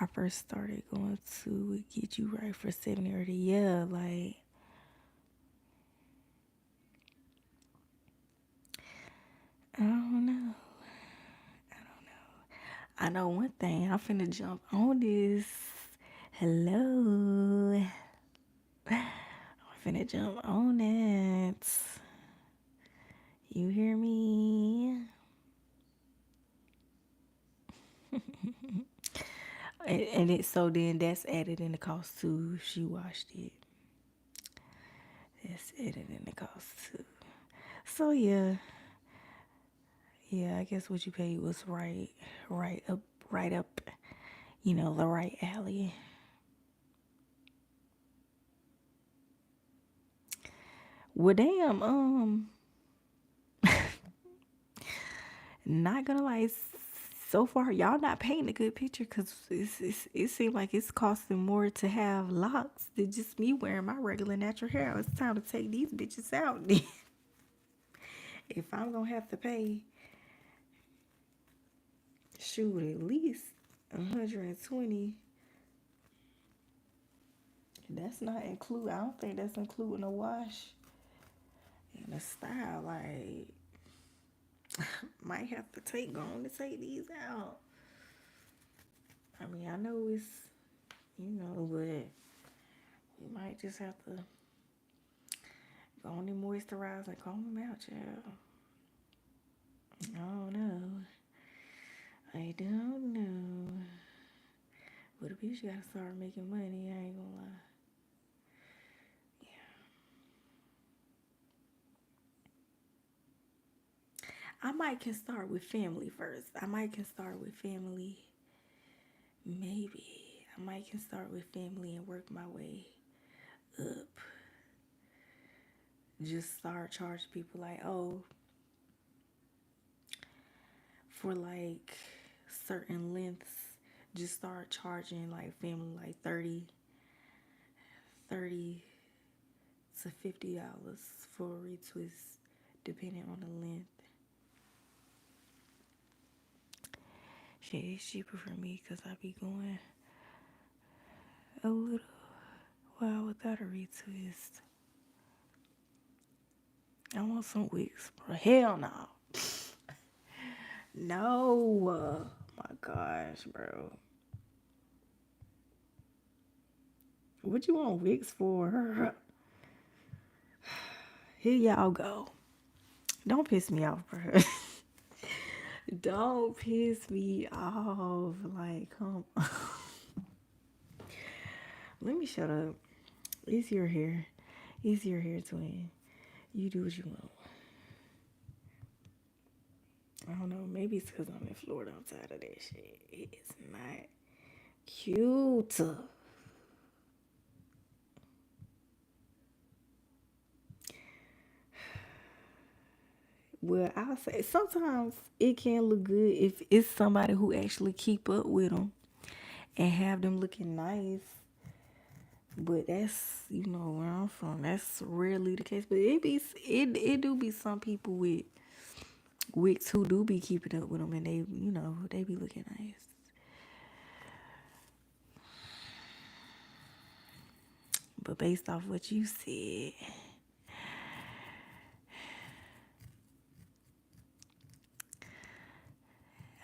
I first started going to would get you right for 70 or 80. Yeah, like I don't know. I know one thing. I'm finna jump on this. Hello. I'm finna jump on it. You hear me? And it so then that's added in the cost too. If she washed it, that's added in the cost too. So yeah. I guess what you paid was right up. You know, the right alley. Well, damn. Not gonna lie. So far, y'all not painting a good picture because it seems like it's costing more to have locks than just me wearing my regular natural hair. It's time to take these bitches out. If I'm gonna have to pay, shoot, at least 120. That's not include. I don't think that's including a wash and a style. Like, might have to going to take these out. I mean, I know it's, but we might just have to go on and moisturize and comb them out, child. I don't know. I don't know. But a bitch gotta start making money, I ain't gonna lie. I might can start with family first. I might can start with family. Maybe. I might can start with family and work my way up. Just start charging people like, oh, for like certain lengths, just start charging like family like 30 to $50 for a retwist, depending on the length. Shit, it's cheaper for me because I be going a little while without a retwist. I want some wigs, bro. Hell no. No. My gosh, bro. What you want wigs for? Here y'all go. Don't piss me off, bro. Don't piss me off. Like, come on. Let me shut up. It's your hair. It's your hair, twin. You do what you want. I don't know. Maybe it's because I'm in Florida. I'm tired of that shit. It's not cute. Well, I'll say sometimes it can look good if it's somebody who actually keep up with them and have them looking nice. But that's, where I'm from. That's rarely the case. But it do be some people with wicks who do be keeping up with them, and they, you know, they be looking nice. But based off what you said,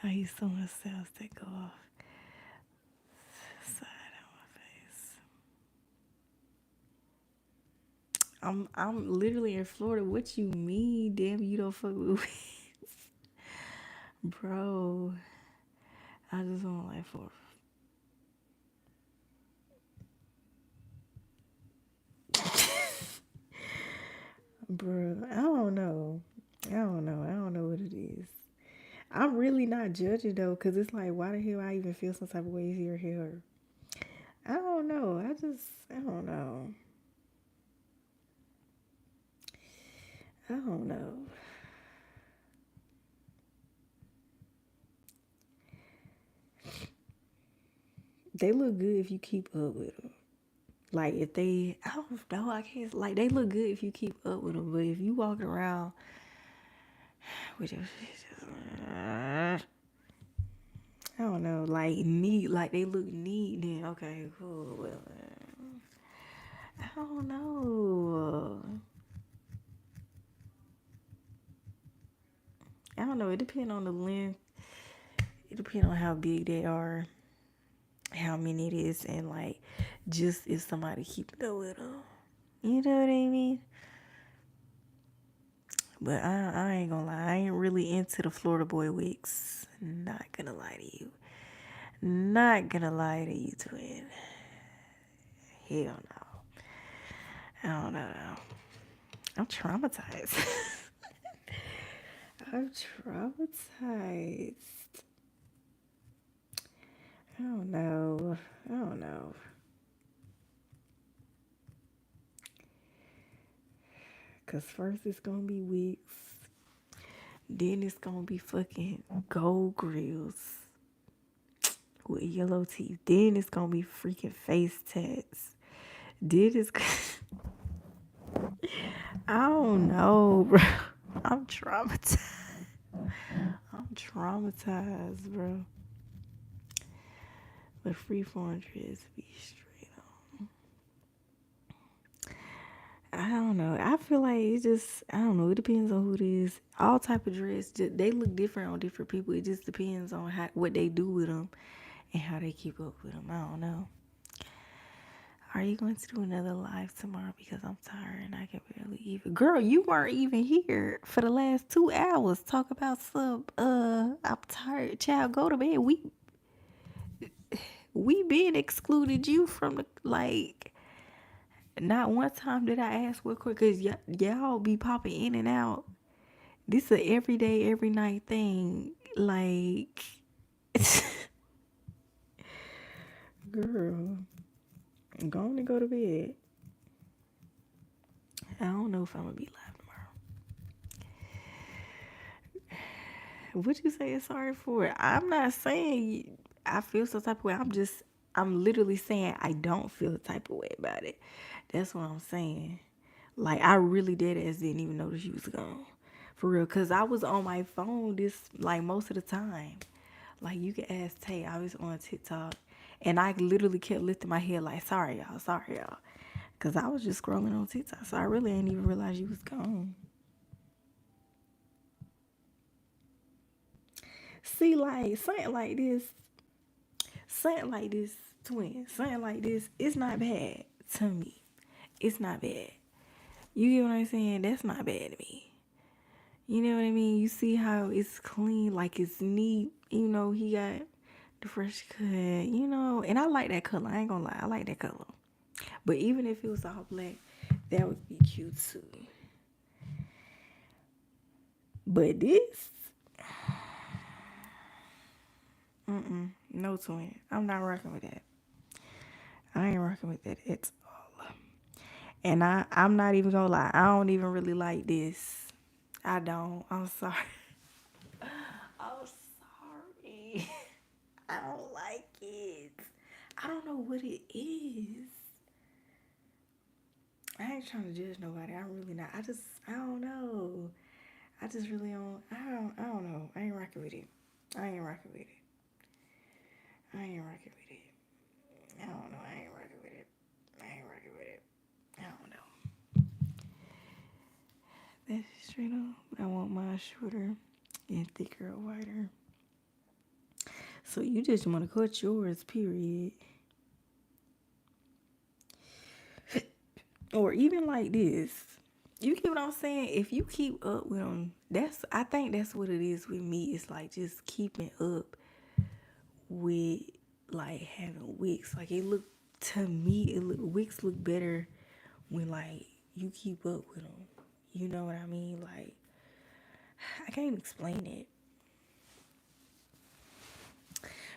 I used so much cells that go off the side of my face. I'm literally in Florida. What you mean? Damn, you don't fuck with wigs, bro. I just want like for. Bro, I don't know. I don't know. I don't know what it is. I'm really not judging though, cause it's like, why the hell I even feel some type of way here or here? I don't know. I don't know. I don't know. They look good if you keep up with them. Like if they, I don't know. I can't. Like they look good if you keep up with them, but if you walking around with your shit just, I don't know, like neat, like they look neat, then okay, cool. Well, I don't know. I don't know. It depends on the length. It depends on how big they are, how many it is, and like just if somebody keep it up with them. You know what I mean? But I ain't gonna lie. I ain't really into the Florida boy wigs. Not gonna lie to you. Not gonna lie to you, twin. Hell no. I don't know. I'm traumatized. I'm traumatized. I don't know. I don't know. Cause first it's gonna be wigs. Then it's gonna be fucking gold grills with yellow teeth. Then it's gonna be freaking face tats. Then it's I don't know, bro. I'm traumatized. I'm traumatized, bro. But freeform dreads be straight on. I don't know. I feel like it just, I don't know. It depends on who it is. All type of dreads, they look different on different people. It just depends on what they do with them and how they keep up with them. I don't know. Are you going to do another live tomorrow? Because I'm tired and I can barely even. Girl, you weren't even here for the last 2 hours. Talk about some. I'm tired. Child, go to bed. We been excluded you from the like. Not one time did I ask what quick, cause y'all be popping in and out. This a everyday, every night thing. Like, girl, go on and go to bed. I don't know if I'm gonna be live tomorrow. What you say sorry for? I'm not saying I feel some type of way. I'm literally saying I don't feel the type of way about it. That's what I'm saying. Like, I really didn't even notice you was gone. For real. Because I was on my phone like, most of the time. Like, you can ask Tay. I was on TikTok. And I literally kept lifting my head like, sorry, y'all. Sorry, y'all. Because I was just scrolling on TikTok. So I really ain't even realize you was gone. See, like, something like this, twin, something like this, it's not bad to me. It's not bad. You get what I'm saying? That's not bad to me. You know what I mean? You see how it's clean, like it's neat. You know, he got the fresh cut, you know. And I like that color. I ain't gonna lie. I like that color. But even if it was all black, that would be cute too. But this, no twin. I'm not rocking with that. I ain't rocking with that at all. And I'm not even gonna lie. I don't even really like this. I don't. I'm sorry. I'm sorry. I don't like it. I don't know what it is. I ain't trying to judge nobody. I'm really not. I don't know. I just really don't. I don't know. I ain't rocking with it. I ain't rocking with it. I ain't rocking with it. I don't know. I ain't rocking with it. I ain't rocking with it. I don't know. That's straight up. I want mine shorter and thicker or wider. So you just want to cut yours, period. Or even like this. You get what I'm saying? If you keep up with them, I think that's what it is with me. It's like just keeping up with like having wigs. Like it look to me, wigs look better when like you keep up with them. You know what I mean? Like I can't explain it.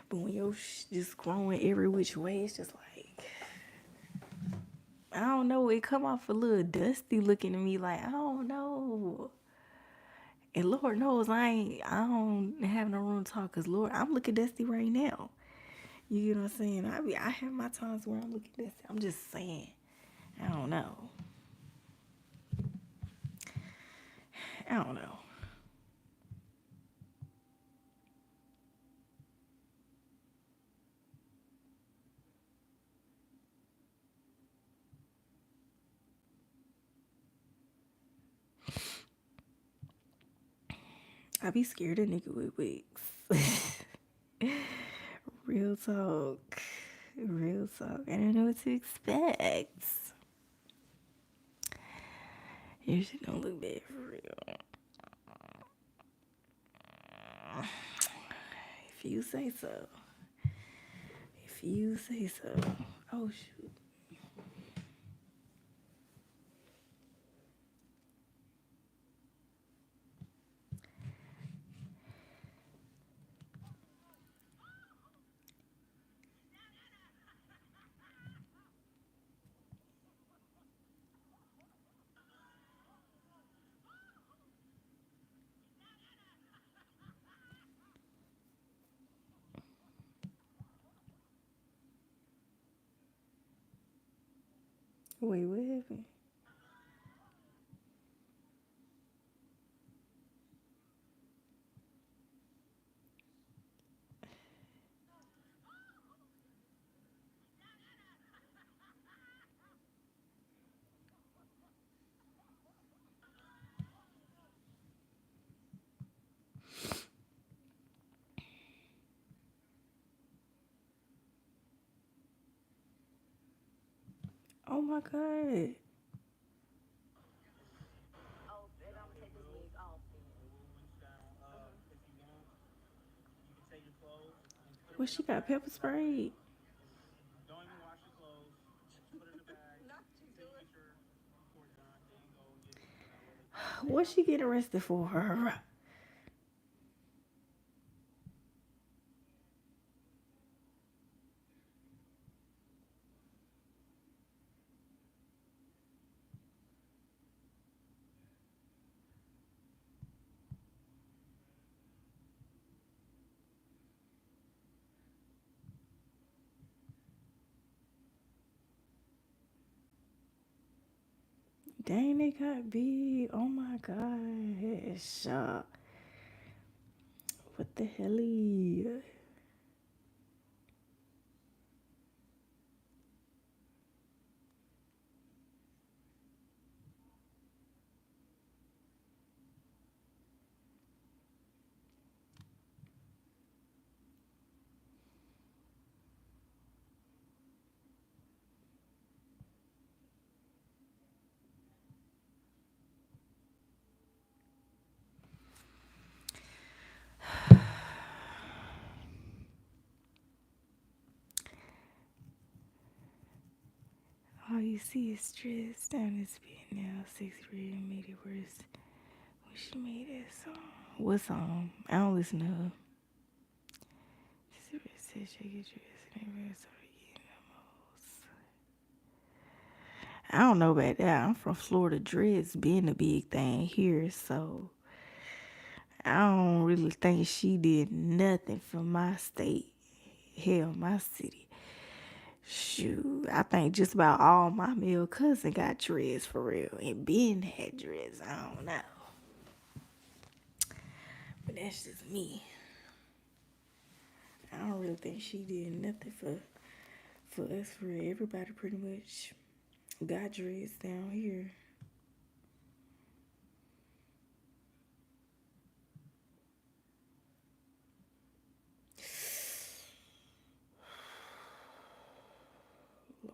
But when you're just growing every which way, it's just like I don't know. It come off a little dusty looking to me. Like I don't know. And Lord knows I don't have no room to talk because Lord, I'm looking dusty right now. You get what I'm saying? I have my times where I'm looking dusty. I'm just saying. I don't know. I don't know. I be scared of nigga with wigs. Real talk. Real talk. I don't know what to expect. Your shit don't look bad for real. If you say so. If you say so. Oh shoot. Wait, what happened? Oh my god. Well, she got pepper sprayed. What's she getting arrested for? Her. Dang, they got big. Oh my gosh. What the hell? All you see is stress down this bed now. 6th grade made it worse when she made that song. What song? I don't listen to her. She said shake your dress and everybody started getting the most. I don't know about that. I'm from Florida. Dreads being a big thing here, so I don't really think she did nothing for my state. Hell, my city. Shoot, I think just about all my male cousins got dreads for real. And Ben had dreads. I don't know. that's just me. I don't really think she did nothing for us, for everybody pretty much got dressed down here.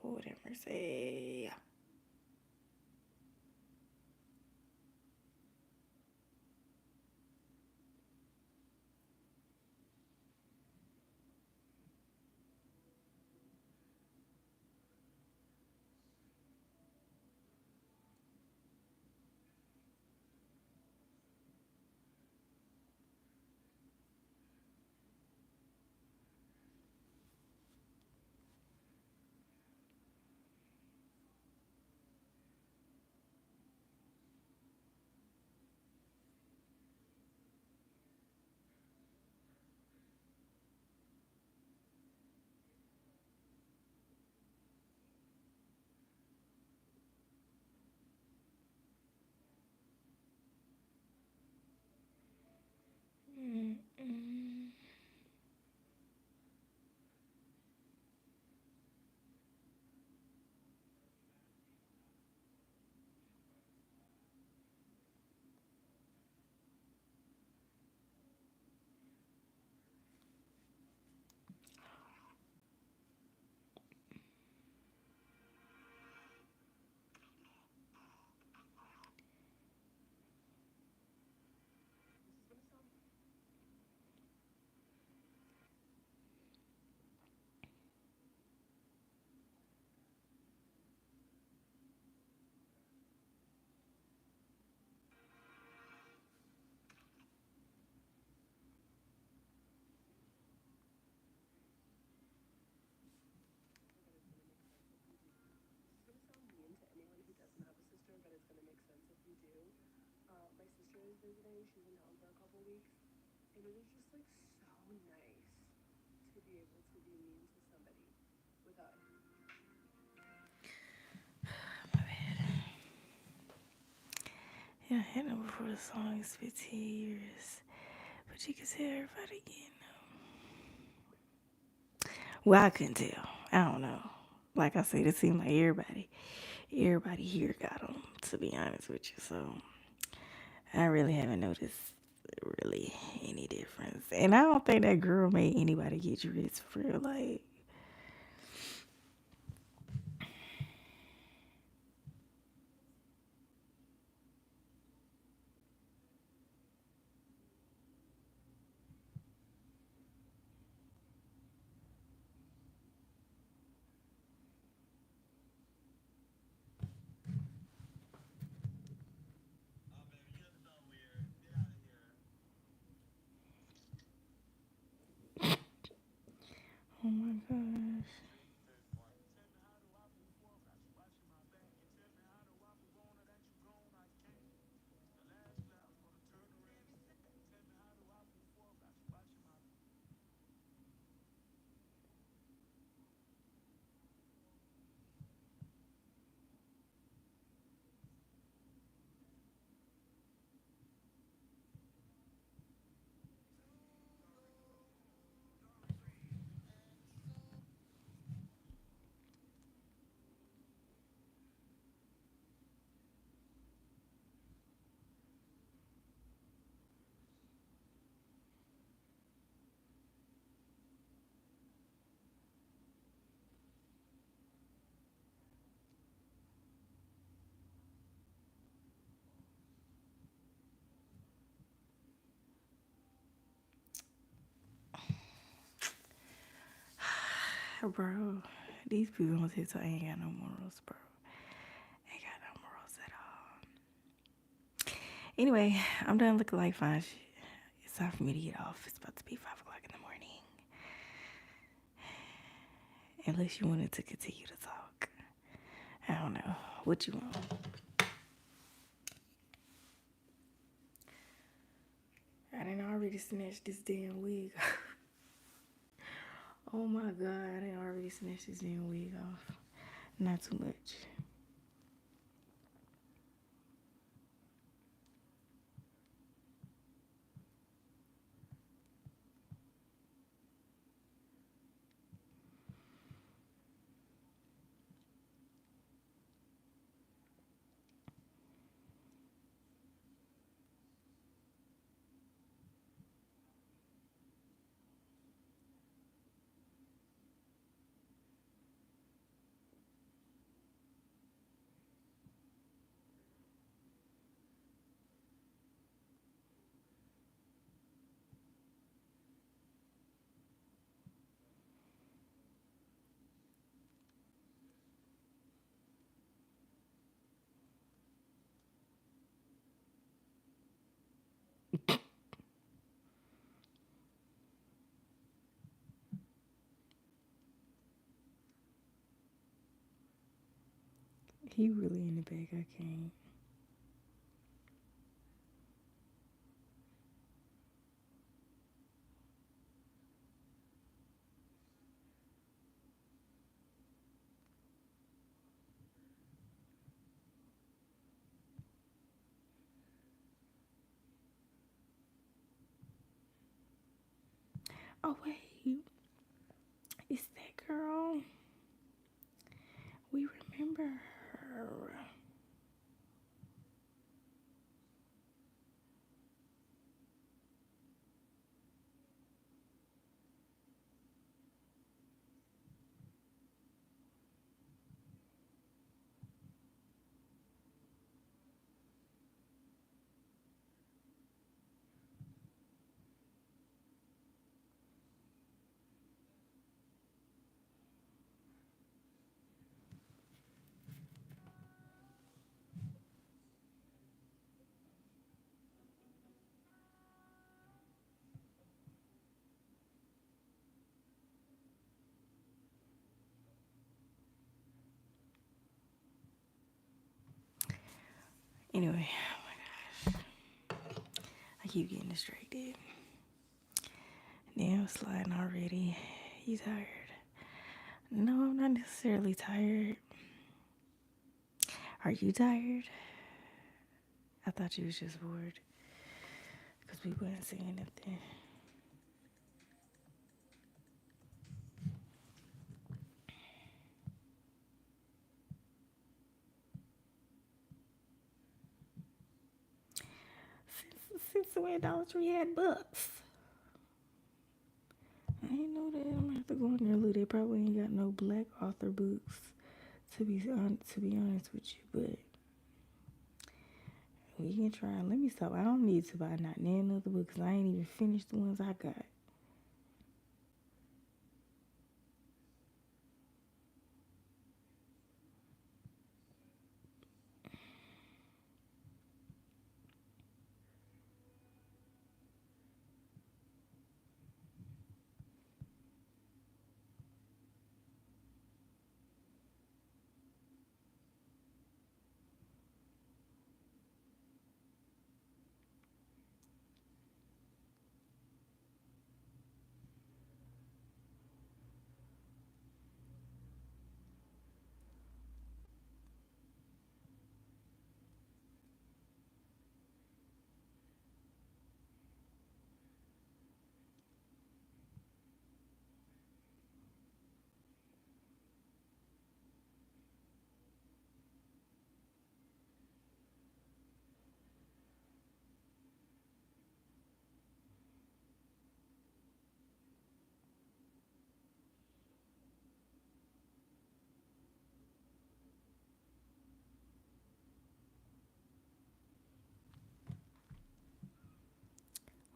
Lord have mercy. Mm-mm. My bad. Yeah, I had them before the song is 15 years. But you can tell everybody again. Well, I couldn't tell. I don't know. Like I said, it seemed like everybody here got them, to be honest with you. So I really haven't noticed really any difference. And I don't think that girl made anybody get dressed for real. Like, oh my gosh. Bro, these people on TikTok ain't got no morals, bro. Ain't got no morals at all. Anyway, I'm done looking like fine shit. It's time for me to get off. It's about to be 5 o'clock in the morning. Unless you wanted to continue to talk. I don't know. What you want? I didn't already snatch this damn wig. Oh my god, I didn't already snatch this damn wig off. Not too much. He really in the back. I can't. Oh wait, it's that girl. We remember her. Anyway, oh my gosh, I keep getting distracted. Damn, sliding already. You tired? No, I'm not necessarily tired. Are you tired? I thought you was just bored because we weren't saying nothing. Since the way Dollar Tree had books. I didn't know that. I'm gonna have to go in there look. They probably ain't got no black author books. To be honest with you, but we can try. Let me stop. I don't need to buy not none other books. I ain't even finished the ones I got.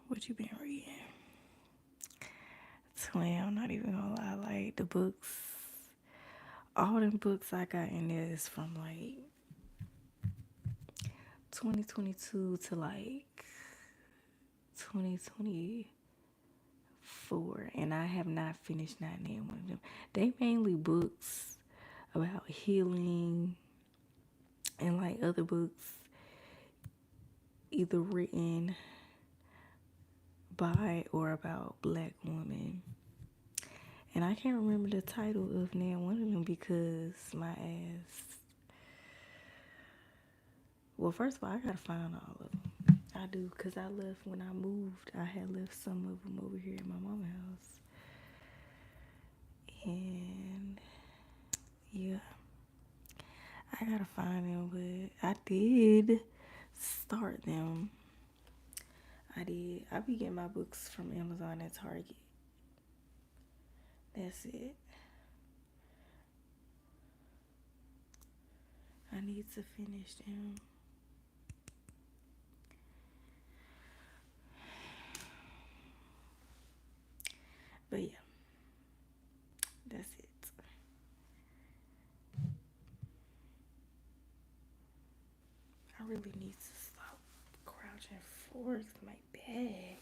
What you been reading? Twin, I'm not even gonna lie. Like the books, all them books I got in there is from like 2022 to like 2024, and I have not finished not name one of them. They mainly books about healing and like other books either written by or about black women. And I can't remember the title of now one of them because my ass. Well, first of all, I gotta find all of them. I do, because I left when I moved. I had left some of them over here at my mama's house. And yeah, I gotta find them, but I did start them. I did. I be getting my books from Amazon and Target. That's it. I need to finish them. But yeah, that's it. I really need to stop crouching forward with my back.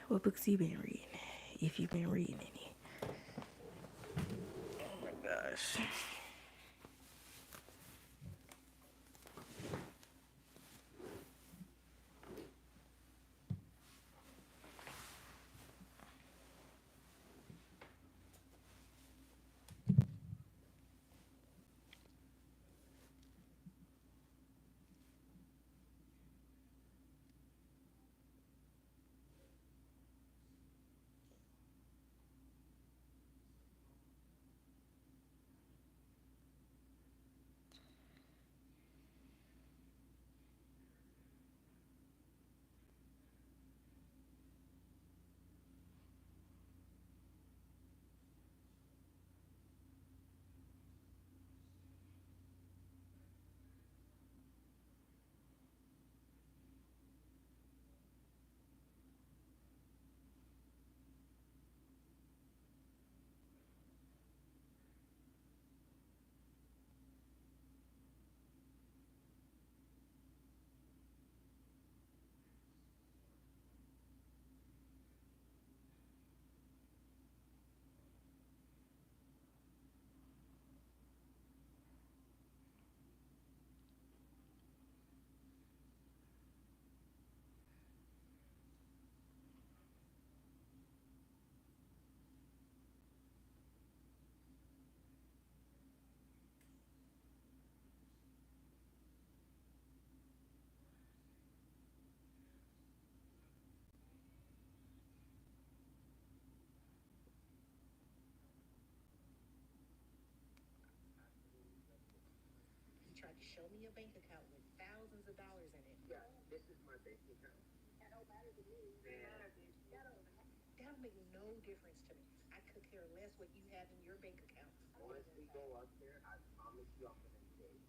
What books you been reading? if you've been reading any. Oh my gosh. He tried to show me a bank account with thousands of dollars in it. Yeah, this is my bank account. That don't matter to me. Yeah. That'll make no difference to me. I could care less what you have in your bank account. Once we go up there, I promise you I'm gonna engage.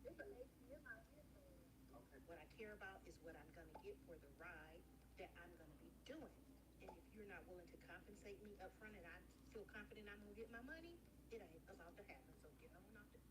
There's an ATM out here somewhere. Okay. What I care about is what I'm gonna get for the ride that I'm gonna be doing. And if you're not willing to compensate me up front and I feel confident I'm gonna get my money, it ain't about to happen. So get on out there.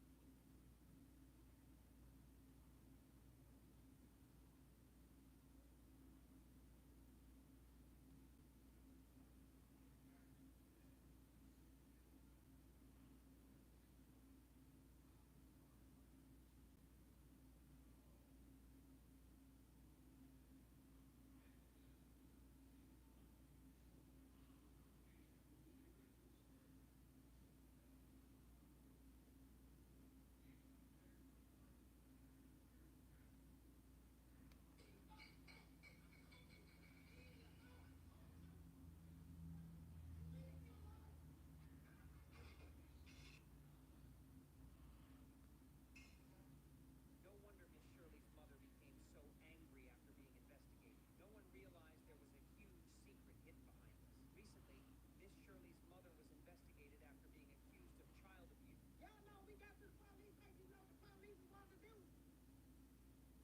No wonder Miss Shirley's mother became so angry after being investigated. No one realized there was a huge secret hidden behind this. Recently, Miss Shirley's mother was investigated after being accused of child abuse. Y'all know we got this police, like you know what the police want to do.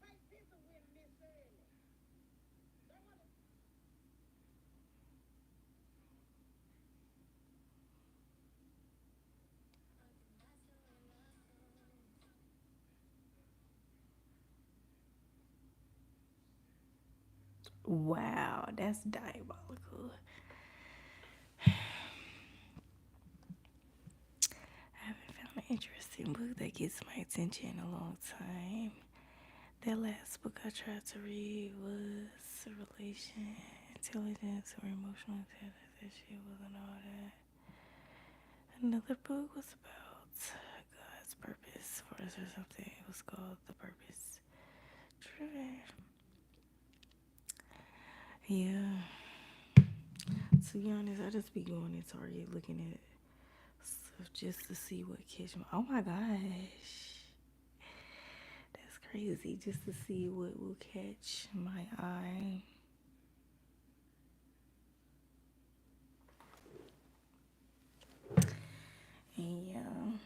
Take picture with Miss Shirley. They want to. Wow, that's diabolical. I haven't found an interesting book that gets my attention in a long time. That last book I tried to read was Relation, Intelligence, or Emotional Intelligence. That shit wasn't all that. Another book was about God's purpose for us or something. It was called The Purpose Driven. Yeah. To be honest, I just be going in Target looking at stuff just to see what catch my. Oh my gosh, that's crazy! Just to see what will catch my eye. And yeah,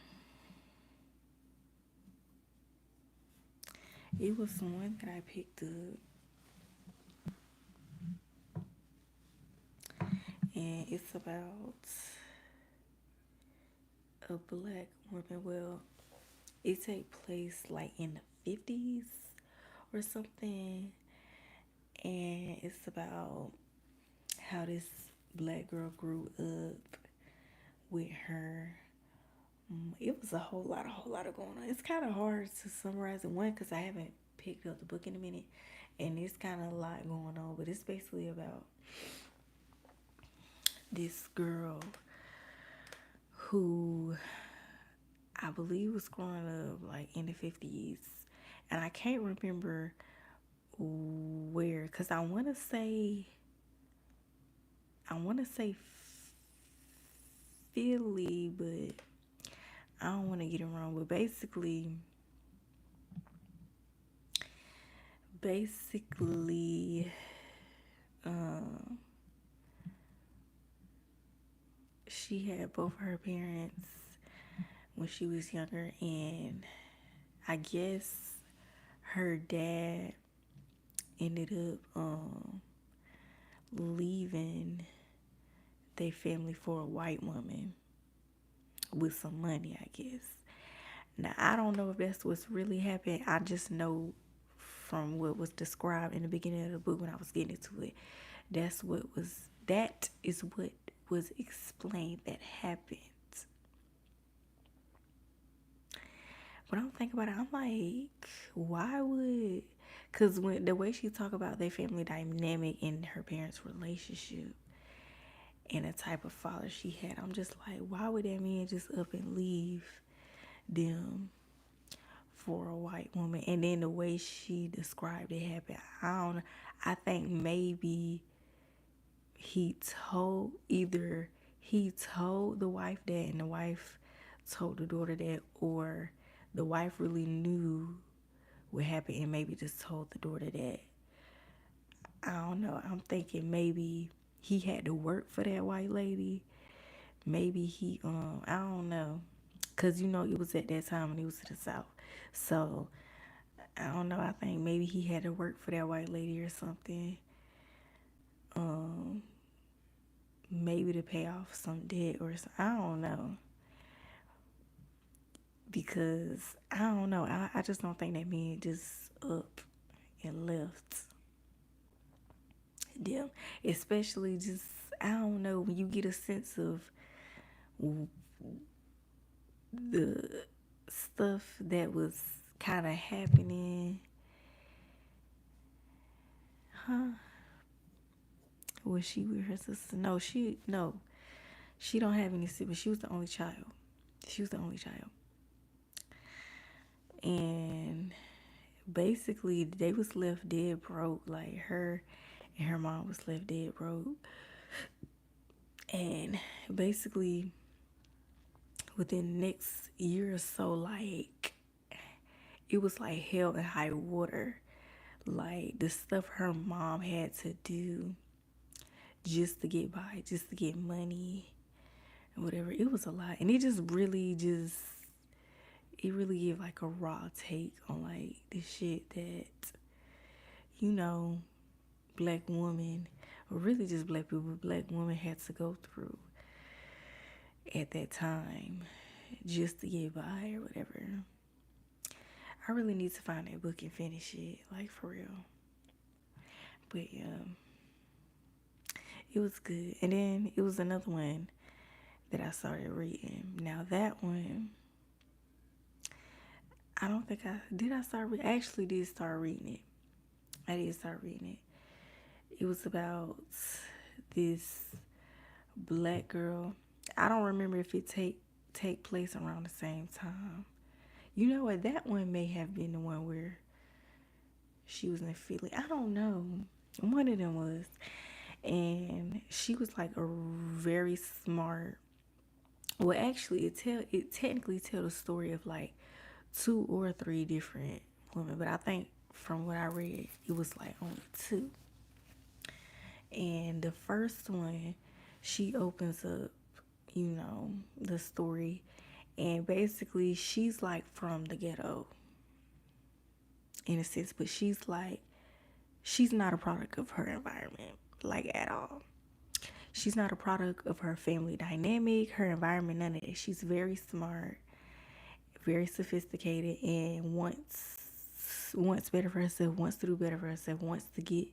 it was one that I picked up, and it's about a black woman. Well, it take place like in the 50s or something, and it's about how this black girl grew up with her. It was a whole lot of going on. It's kind of hard to summarize in one because I haven't picked up the book in a minute, and it's kind of a lot going on. But it's basically about this girl who I believe was growing up like in the 50s, and I can't remember where because I want to say Philly, but I don't want to get it wrong. But basically, um, she had both her parents when she was younger, and I guess her dad ended up leaving their family for a white woman with some money, I guess. Now, I don't know if that's what's really happened. I just know from what was described in the beginning of the book when I was getting into it, that is what was explained that happened. But I'm thinking about it, I'm like, why would, because when the way she talk about their family dynamic and her parents' relationship and the type of father she had, I'm just like, why would that man just up and leave them for a white woman? And then the way she described it happened, I think maybe either he told the wife that and the wife told the daughter that, or the wife really knew what happened and maybe just told the daughter that. I don't know. I'm thinking maybe he had to work for that white lady. Maybe I don't know. Cause it was at that time when he was to the South. So I don't know. I think maybe he had to work for that white lady or something. Maybe to pay off some debt or something. I don't know. Because I don't know. I just don't think that man just up and left them. Especially just, I don't know, when you get a sense of the stuff that was kind of happening. Was she with her sister? No, she don't have any siblings. She was the only child. And basically they was left dead broke. Like her and her mom was left dead broke. And basically within the next year or so, like it was like hell and high water. Like the stuff her mom had to do just to get by, just to get money and whatever. It was a lot. And it really gave like a raw take on like the shit that, black women, or really just black people, black women had to go through at that time just to get by or whatever. I really need to find that book and finish it, like for real. But yeah, it was good. And then it was another one that I started reading. Now that one, I don't think I actually did start reading it. I did start reading it. It was about this black girl. I don't remember if it take place around the same time. You know what? That one may have been the one where she was in Philly. I don't know. One of them was. And she was like a very smart. Well, actually, it technically tell the story of like 2 or 3 different women, but I think from what I read, it was like only 2. And the first one, she opens up, the story, and basically she's like from the ghetto in a sense, but she's not a product of her environment, like at all. She's not a product of her family dynamic, her environment, none of that. She's very smart, very sophisticated, and wants better for herself, wants to do better for herself, wants to get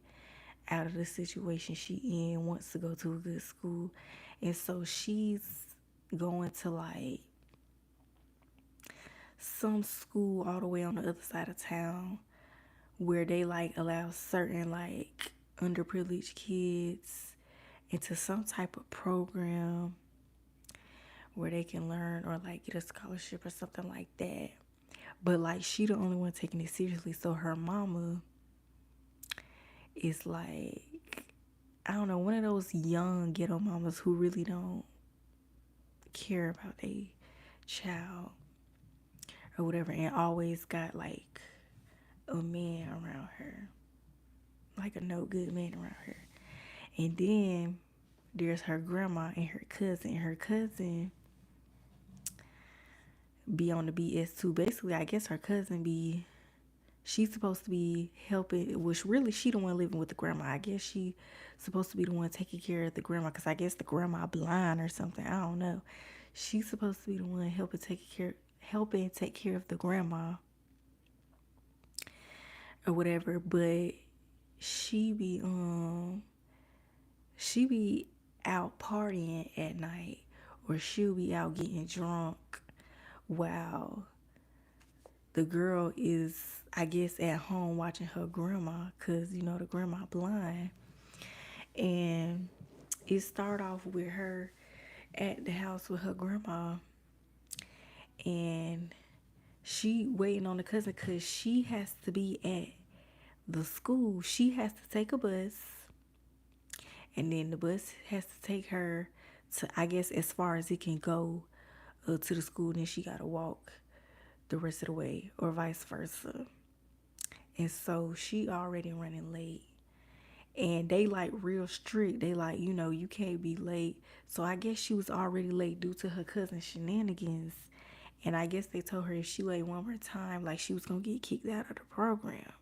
out of the situation she in, wants to go to a good school. And so she's going to like some school all the way on the other side of town where they like allow certain like underprivileged kids into some type of program where they can learn or like get a scholarship or something like that. But like she the only one taking it seriously, so her mama is like, I don't know, one of those young ghetto mamas who really don't care about their child or whatever, and always got like a man around her, like a no good man around her. And then there's her grandma and her cousin. And her cousin be on the BS too. Basically, I guess her cousin be, she's supposed to be helping, which really she the one living with the grandma. I guess she supposed to be the one taking care of the grandma, because I guess the grandma blind or something. I don't know. She's supposed to be the one helping take care of the grandma or whatever. But she be she be out partying at night, or she'll be out getting drunk while the girl is, I guess, at home watching her grandma, because you know the grandma blind. And it start off with her at the house with her grandma, and she waiting on the cousin because she has to be at the school. She has to take a bus, and then the bus has to take her to, I guess, as far as it can go to the school. Then she gotta walk the rest of the way, or vice versa. And so she already running late, and they like real strict. They like, you know, you can't be late. So I guess she was already late due to her cousin's shenanigans. And I guess they told her if she late one more time, like she was gonna get kicked out of the program.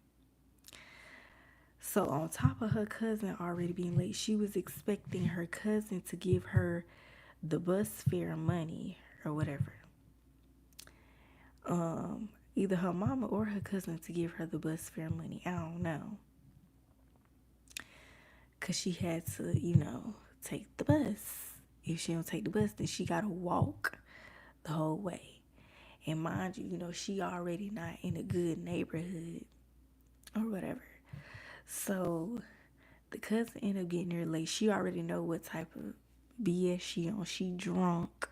So on top of her cousin already being late, she was expecting her cousin to give her the bus fare money or whatever. Either her mama or her cousin to give her the bus fare money. I don't know. Because she had to, you know, take the bus. If she don't take the bus, then she got to walk the whole way. And mind you, you know, she already not in a good neighborhood or whatever. So the cousin ended up getting there late. She already know what type of BS she on. She drunk.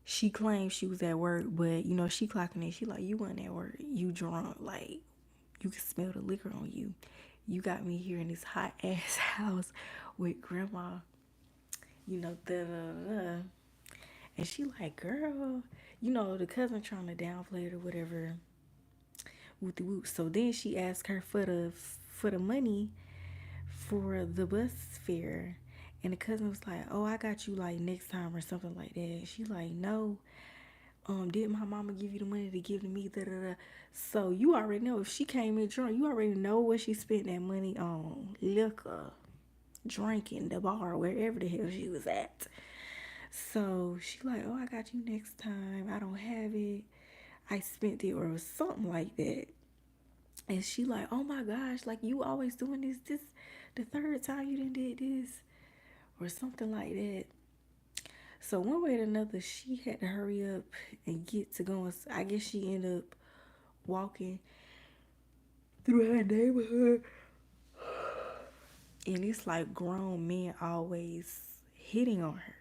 She claimed she was at work, but, you know, she clocking in. She like, you wasn't at work. You drunk. Like, you can smell the liquor on you. You got me here in this hot ass house with grandma, you know, da-da-da-da. And she like, girl, you know, the cousin trying to downplay it or whatever. Whoop the whoop. So then she asked her for the money for the bus fare. And the cousin was like, oh, I got you like next time or something like that. She like, no. Did my mama give you the money to give to me? Da, da, da. So you already know, if she came in drunk, you already know what she spent that money on. Liquor, drinking, the bar, wherever the hell she was at. So she like, oh, I got you next time. I don't have it. I spent it, or something like that. And she like, oh my gosh, like you always doing this. This the third time you done did this, or something like that. So one way or another, she had to hurry up and get to going. I guess she ended up walking through her neighborhood. And it's like grown men always hitting on her.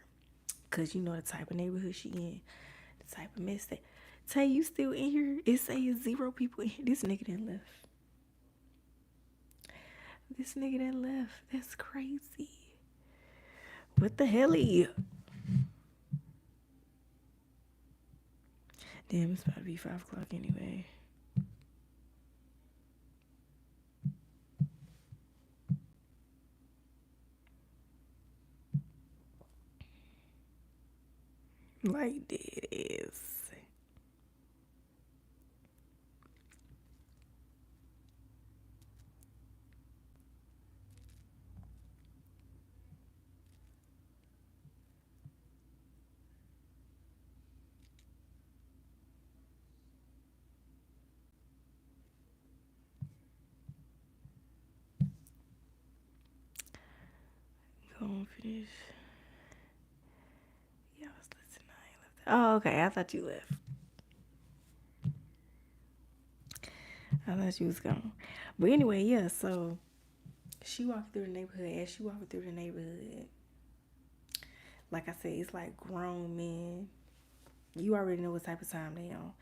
Because you know the type of neighborhood she in. The type of mess that. Tay, you still in here? It says 0 people in here. This nigga done left. This nigga done left. That's crazy. What the hell are you? Damn, it's about to be 5 o'clock anyway. Like this. go and finish. Yeah, I was listening. I ain't left. Oh, okay. I thought you left. I thought you was gone. But anyway, yeah, so she walked through the neighborhood. As she walked through the neighborhood, like I said, it's like grown men. You already know what type of time they on.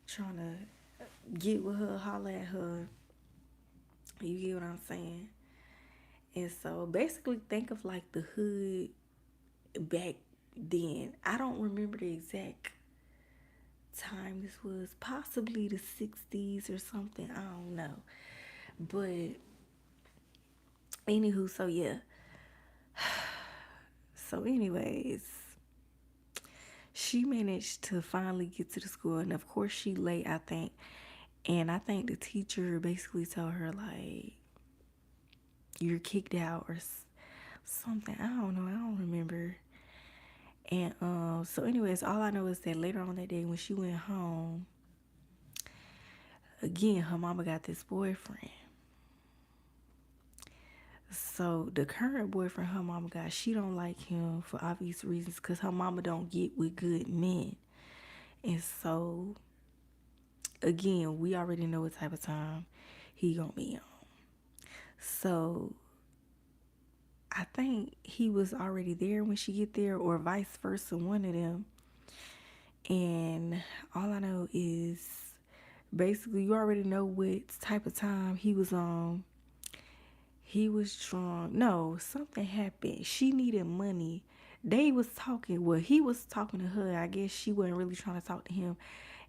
Trying to get with her, holler at her. You get what I'm saying? And so basically think of like the hood back then. I don't remember the exact time this was. Possibly the 60s or something. I don't know. But anywho, so yeah. So anyways, she managed to finally get to the school, and of course she late, I think. And I think the teacher basically told her like, you're kicked out or something. I don't know. I don't remember. And so anyways, all I know is that later on that day when she went home, again, her mama got this boyfriend. So the current boyfriend her mama got, she don't like him for obvious reasons because her mama don't get with good men. And so again, we already know what type of time he gonna be on. So I think he was already there when she get there, or vice versa, one of them. And all I know is basically you already know what type of time he was on. He was drunk. No, something happened. She needed money. They was talking. Well, he was talking to her. I guess she wasn't really trying to talk to him.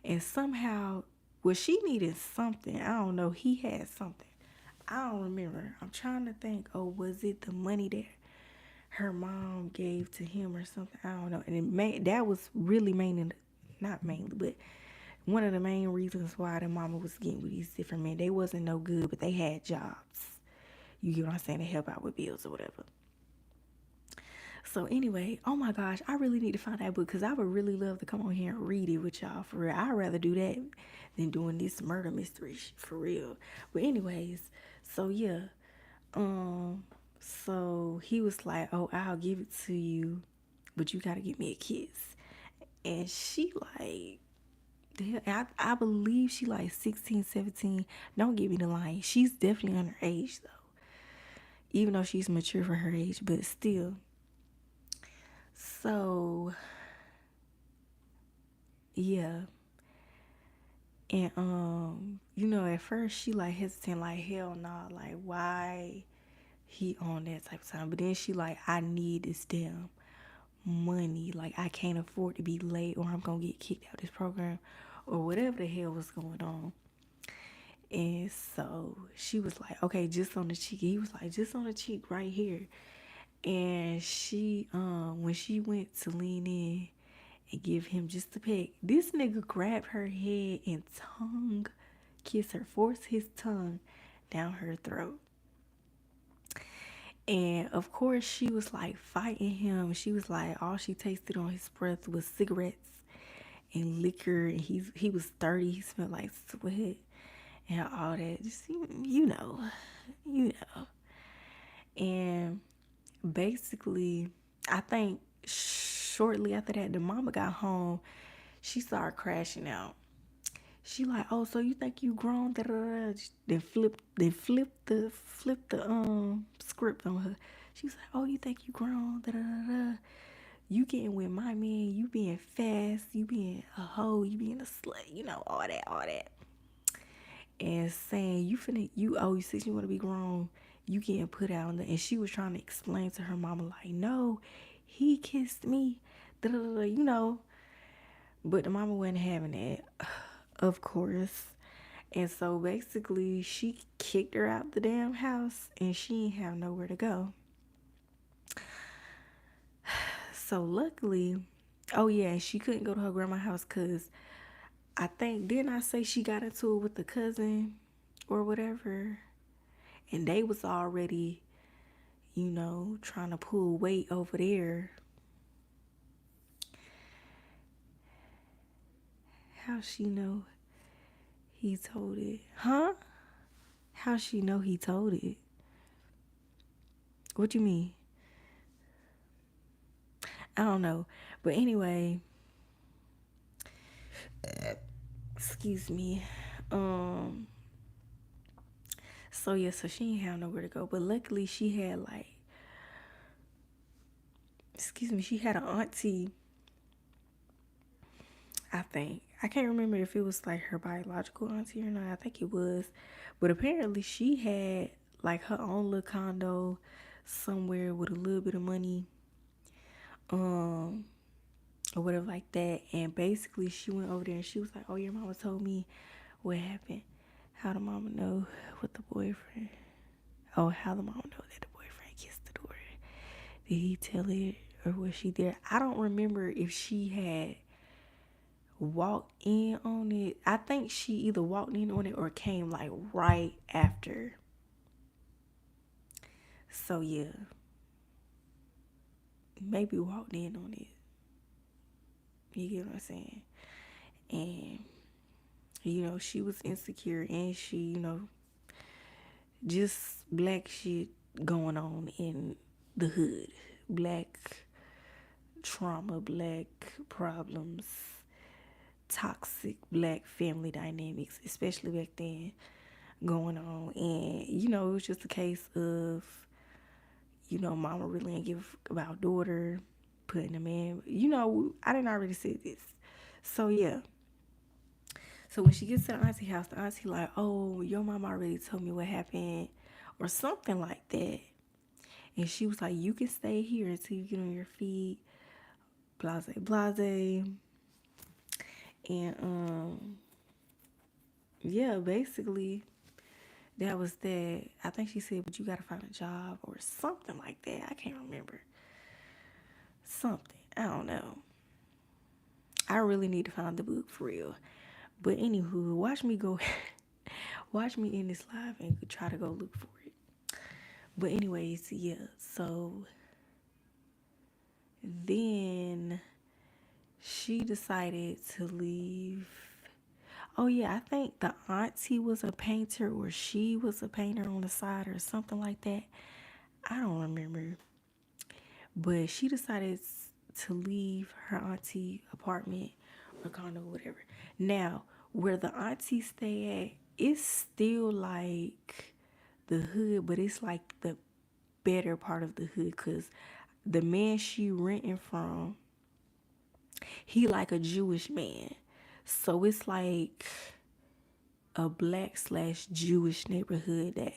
And somehow, well, she needed something. I don't know. He had something. I don't remember. I'm trying to think. Oh, was it the money that her mom gave to him or something? I don't know. And that was really not mainly, but one of the main reasons why the mama was getting with these different men. They wasn't no good, but they had jobs. You get what I'm saying? To help out with bills or whatever. So anyway, oh my gosh, I really need to find that book because I would really love to come on here and read it with y'all for real. I'd rather do that than doing this murder mystery for real. But anyways, so yeah. So he was like, oh, I'll give it to you, but you gotta give me a kiss. And she like, I believe she like 16, 17. Don't give me the line. She's definitely underage though. Even though she's mature for her age, but still. So, yeah. And, at first she like hesitant, like, hell nah, like, why he on that type of time? But then she like, I need this damn money. Like, I can't afford to be late or I'm gonna get kicked out of this program or whatever the hell was going on. And so she was like, okay, just on the cheek. He was like, just on the cheek right here. And she, when she went to lean in and give him just a peck, this nigga grabbed her head and tongue kissed her, forced his tongue down her throat. And of course, she was like fighting him. She was like, all she tasted on his breath was cigarettes and liquor. And he was 30. He smelled like sweat and all that. Just, you know. And basically, I think shortly after that, the mama got home. She started crashing out. She like, oh, so you think you grown? Da, da, da. Then flip the script on her. She was like, oh, you think you grown? Da, da, da, da. You getting with my man? You being fast? You being a hoe? You being a slut? All that. And saying you said you want to be grown. You getting put out on and she was trying to explain to her mama like, no, he kissed me. Da, da, da, But the mama wasn't having it. Of course. And so basically she kicked her out the damn house and she didn't have nowhere to go. So luckily, oh yeah, she couldn't go to her grandma's house because I think, didn't I say she got into it with the cousin or whatever? And they was already, trying to pull weight over there. How she know he told it? Huh? How she know he told it? What you mean? I don't know. But anyway, excuse me. Um, so yeah, so she didn't have nowhere to go. But luckily she had like, excuse me, she had an auntie, I think. I can't remember if it was like her biological auntie or not. I think it was. But apparently she had like her own little condo somewhere with a little bit of money. Um or whatever like that. And basically she went over there and she was like, oh, your mama told me what happened. How the mama know with the boyfriend? Oh, how the mama know that the boyfriend kissed the daughter? Did he tell it or was she there? I don't remember if she had walked in on it. I think she either walked in on it or came like right after. So yeah, maybe walked in on it. You get what I'm saying? And she was insecure and she, just black shit going on in the hood. Black trauma, black problems, toxic black family dynamics, especially back then, going on. And, it was just a case of, mama really didn't give about daughter, putting a man, I didn't already say this. So, yeah. So when she gets to the auntie house, the auntie like, oh, your mama already told me what happened or something like that. And she was like, you can stay here until you get on your feet, blase, blase. And, yeah, basically, that was that. I think she said, but you got to find a job or something like that. I can't remember. Something. I don't know. I really need to find the book for real. But anywho, watch me in this live and try to go look for it. But anyways, yeah, so then she decided to leave. Oh yeah, I think the auntie was a painter or she was a painter on the side or something like that. I don't remember. But she decided to leave her auntie apartment or condo, whatever. Now, where the auntie stay at, it's still like the hood, but it's like the better part of the hood because the man she renting from, he like a Jewish man. So it's like a black / Jewish neighborhood that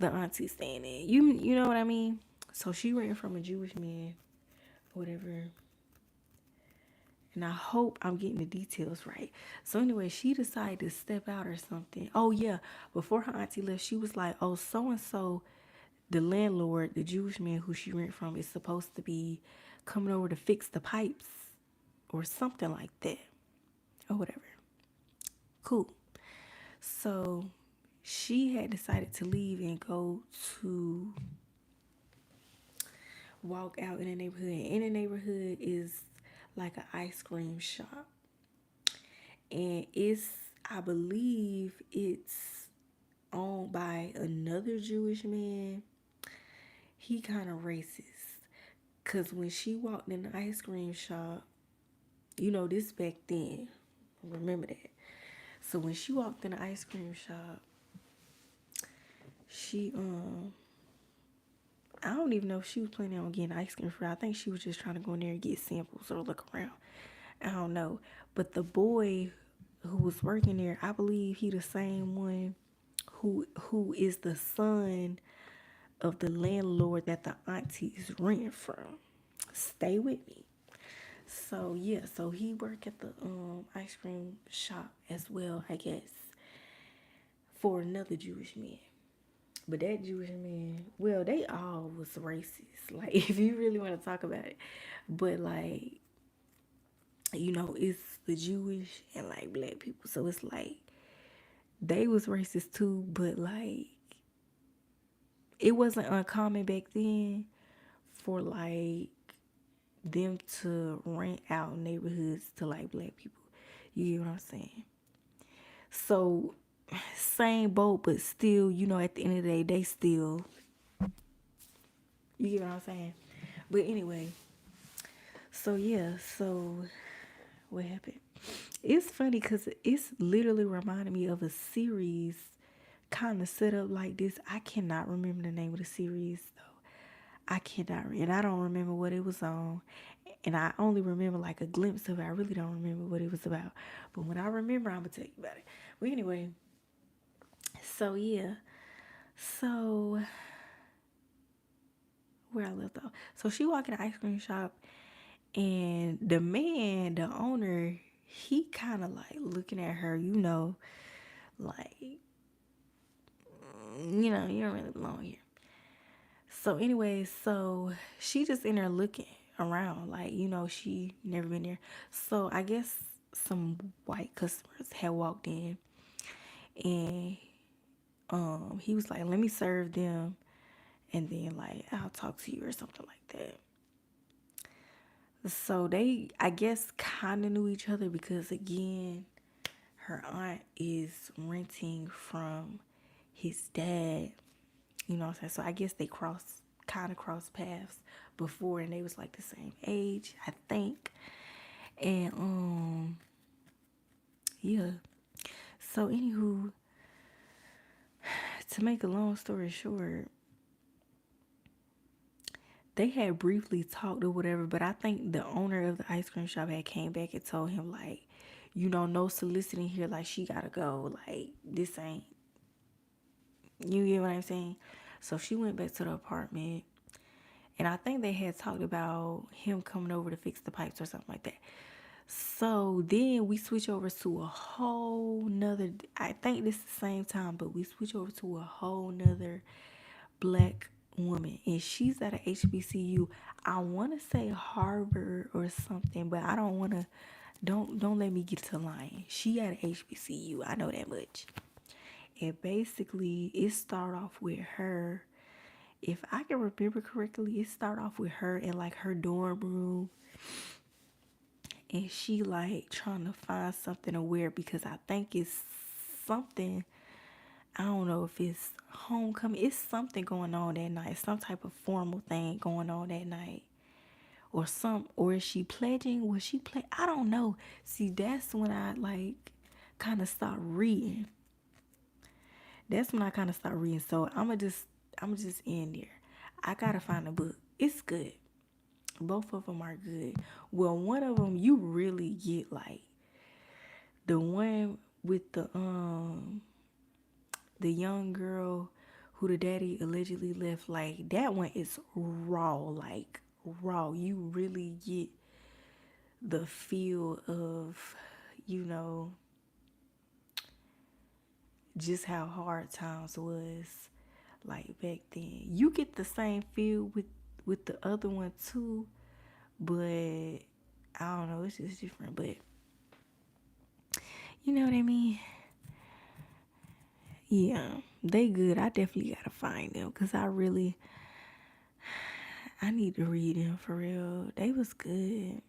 the auntie staying in. You know what I mean? So she renting from a Jewish man, whatever. And I hope I'm getting the details right. So anyway, she decided to step out or something. Oh yeah, before her auntie left, she was like, oh, so-and-so, the landlord, the Jewish man who she rent from, is supposed to be coming over to fix the pipes or something like that. Or whatever. Cool. So she had decided to leave and go to walk out in the neighborhood. And in the neighborhood is like an ice cream shop. And I believe it's owned by another Jewish man. He kind of racist. Because when she walked in the ice cream shop, this back then. Remember that. So when she walked in the ice cream shop, she, I don't even know if she was planning on getting ice cream for her. I think she was just trying to go in there and get samples or look around. I don't know. But the boy who was working there, I believe he the same one who is the son of the landlord that the auntie is renting from. Stay with me. So yeah, so he worked at the ice cream shop as well, I guess, for another Jewish man. But that Jewish man, well, they all was racist. Like, if you really want to talk about it. But, like, it's the Jewish and, like, black people. So, it's like, they was racist, too. But, like, it wasn't uncommon back then for, like, them to rent out neighborhoods to, like, black people. You get what I'm saying? So, same boat, but still, at the end of the day, they still, you get what I'm saying? But anyway, So yeah, so what happened? It's funny because it's literally reminding me of a series kind of set up like this. I cannot remember the name of the series though. I cannot, and I don't remember what it was on. And I only remember like a glimpse of it. I really don't remember what it was about. But when I remember, I'm gonna tell you about it. But anyway, so yeah, so where I left off. So she walked in the ice cream shop, and the man, the owner, he kind of like looking at her, like, you don't really belong here. So anyway, so she just in there looking around, like, she never been there. So I guess some white customers had walked in, and he was like, let me serve them, and then like I'll talk to you or something like that. So they, I guess, kind of knew each other because, again, her aunt is renting from his dad. You know what I'm saying? So I guess they kind of crossed paths before, and they was like the same age, I think. And yeah. So anywho, to make a long story short, they had briefly talked or whatever, but I think the owner of the ice cream shop had came back and told him, like, no soliciting here, like, she gotta go, like, this ain't, you get what I'm saying? So she went back to the apartment, and I think they had talked about him coming over to fix the pipes or something like that. So then we switch over to a whole nother, I think this is the same time, but we switch over to a whole nother black woman, and she's at a HBCU. I want to say Harvard or something, but I don't want to, don't let me get to lying. She at a HBCU, I know that much. And basically it start off with her, if I can remember correctly, it start off with her in like her dorm room, and she like trying to find something to wear because I think it's something, I don't know if it's homecoming. It's something going on that night. Some type of formal thing going on that night. Or is she pledging? Was she pledge? I don't know. See, that's when I like kind of start reading. That's when I kind of start reading. So I'm just in there. I gotta find a book. It's good. Both of them are good. Well, one of them you really get like the one with the young girl who the daddy allegedly left, like that one is raw, like raw. You really get the feel of, you know, just how hard times was like back then. You get the same feel with the other one too, but I don't know, it's just different. But you know what I mean? Yeah, they good. I definitely gotta find them because I need to read them for real. They was good.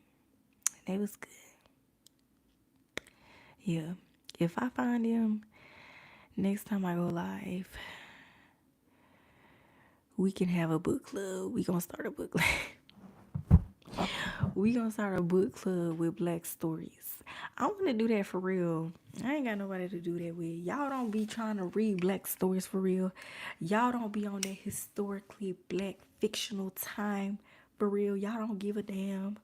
They was good. Yeah. If I find them next time I go live, we can have a book club. We gonna start a book club. We gonna start a book club with black stories. I want to do that for real. I ain't got nobody to do that with. Y'all don't be trying to read black stories for real. Y'all don't be on that historically black fictional time for real. Y'all don't give a damn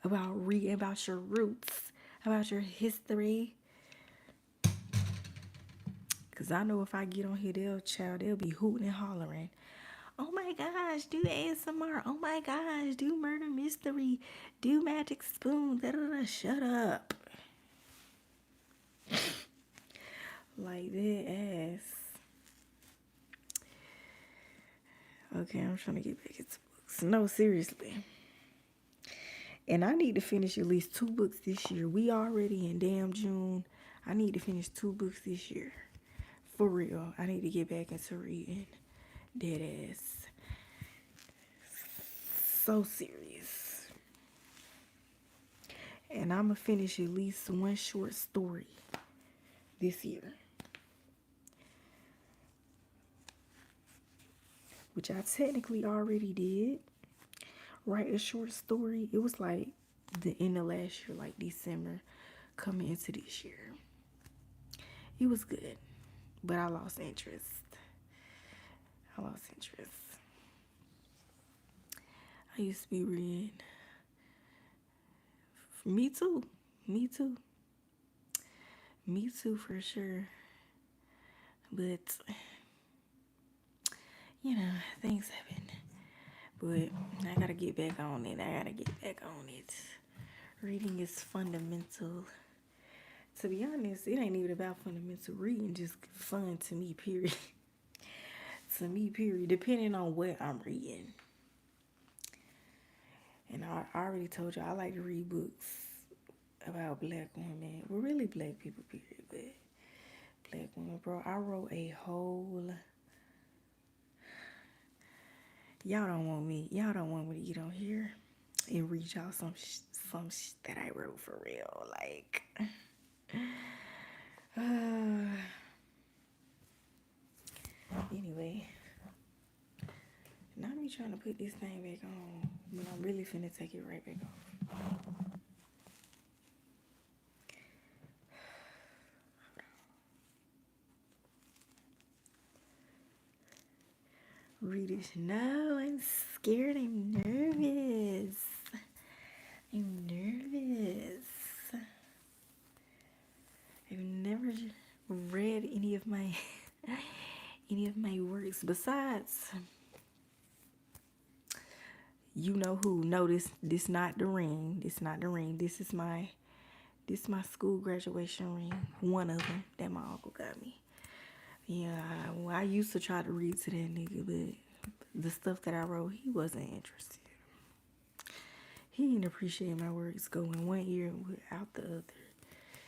about reading about your roots, about your history. Cause I know if I get on here, they'll be hooting and hollering. Oh my gosh, do ASMR. Oh my gosh, do murder mystery. Do magic spoon. Da-da-da. Shut up. Like that ass. Okay, I'm trying to get back into books. No, seriously. And I need to finish at least 2 books this year. We already in damn June. I need to finish 2 books this year. For real. I need to get back into reading. Dead ass. So serious. And I'm going to finish at least 1 short story this year. Which I technically already did. Write a short story. It was like the end of last year, like December, coming into this year. It was good, but I lost interest. I used to be reading. Me too. Me too for sure. But you know, things happen. But I gotta get back on it. Reading is fundamental. To be honest, it ain't even about fundamental reading, just fun to me, period. To me, period. Depending on what I'm reading. And I already told you I like to read books about black women. Well, really black people, period. But black women, bro. I wrote a whole... Y'all don't want me to get on here and read y'all some that I wrote for real. Like... Anyway, not me trying to put this thing back on, but I'm really finna take it right back off. Read it. No, I'm scared. I'm nervous. I've never read any of my works besides, you know who. No, this not the ring. This is my school graduation ring. One of them that my uncle got me. Yeah, I used to try to read to that nigga, but the stuff that I wrote, he wasn't interested. He didn't appreciate my works going one ear without the other.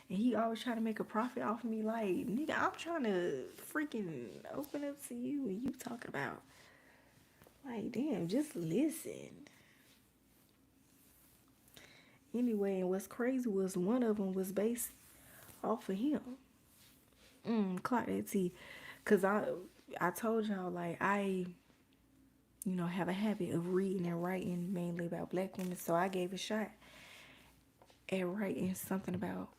And he always tried to make a profit off of me. Like, nigga, I'm trying to freaking open up to you and you talking about, like, damn, just listen. Anyway, and what's crazy was one of them was based off of him. Clock that T. Because I told y'all, like, I, have a habit of reading and writing mainly about black women. So I gave a shot at writing something about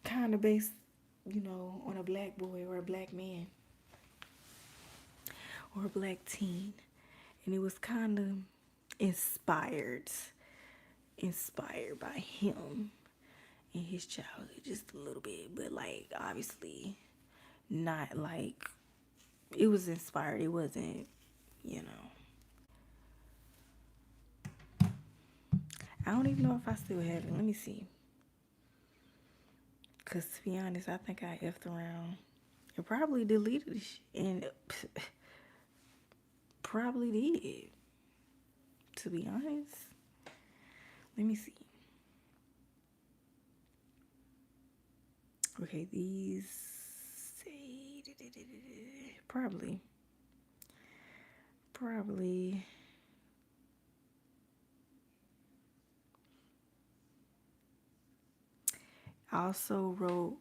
kind of based, on a black boy or a black man or a black teen. And it was kind of inspired by him in his childhood just a little bit. But, like, obviously not like, it was inspired. It wasn't, I don't even know if I still have it. Let me see. Because to be honest, I think I effed around and probably deleted the shit. And probably did. To be honest. Let me see. Okay, these say... Probably. I also wrote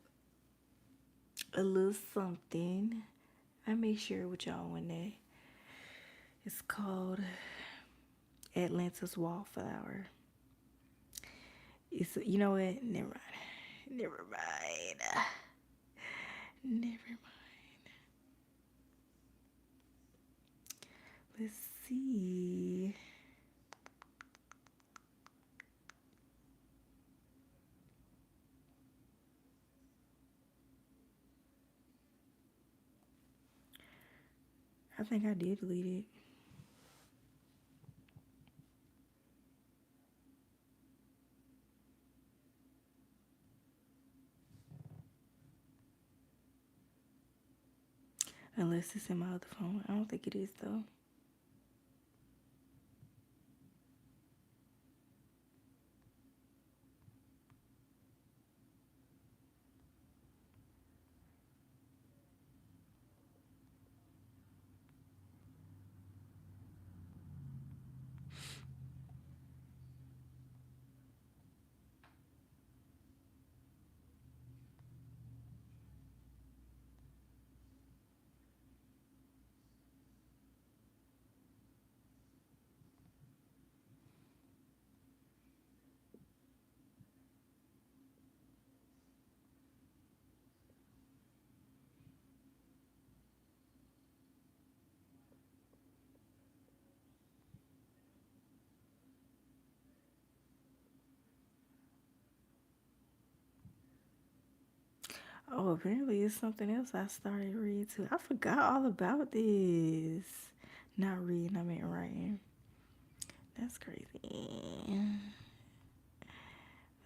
a little something. I may share it with y'all one day. It's called Atlanta's Wallflower. It's, you know what? Never mind. Let's see. I think I did delete it. Unless it's in my other phone. I don't think it is, though. Oh, apparently it's something else I started reading too. I forgot all about this. Not reading, I meant writing. That's crazy.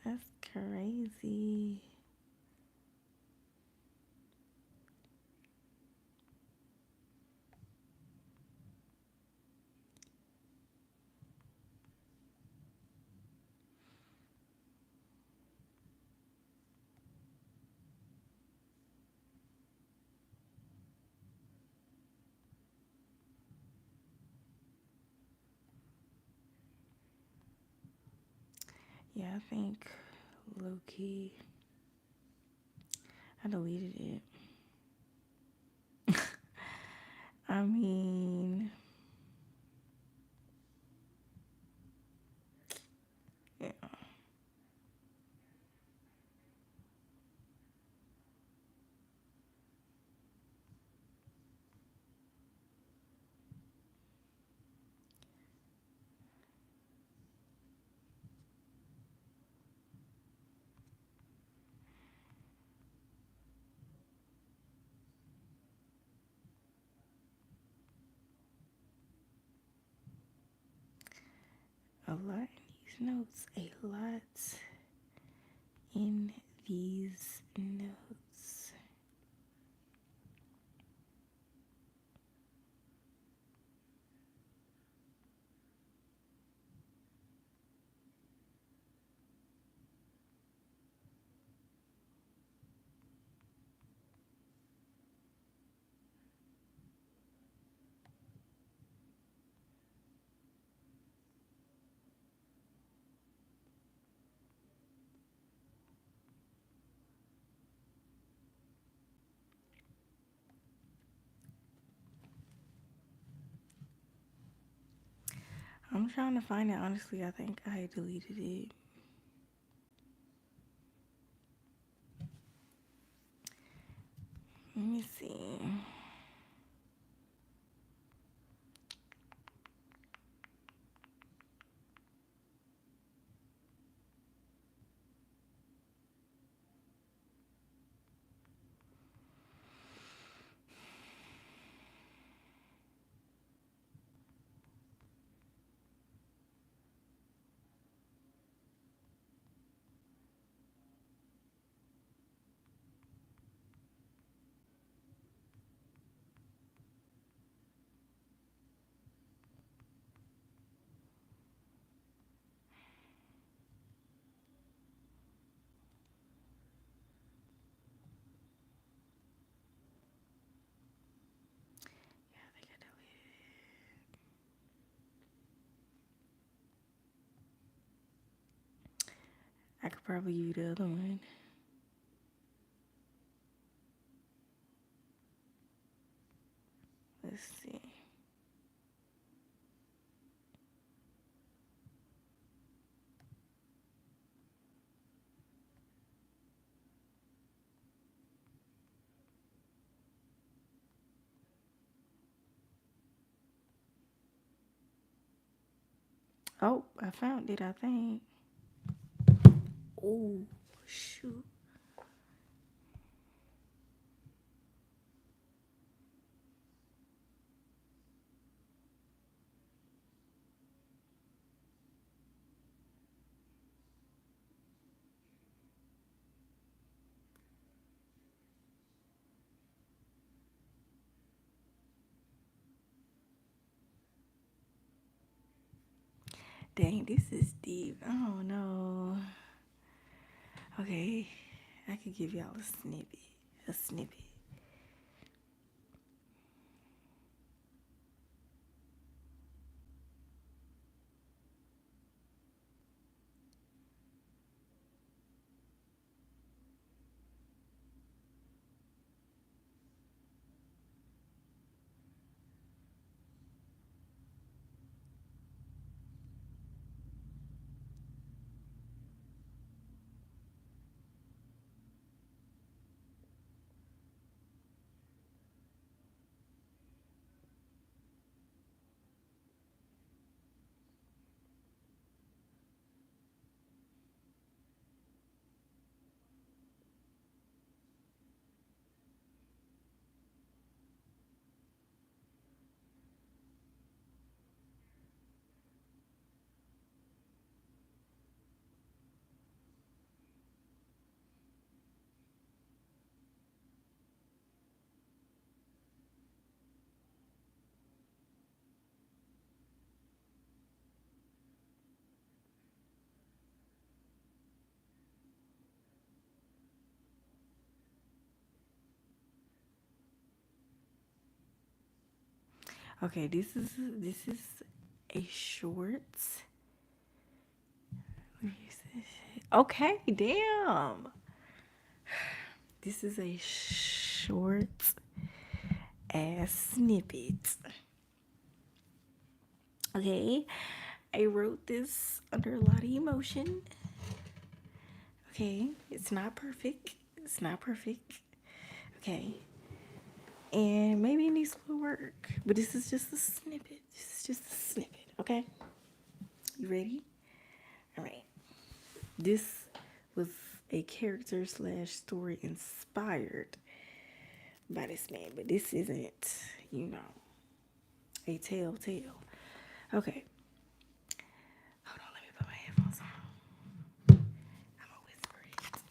That's crazy. Yeah, I think low key. I deleted it. I mean, yeah. A lot in these notes. A lot in these notes. I'm trying to find it. Honestly, I think I deleted it. Let me see. Yeah, I think I deleted it. I could probably use the other one. Let's see. Oh, I found it, I think. Oh, shoot. Dang, this is deep. I don't know. Okay, I could give y'all a snippet. A snippet. Okay, this is a short. Okay, damn. This is a short ass snippet. Okay, I wrote this under a lot of emotion. Okay, it's not perfect. It's not perfect. Okay, and maybe it needs a little work, but this is just a snippet. This is just a snippet. Okay, you ready? All right. This was a character slash story inspired by this man, but this isn't, a telltale. Okay. Hold on, let me put my headphones on. I'm gonna whisper it.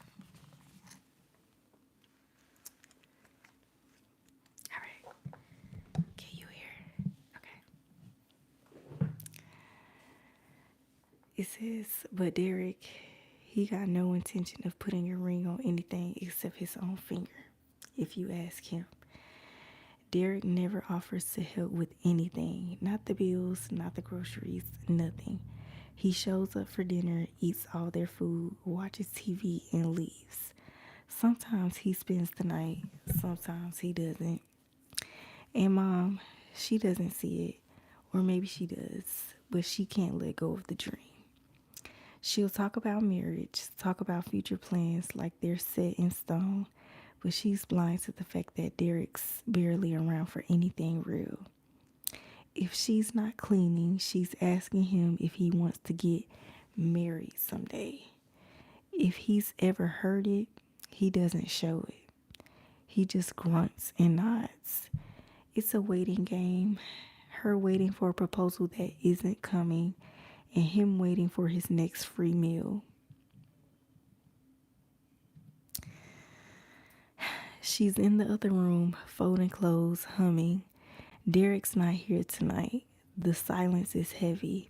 All right. Can you hear? Okay. It says, but Derek, he got no intention of putting a ring on anything except his own finger, if you ask him. Derek never offers to help with anything, not the bills, not the groceries, nothing. He shows up for dinner, eats all their food, watches TV, and leaves. Sometimes he spends the night, sometimes he doesn't. And Mom, she doesn't see it, or maybe she does, but she can't let go of the dream. She'll talk about marriage, talk about future plans like they're set in stone, but she's blind to the fact that Derek's barely around for anything real. If she's not cleaning, she's asking him if he wants to get married someday. If he's ever heard it, he doesn't show it. He just grunts and nods. It's a waiting game. Her waiting for a proposal that isn't coming, and him waiting for his next free meal. She's in the other room, folding clothes, humming. Derek's not here tonight. The silence is heavy.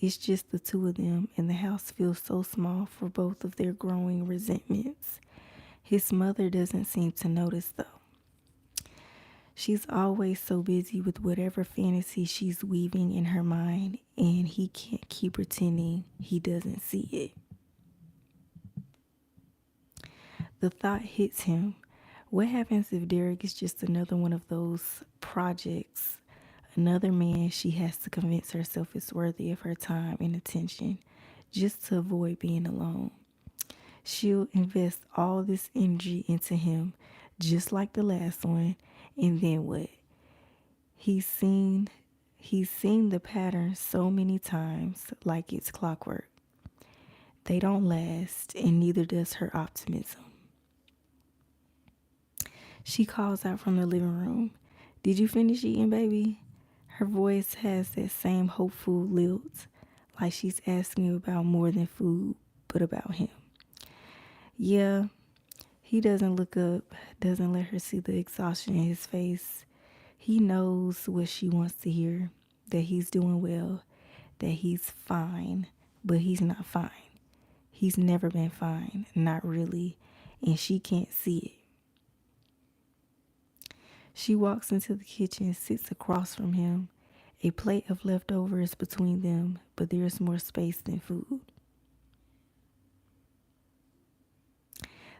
It's just the two of them, and the house feels so small for both of their growing resentments. His mother doesn't seem to notice, though. She's always so busy with whatever fantasy she's weaving in her mind, and he can't keep pretending he doesn't see it. The thought hits him. What happens if Derek is just another one of those projects, another man she has to convince herself is worthy of her time and attention just to avoid being alone? She'll invest all this energy into him, just like the last one, and then what? He's seen the pattern so many times, like it's clockwork. They don't last, and neither does her optimism. She calls out from the living room, "Did you finish eating, baby?" Her voice has that same hopeful lilt, like she's asking about more than food, but about him. Yeah, he doesn't look up, doesn't let her see the exhaustion in his face. He knows what she wants to hear, that he's doing well, that he's fine, but he's not fine. He's never been fine, not really, and she can't see it. She walks into the kitchen, sits across from him, a plate of leftovers between them, but there's more space than food.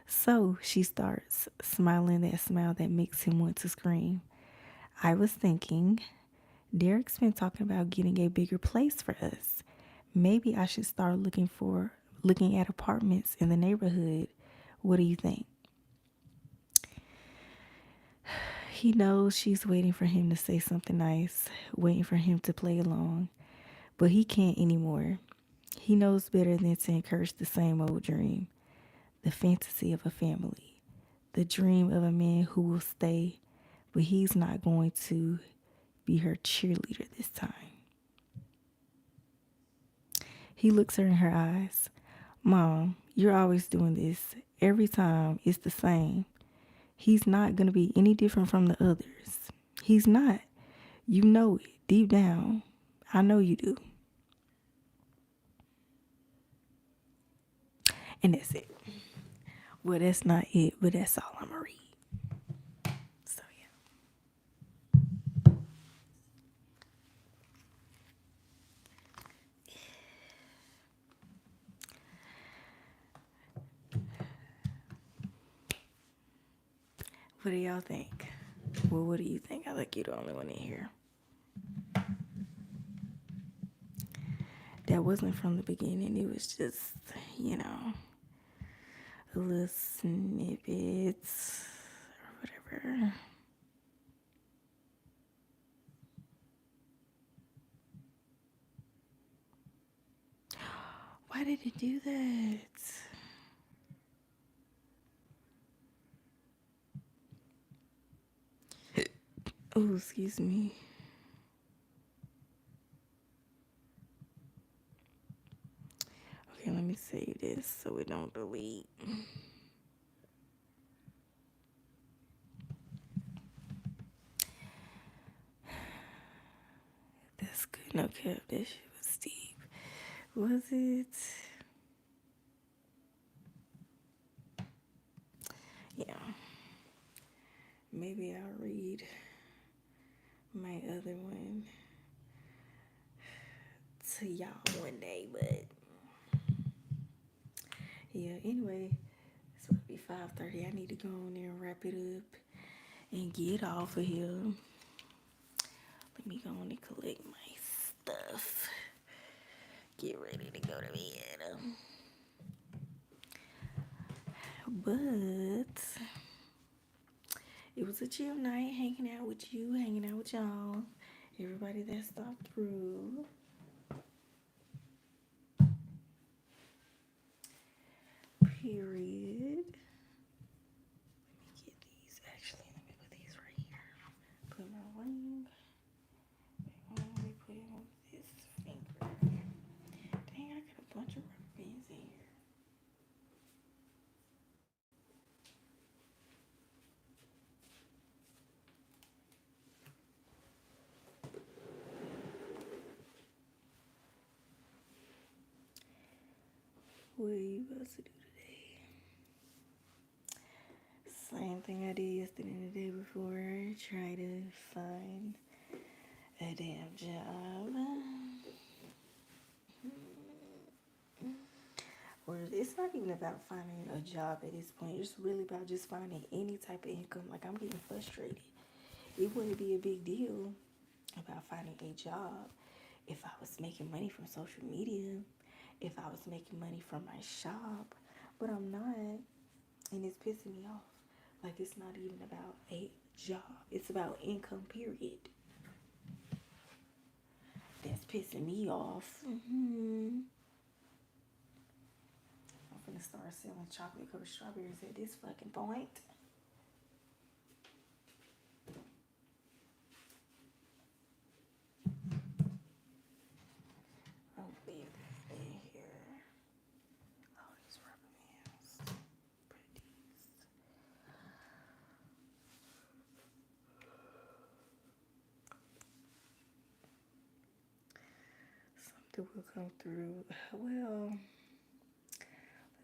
So, she starts, smiling that smile that makes him want to scream. I was thinking, Derek's been talking about getting a bigger place for us. Maybe I should start looking at apartments in the neighborhood. What do you think? He knows she's waiting for him to say something nice, waiting for him to play along, but he can't anymore. He knows better than to encourage the same old dream, the fantasy of a family, the dream of a man who will stay, but he's not going to be her cheerleader this time. He looks her in her eyes. Mom, you're always doing this. Every time it's the same. He's not going to be any different from the others. He's not. You know it deep down. I know you do. And that's it. Well, that's not it, but that's all I'm going to read. So, yeah. What do y'all think? Well, what do you think? I think you're the only one in here. That wasn't from the beginning. It was just, you know, a little snippets or whatever. Why did it do that? Oh, excuse me. Okay, let me save this so it don't delete. That's good. No cap, that shit was deep. Was it? Yeah. Maybe I'll read my other one to y'all one day, but yeah, anyway, it's about to be 5:30. I need to go on there and wrap it up and get off of here. Let me go on and collect my stuff. Get ready to go to bed. But it was a chill night hanging out with you, hanging out with y'all. Everybody that stopped through. Period. Let me get these. Actually, let me put these right here. Put my ring. Let me put it on this finger. Dang, I got a bunch of rubber bands in here. What are you about to do today? Same thing I did yesterday and the day before. Try to find a damn job. Or it's not even about finding a job at this point. It's really about just finding any type of income. Like, I'm getting frustrated. It wouldn't be a big deal about finding a job if I was making money from social media, if I was making money from my shop, but I'm not, and it's pissing me off. Like, it's not even about a job. It's about income, period. That's pissing me off. I'm gonna start selling chocolate covered strawberries at this fucking point. I'll leave that in here. All these rubber bands. Pretty. Something will come through. Well,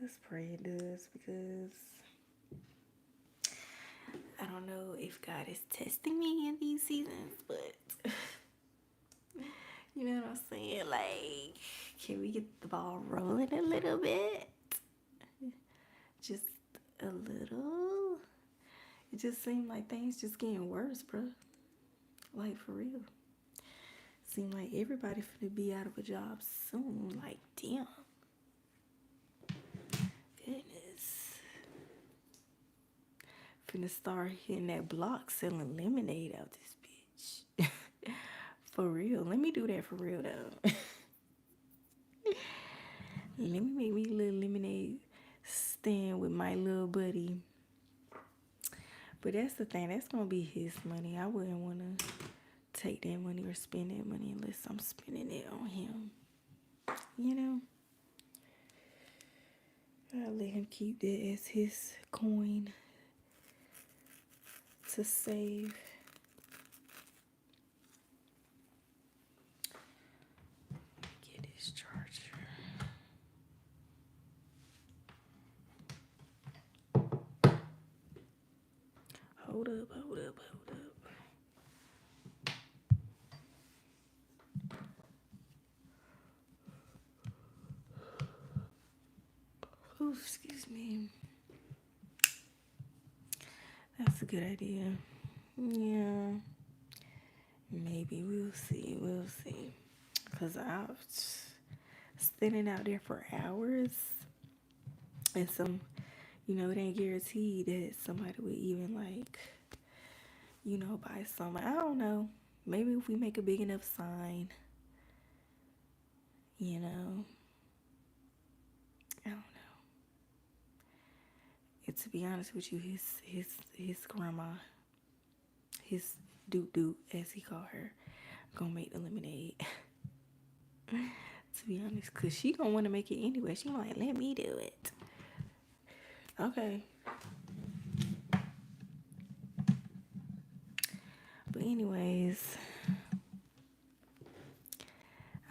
let's pray it does, because I don't know if God is testing me in these seasons, but you know what I'm saying? Like, can we get the ball rolling a little bit? Just a little. It just seemed like things just getting worse, bro. Like, for real. Seemed like everybody finna be out of a job soon. Like, damn. Goodness. Finna start hitting that block selling lemonade out this bitch. For real. Let me do that for real, though. Let me make me a little lemonade stand with my little buddy. But that's the thing. That's going to be his money. I wouldn't want to take that money or spend that money unless I'm spending it on him. You know? I'll let him keep that as his coin to save. Get his charger. Hold up. Ooh, excuse me. That's a good idea. Yeah. Maybe we'll see. We'll see. Because I was standing out there for hours. And it ain't guaranteed that somebody would even like, buy some. I don't know. Maybe if we make a big enough sign, you know, I don't know. And to be honest with you, his grandma, his doot as he called her, gonna make the lemonade. To be honest, cause she gonna want to make it anyway. She like, let me do it. Okay. But anyways,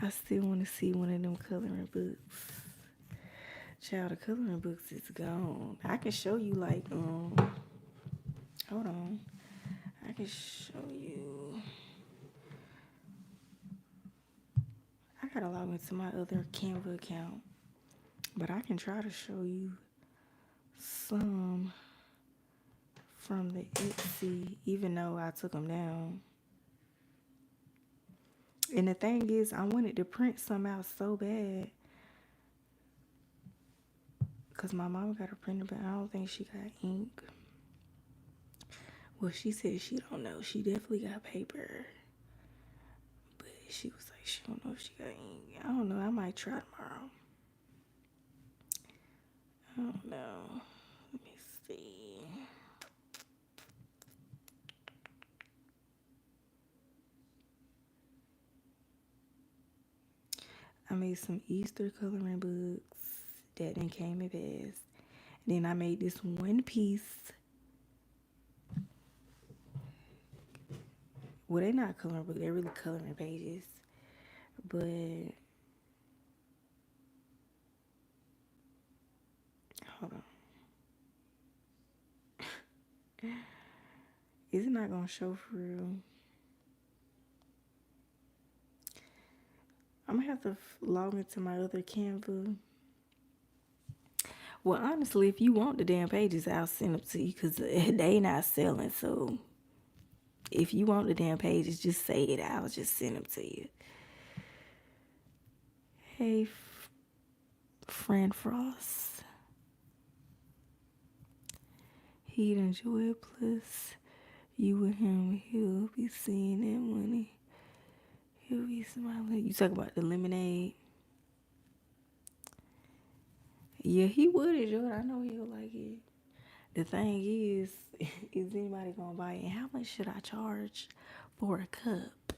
I still want to see one of them coloring books. Child, the coloring books is gone. I can show you like hold on. I can show you. I gotta log into my other Canva account. But I can try to show you some from the Etsy, even though I took them down. And the thing is, I wanted to print some out so bad. Because my mom got a printer, but I don't think she got ink. Well, she said she don't know. She definitely got paper. But she was like, she don't know if she got ink. I don't know. I might try tomorrow. I don't know. Let me see. I made some Easter coloring books that then came in fast. Then I made this one piece. Well, they're not coloring books. They're really coloring pages. But hold on. Is it not going to show for real? I'm going to have to log into my other Canva. Well, honestly, if you want the damn pages, I'll send them to you because they not selling. So if you want the damn pages, just say it. I'll just send them to you. Hey, Fran Frost. He'd enjoy it. Plus, you with him, he'll be seeing that money. He'll be smiling. You talk about the lemonade. Yeah, he would enjoy it. I know he'll like it. The thing is anybody gonna buy it? And how much should I charge for a cup?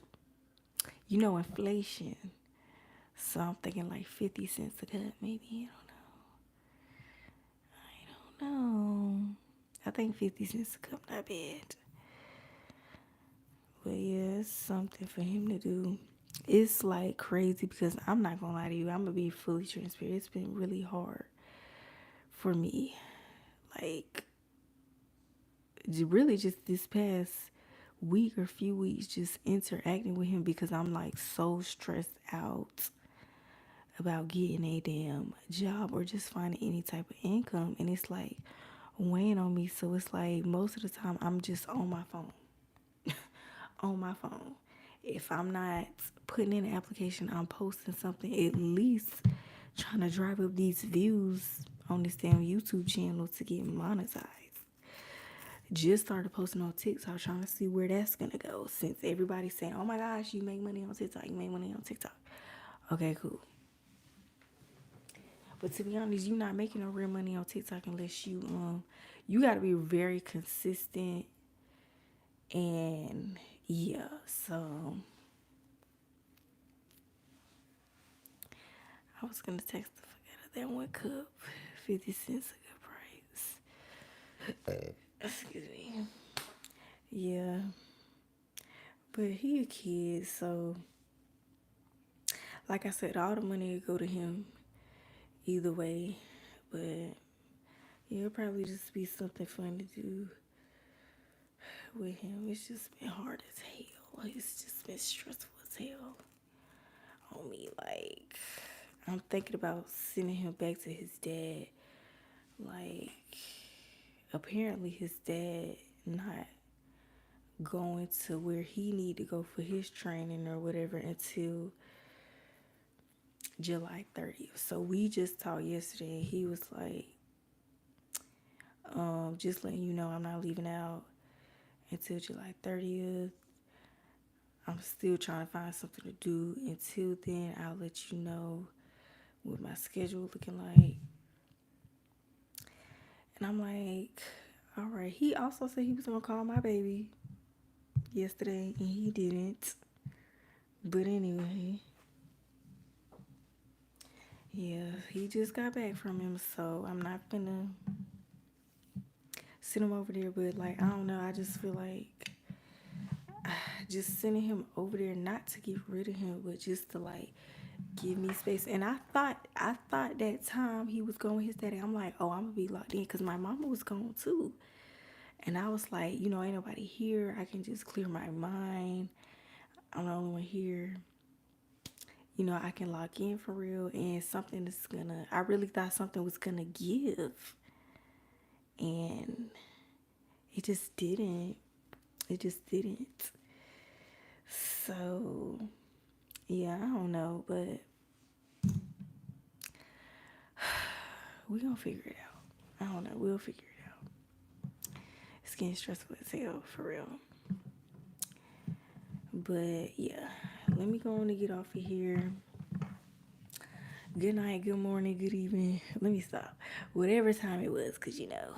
Inflation. So I'm thinking like 50 cents a cup, maybe. I don't know. I think 50 cents a cup, not bad. But yeah, it's something for him to do. It's like crazy because I'm not gonna lie to you. I'm gonna be fully transparent. It's been really hard for me. Like, really just this past week or few weeks just interacting with him because I'm like so stressed out about getting a damn job or just finding any type of income, and it's like weighing on me. So it's like most of the time I'm just on my phone. On my phone. If I'm not putting in an application, I'm posting something, at least trying to drive up these views on this damn YouTube channel to get monetized. Just started posting on TikTok, trying to see where that's gonna go, since everybody's saying, oh my gosh, you make money on TikTok, you make money on TikTok. Okay, cool. But to be honest, you're not making no real money on TikTok unless you gotta be very consistent. And yeah, so I was gonna text the fuck out of that one cup. 50 cents a good price. Excuse me. Yeah. But he a kid, so like I said, all the money will go to him either way. But yeah, it'll probably just be something fun to do with him. It's just been hard as hell. It's just been stressful as hell on me. Like, I'm thinking about sending him back to his dad. Like, apparently his dad not going to where he need to go for his training or whatever until July 30th. So we just talked yesterday and he was like, just letting you know I'm not leaving out until July 30th. I'm still trying to find something to do. Until then, I'll let you know what my schedule looking like. And I'm like, all right. He also said he was gonna call my baby yesterday, and he didn't. But anyway, yeah, he just got back from him, so I'm not gonna send him over there. But like, I don't know. I just feel like just sending him over there, not to get rid of him, but just to like give me space. And I thought that time he was going with his daddy, I'm like, oh, I'm gonna be locked in because my mama was gone too. And I was like, you know, ain't nobody here. I can just clear my mind. I'm the only one here. You know, I can lock in for real. And something is gonna, I really thought something was gonna give. And it just didn't. It just didn't. So, yeah, I don't know. But we gonna figure it out. I don't know. We'll figure it out. It's getting stressful as hell, for real. But yeah, let me go on and get off of here. Good night, good morning, good evening. Let me stop. Whatever time it was, because you know,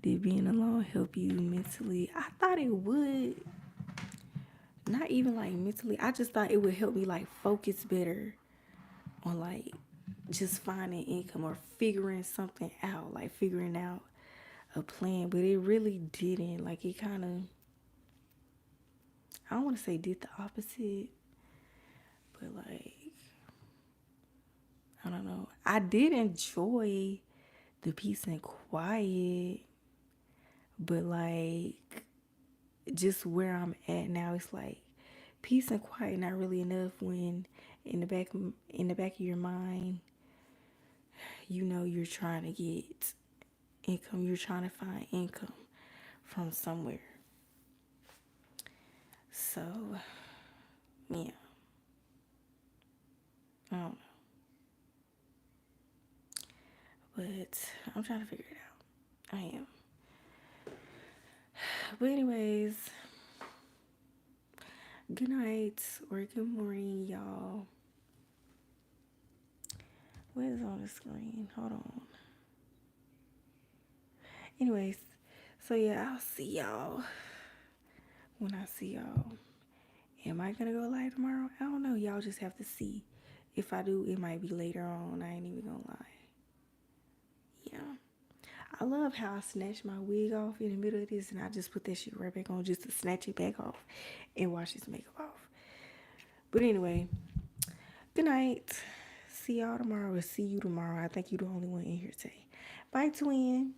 did being alone help you mentally? I thought it would. Not even like mentally. I just thought it would help me like focus better on like just finding income or figuring something out, like figuring out a plan. But it really didn't. Like it kind of, I don't want to say did the opposite, but like, I don't know. I did enjoy the peace and quiet, but like just where I'm at now, it's like peace and quiet not really enough when in the back of your mind, you know you're trying to get income, you're trying to find income from somewhere. So, yeah, I don't know. But I'm trying to figure it out. I am. But anyways, good night or good morning, y'all. What is on the screen? Hold on. Anyways, so yeah, I'll see y'all when I see y'all. Am I gonna go live tomorrow? I don't know. Y'all just have to see. If I do, it might be later on. I ain't even gonna lie. Yeah. I love how I snatched my wig off in the middle of this and I just put that shit right back on just to snatch it back off and wash this makeup off. But anyway, good night. See y'all tomorrow or see you tomorrow. I think you're the only one in here today. Bye, twin.